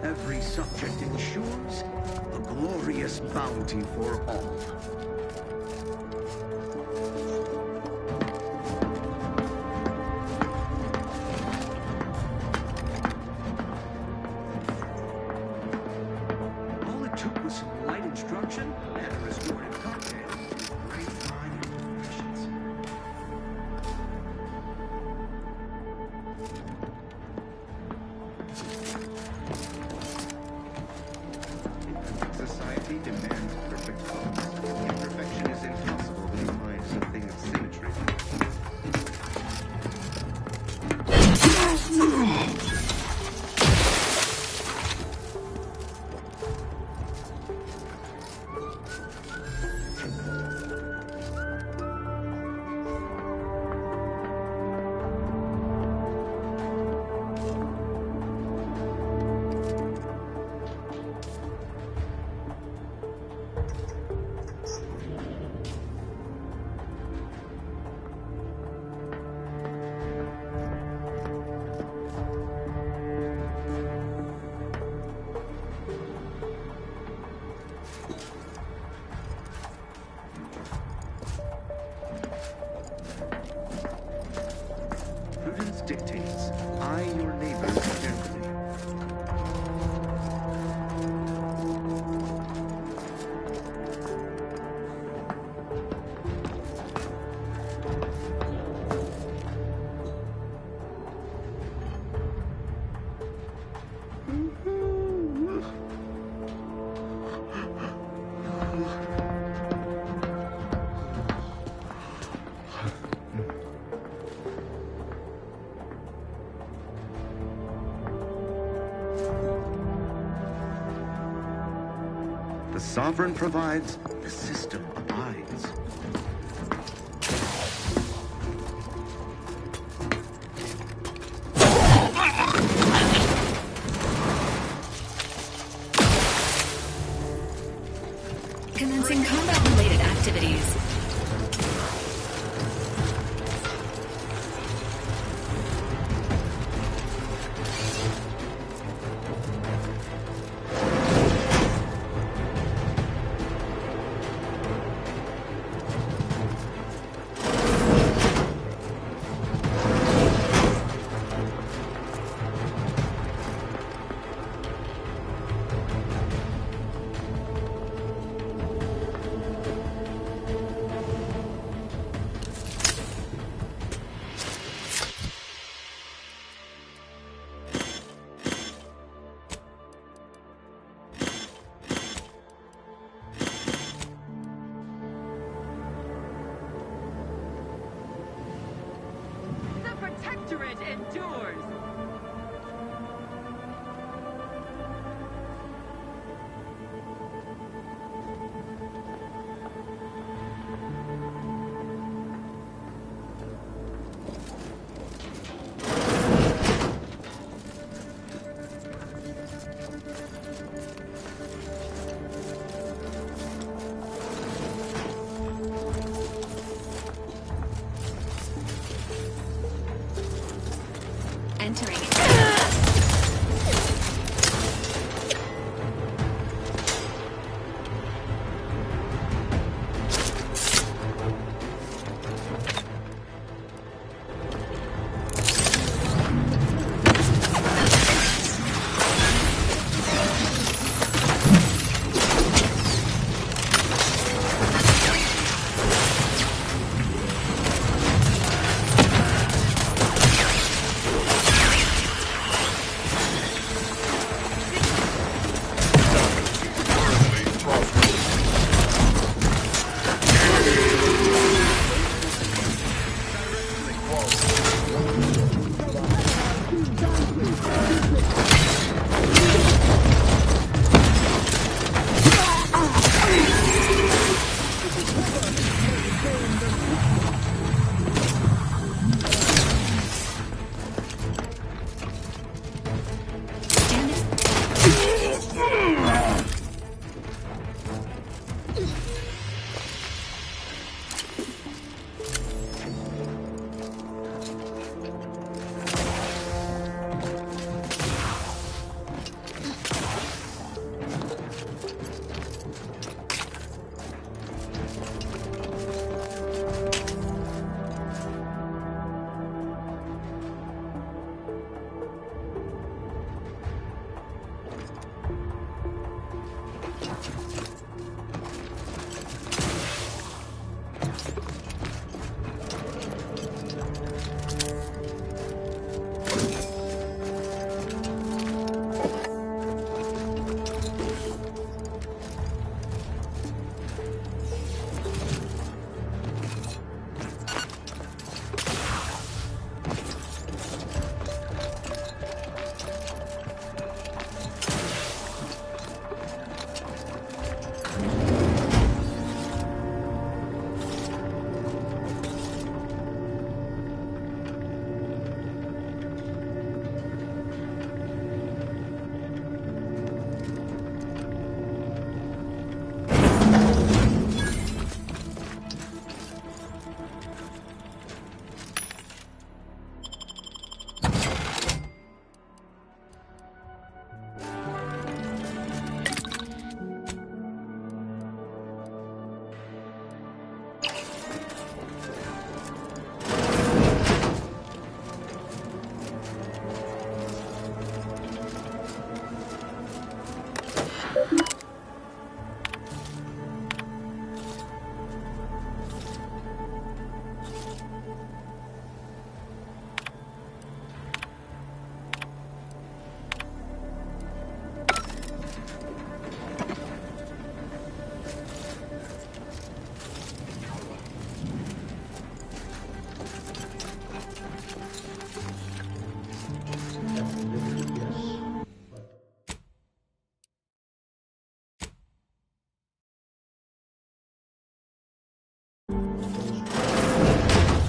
Every subject ensures a glorious bounty for all. All it took was some light instruction and a restorative cocktail. Great mind impressions. Society demands perfect forms. Imperfection is impossible when you find something of symmetry. Prudence dictates, eye your neighbors carefully. The sovereign provides, the system abides. Commencing combat-related activities.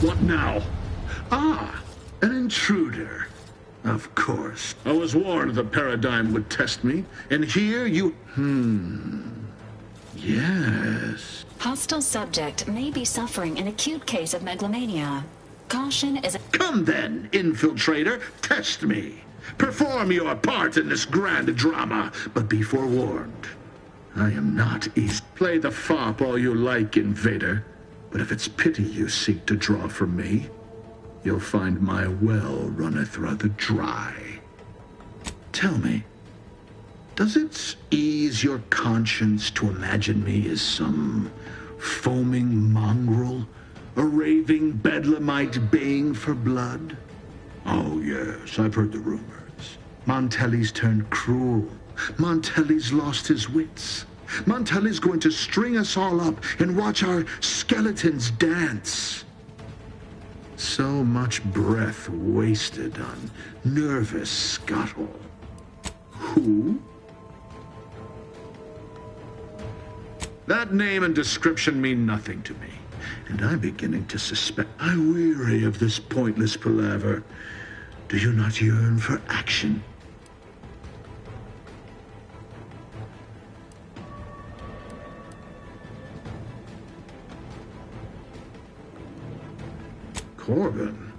What now? Ah, an intruder. Of course. I was warned the paradigm would test me, and here you... Yes. Hostile subject may be suffering an acute case of megalomania. Caution is... Come then, infiltrator, test me. Perform your part in this grand drama, but be forewarned. I am not easy. Play the fop all you like, invader. But if it's pity you seek to draw from me, you'll find my well runneth rather dry. Tell me, does it ease your conscience to imagine me as some foaming mongrel, a raving bedlamite baying for blood? Oh, yes, I've heard the rumors. Montelli's turned cruel. Montelli's lost his wits. Montelli's going to string us all up and watch our skeletons dance. So much breath wasted on nervous scuttle. Who? That name and description mean nothing to me, and I'm beginning to suspect. I'm weary of this pointless palaver. Do you not yearn for action? Corbin?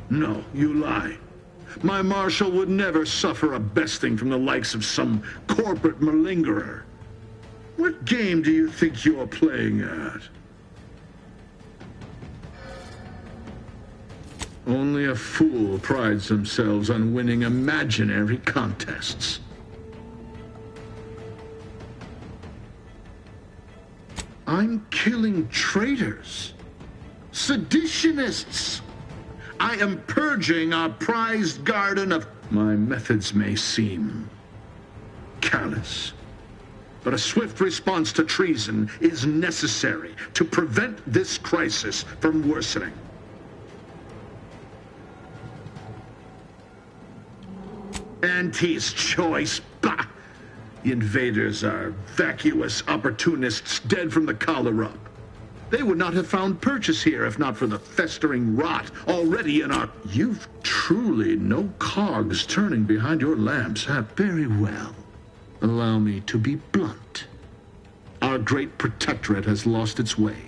No, you lie. My marshal would never suffer a besting from the likes of some corporate malingerer. What game do you think you're playing at? Only a fool prides themselves on winning imaginary contests. I'm killing traitors. Seditionists! I am purging our prized garden of... My methods may seem callous, but a swift response to treason is necessary to prevent this crisis from worsening. Auntie's choice, bah! The invaders are vacuous opportunists dead from the collar up. They would not have found purchase here if not for the festering rot already in our... You've truly no cogs turning behind your lamps, have very well. Allow me to be blunt. Our great protectorate has lost its way.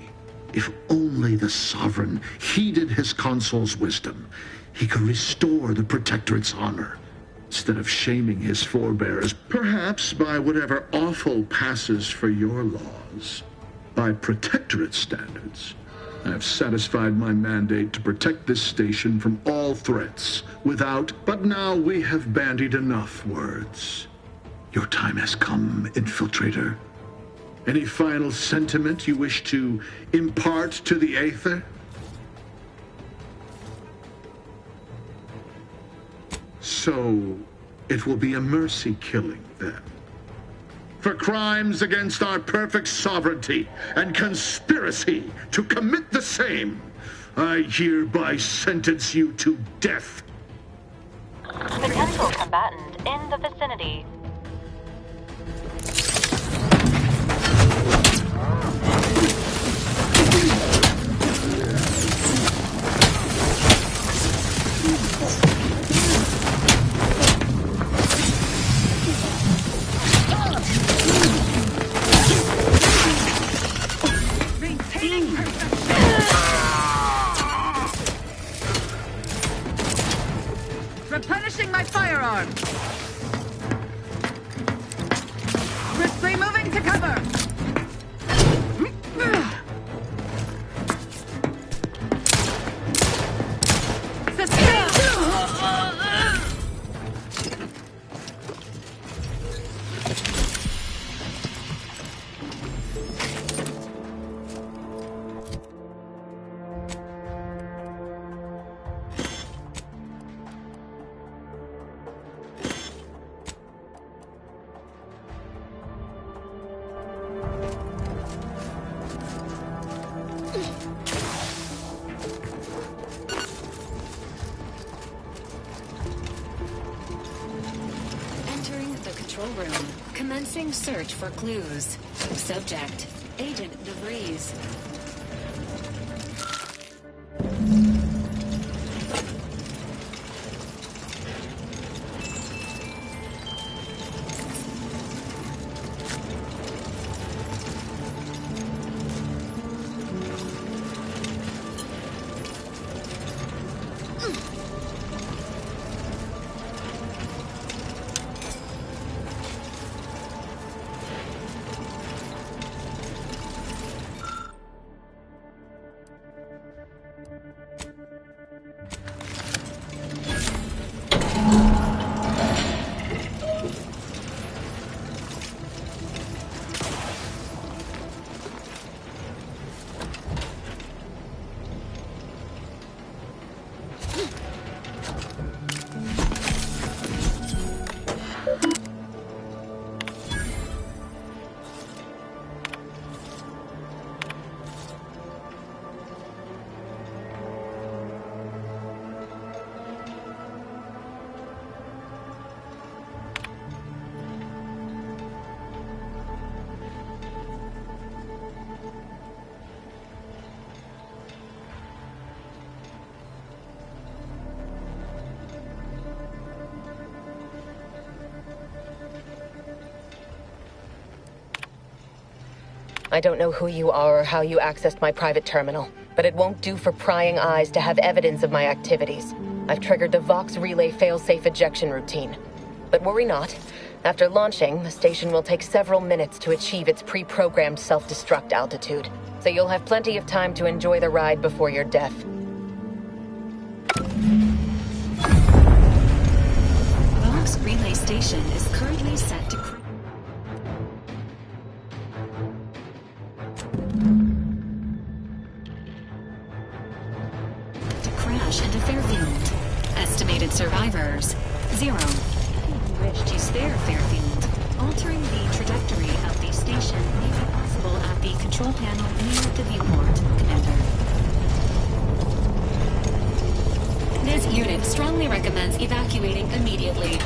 If only the sovereign heeded his consul's wisdom, he could restore the protectorate's honor, instead of shaming his forebears, perhaps by whatever awful passes for your laws. By protectorate standards, I have satisfied my mandate to protect this station from all threats without... But now we have bandied enough words. Your time has come, infiltrator. Any final sentiment you wish to impart to the Aether? So, it will be a mercy killing, then. For crimes against our perfect sovereignty and conspiracy to commit the same, I hereby sentence you to death. Potential combatant in the vicinity. Replenishing my firearm. Crisply moving to cover. Room. Commencing search for clues. Subject, Agent DeVries. I don't know who you are or how you accessed my private terminal, but it won't do for prying eyes to have evidence of my activities. I've triggered the Vox Relay failsafe ejection routine. But worry not. After launching, the station will take several minutes to achieve its pre-programmed self-destruct altitude, so you'll have plenty of time to enjoy the ride before your death. Vox Relay Station is currently set to crash into Fairfield. Estimated survivors, 0. Wish to spare Fairfield. Altering the trajectory of the station may be possible at the control panel near the viewport, Commander. This unit strongly recommends evacuating immediately.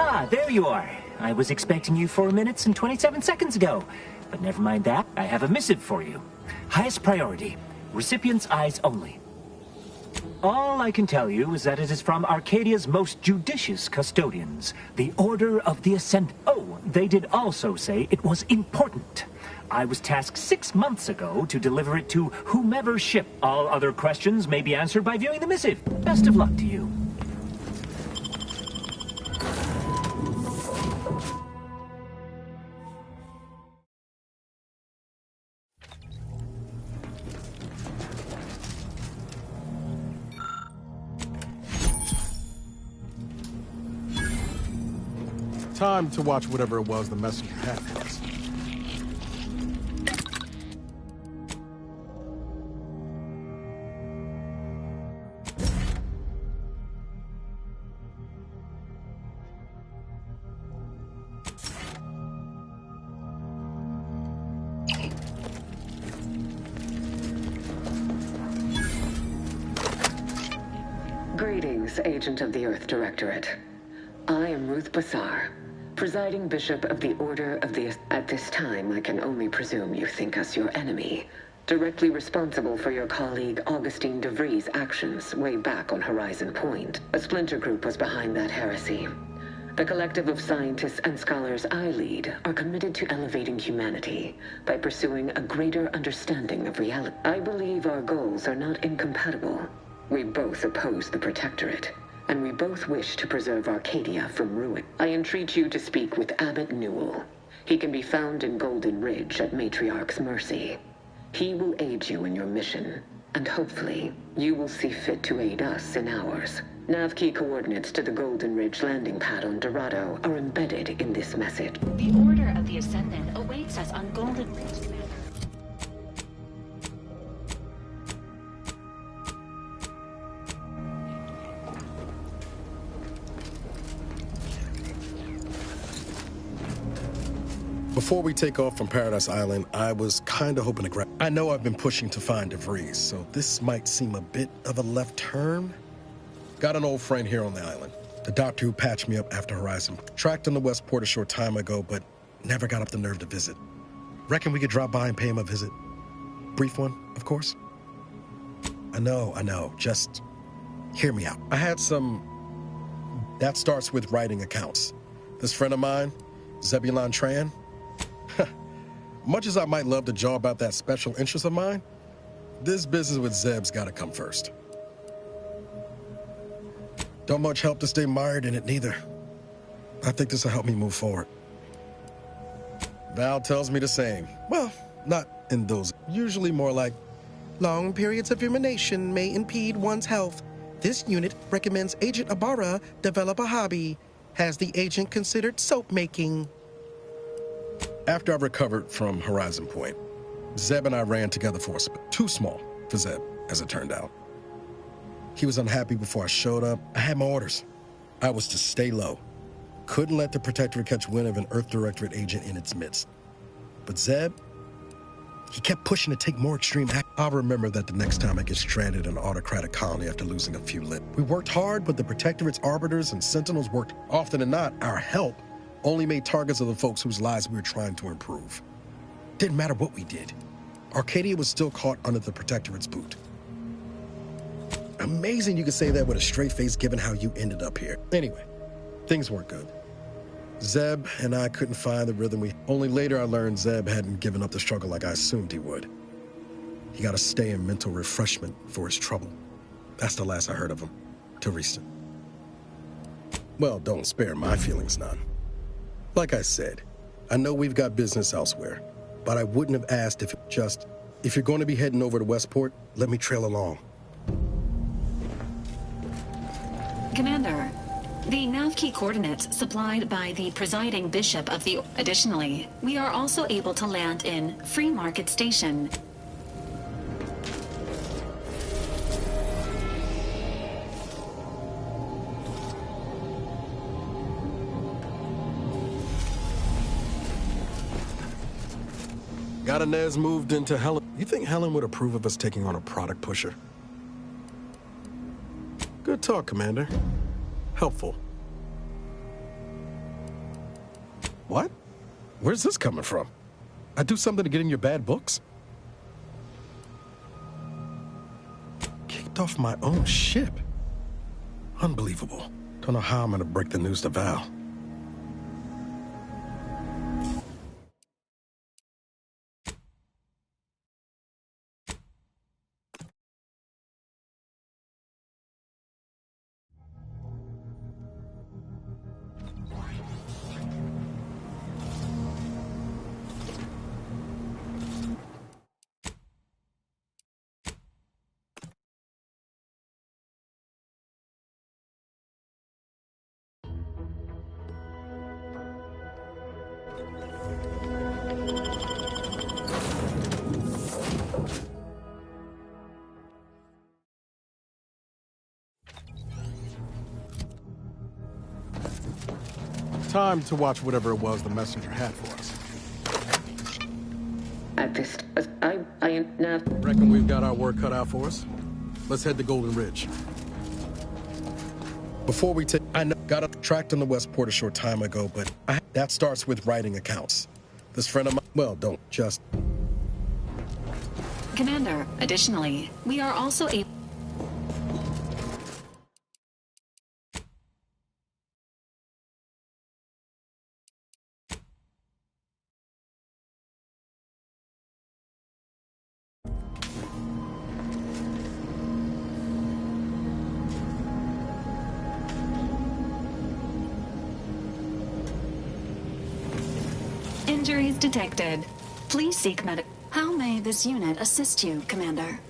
Ah, there you are. I was expecting you 4 minutes and 27 seconds ago. But never mind that, I have a missive for you. Highest priority. Recipient's eyes only. All I can tell you is that it is from Arcadia's most judicious custodians, the Order of the Ascend. Oh, they did also say it was important. I was tasked 6 months ago to deliver it to whomever ship. All other questions may be answered by viewing the missive. Best of luck to you. Time to watch whatever it was the messenger had for us. Greetings, Agent of the Earth Directorate. I am Ruth Bassar, presiding Bishop of the Order of the... At this time, I can only presume you think us your enemy, directly responsible for your colleague Augustine de Vries' actions way back on Horizon Point. A splinter group was behind that heresy. The collective of scientists and scholars I lead are committed to elevating humanity by pursuing a greater understanding of reality. I believe our goals are not incompatible. We both oppose the Protectorate, and we both wish to preserve Arcadia from ruin. I entreat you to speak with Abbot Newell. He can be found in Golden Ridge at Matriarch's mercy. He will aid you in your mission, and hopefully, you will see fit to aid us in ours. Nav key coordinates to the Golden Ridge landing pad on Dorado are embedded in this message. The Order of the Ascendant awaits us on Golden Ridge, Commander. Before we take off from Paradise Island, I was kind of hoping to grab... I know I've been pushing to find DeVries, so this might seem a bit of a left turn. Got an old friend here on the island. The doctor who patched me up after Horizon. Tracked him to Westport a short time ago, but never got up the nerve to visit. Reckon we could drop by and pay him a visit. Brief one, of course. I know. Just hear me out. I had some... That starts with writing accounts. This friend of mine, Zebulon Tran, much as I might love to jaw about that special interest of mine, this business with Zeb's gotta come first. Don't much help to stay mired in it, neither. I think this will help me move forward. Val tells me the same. Well, not in those. Usually more like, long periods of rumination may impede one's health. This unit recommends Agent Ibarra develop a hobby. Has the agent considered soap making? After I recovered from Horizon Point, Zeb and I ran together for a spell. Too small for Zeb, as it turned out. He was unhappy before I showed up. I had my orders. I was to stay low. Couldn't let the Protectorate catch wind of an Earth Directorate agent in its midst. But Zeb, he kept pushing to take more extreme action. I'll remember that the next time I get stranded in an autocratic colony after losing a few lips. We worked hard, but the Protectorate's arbiters and sentinels worked. Often than not, our help only made targets of the folks whose lives we were trying to improve. Didn't matter what we did. Arcadia was still caught under the Protectorate's boot. Amazing you could say that with a straight face given how you ended up here. Anyway, things weren't good. Zeb and I couldn't find the rhythm Only later I learned Zeb hadn't given up the struggle like I assumed he would. He got to stay in mental refreshment for his trouble. That's the last I heard of him, till recent. Well, don't spare my feelings none. Like I said, I know we've got business elsewhere, but I wouldn't have asked if you're going to be heading over to Westport, let me trail along. Commander, the nav key coordinates supplied by the presiding bishop of the... Additionally, we are also able to land in Free Market Station. Got Inez moved into Helen. You think Helen would approve of us taking on a product pusher? Good talk, Commander. Helpful. What? Where's this coming from? I do something to get in your bad books? Kicked off my own ship. Unbelievable. Don't know how I'm gonna break the news to Val. Time to watch whatever it was the messenger had for us. Reckon we've got our work cut out for us. Let's head to Golden Ridge. Before we take, I know, got tracked on the Westport a short time ago, but that starts with writing accounts. This friend of mine, well, don't just. Commander, additionally, we are also able. Injuries detected. Please seek medic. How may this unit assist you, Commander?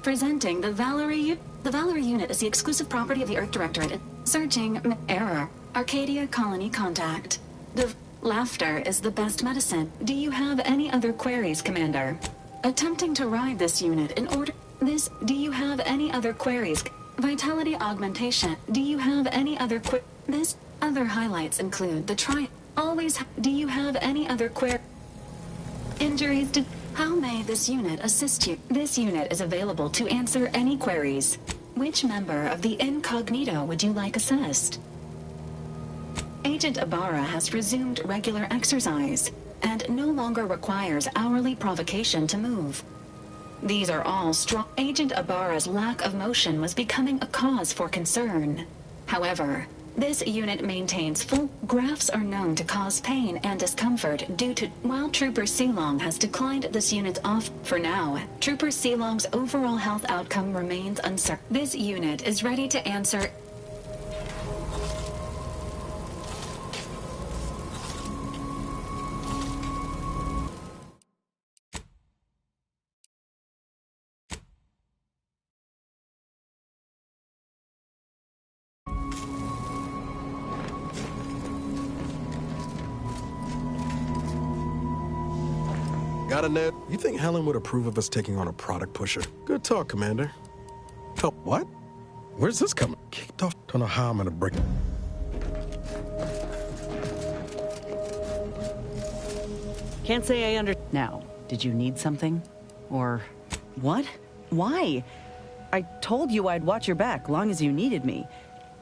Presenting the Valerie. The Valerie unit is the exclusive property of the Earth Directorate. Searching error. Arcadia colony contact. The laughter is the best medicine. Do you have any other queries, Commander? Attempting to ride this unit in order. This. Do you have any other queries? Vitality augmentation. Do you have any other This. Other highlights include the always. Do you have any other injuries? How may this unit assist you? This unit is available to answer any queries. Which member of the incognito would you like assessed? Agent Ibarra has resumed regular exercise and no longer requires hourly provocation to move. These are all strong. Agent Ibarra's lack of motion was becoming a cause for concern. However, this unit maintains full. Graphs are known to cause pain and discomfort due to. While Trooper Sealong has declined this unit's off for now, Trooper Sealong's overall health outcome remains uncertain. This unit is ready to answer. Got a net? You think Helen would approve of us taking on a product pusher? Good talk, Commander. Help, what? Where's this coming? Kicked off. Don't know how I'm gonna break. Can't say I under. Now, did you need something? Or what? Why? I told you I'd watch your back long as you needed me.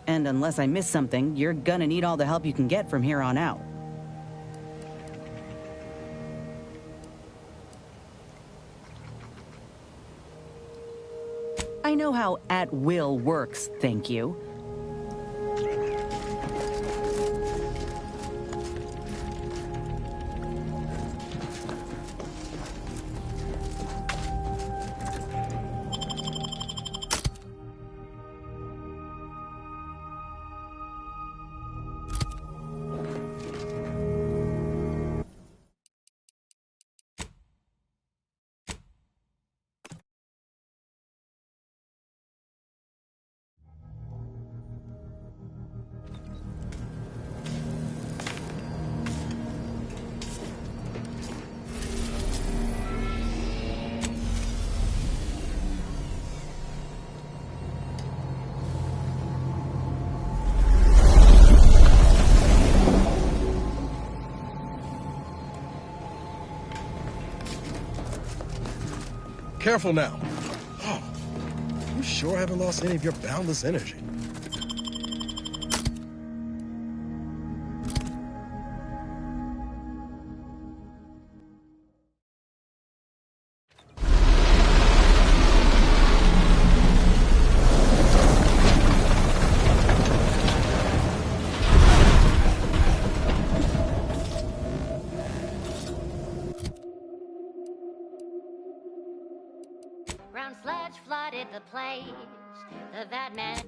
And unless I miss something, you're gonna need all the help you can get from here on out. I know how at will works, thank you. Careful now. Oh, you sure haven't lost any of your boundless energy. Brown sludge flooded the place. The bad man.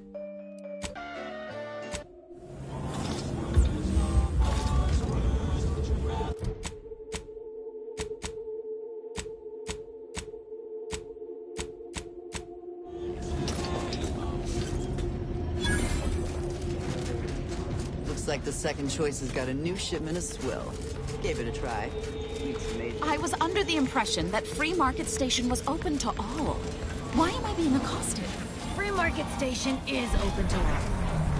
Looks like the second choice has got a new shipment of swill. Gave it a try. I was under the impression that Free Market Station was open to all. Why am I being accosted? Free Market Station is open to all.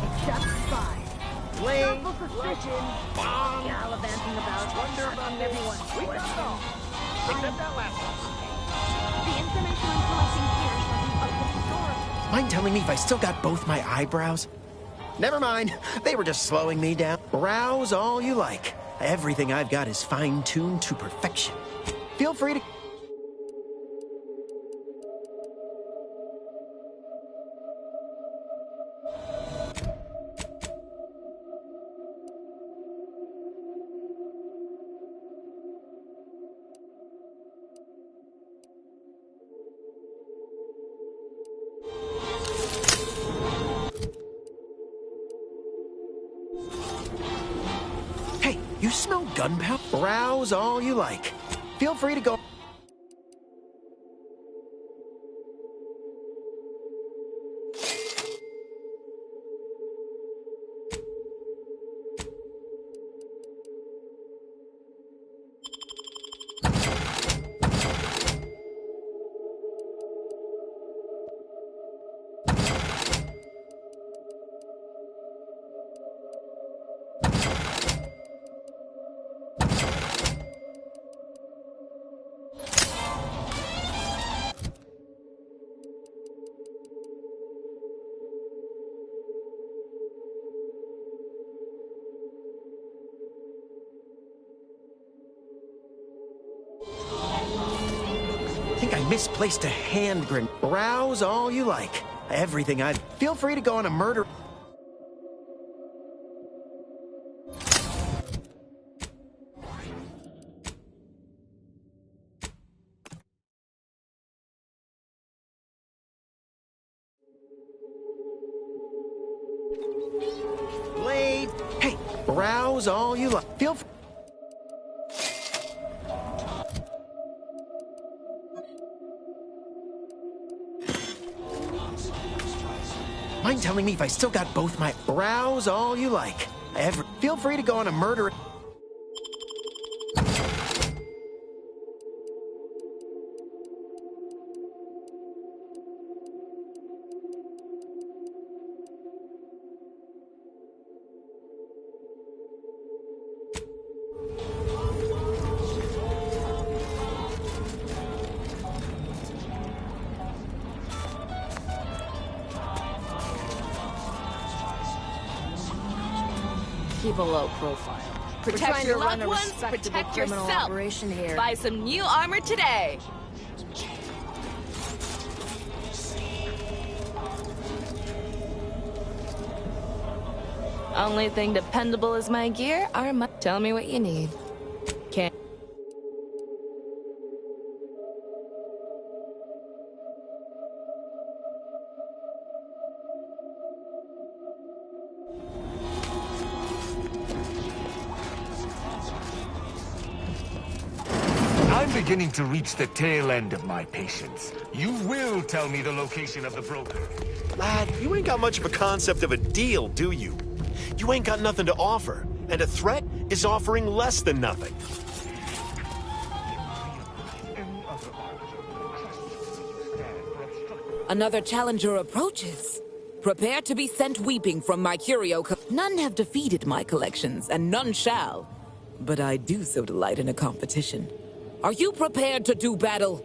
Except spies. Blame, suspicion. Gallivanting about. Wonder about everyone. We got it all. Except that last one. The information I'm collecting here shows an open store. Mind telling me if I still got both my eyebrows? Never mind. They were just slowing me down. Browse all you like. Everything I've got is fine-tuned to perfection. Feel free to... Hey, you smell gunpowder? Browse all you like. Feel free to go... I misplaced a hand grenade. Browse all you like. Everything I've... Feel free to go on a murder... Blade! Hey, browse all you like. Feel free... Mind telling me if I still got both my... Browse all you like. Feel free to go on a murder... Keep a low profile. Protect your loved ones, protect yourself. Here. Buy some new armor today. Only thing dependable is my gear. Tell me what you need. Can't. I'm beginning to reach the tail end of my patience. You will tell me the location of the broker. Lad, you ain't got much of a concept of a deal, do you? You ain't got nothing to offer, and a threat is offering less than nothing. Another challenger approaches. Prepare to be sent weeping from my curio. None have defeated my collections, and none shall. But I do so delight in a competition. Are you prepared to do battle?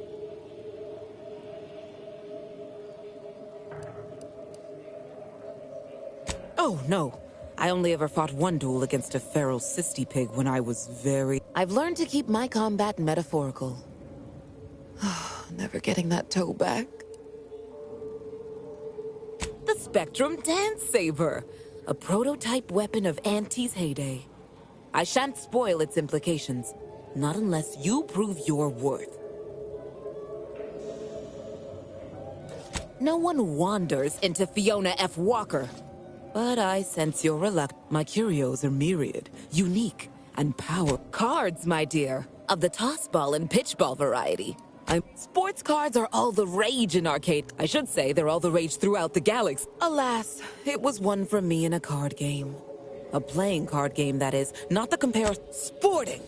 Oh, no. I only ever fought one duel against a feral cysty pig when I was very... I've learned to keep my combat metaphorical. Never getting that toe back. The Spectrum Dance Saber, a prototype weapon of Auntie's heyday. I shan't spoil its implications, not unless you prove your worth. No one wanders into Fiona F. Walker. But I sense your reluctance. My curios are myriad, unique, and power. Cards, my dear, of the tossball and pitchball variety. Sports cards are all the rage in arcade. I should say they're all the rage throughout the galaxy. Alas, it was one for me in a card game. A playing card game, that is, not the comparison. Sporting!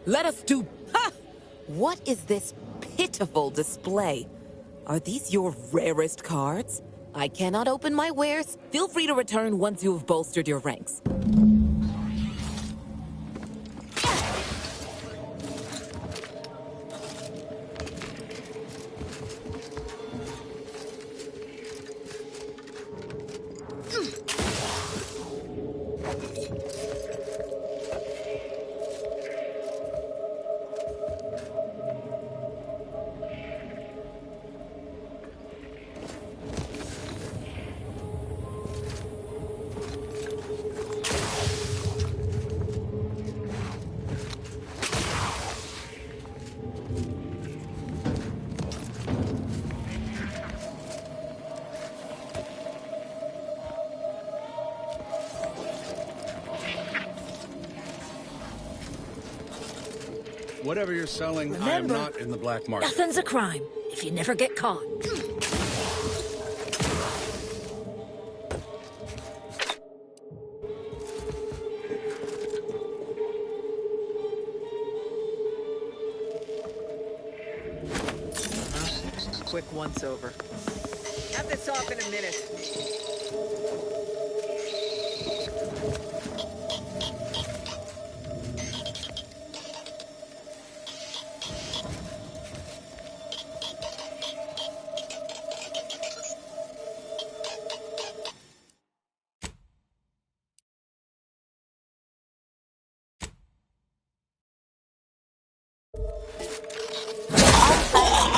Let us do... Ha! What is this pitiful display? Are these your rarest cards? I cannot open my wares. Feel free to return once you have bolstered your ranks. Whatever you're selling, Remember, I am not in the black market. Nothing's a crime if you never get caught. Quick once-over. Have this off in a minute.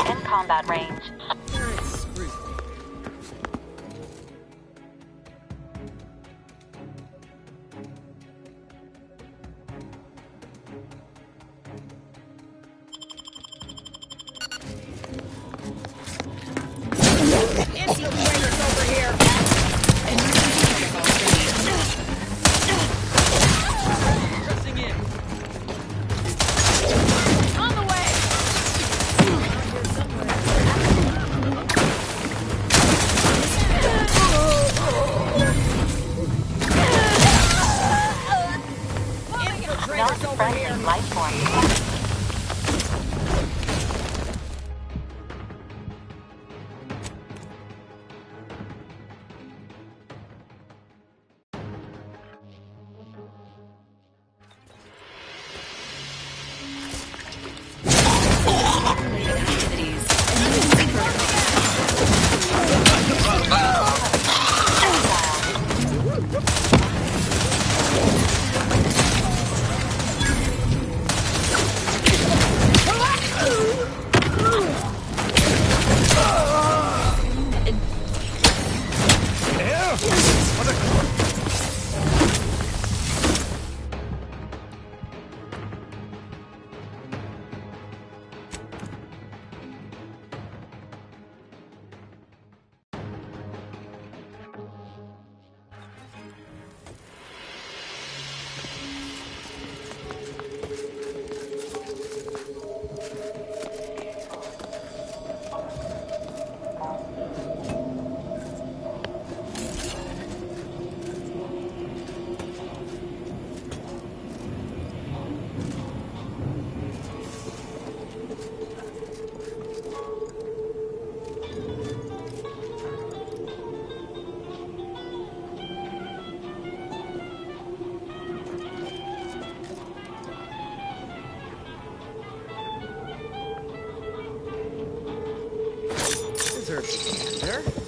In combat range. Anti-players over here. Pressing in. On the way. Not friendly life form. There.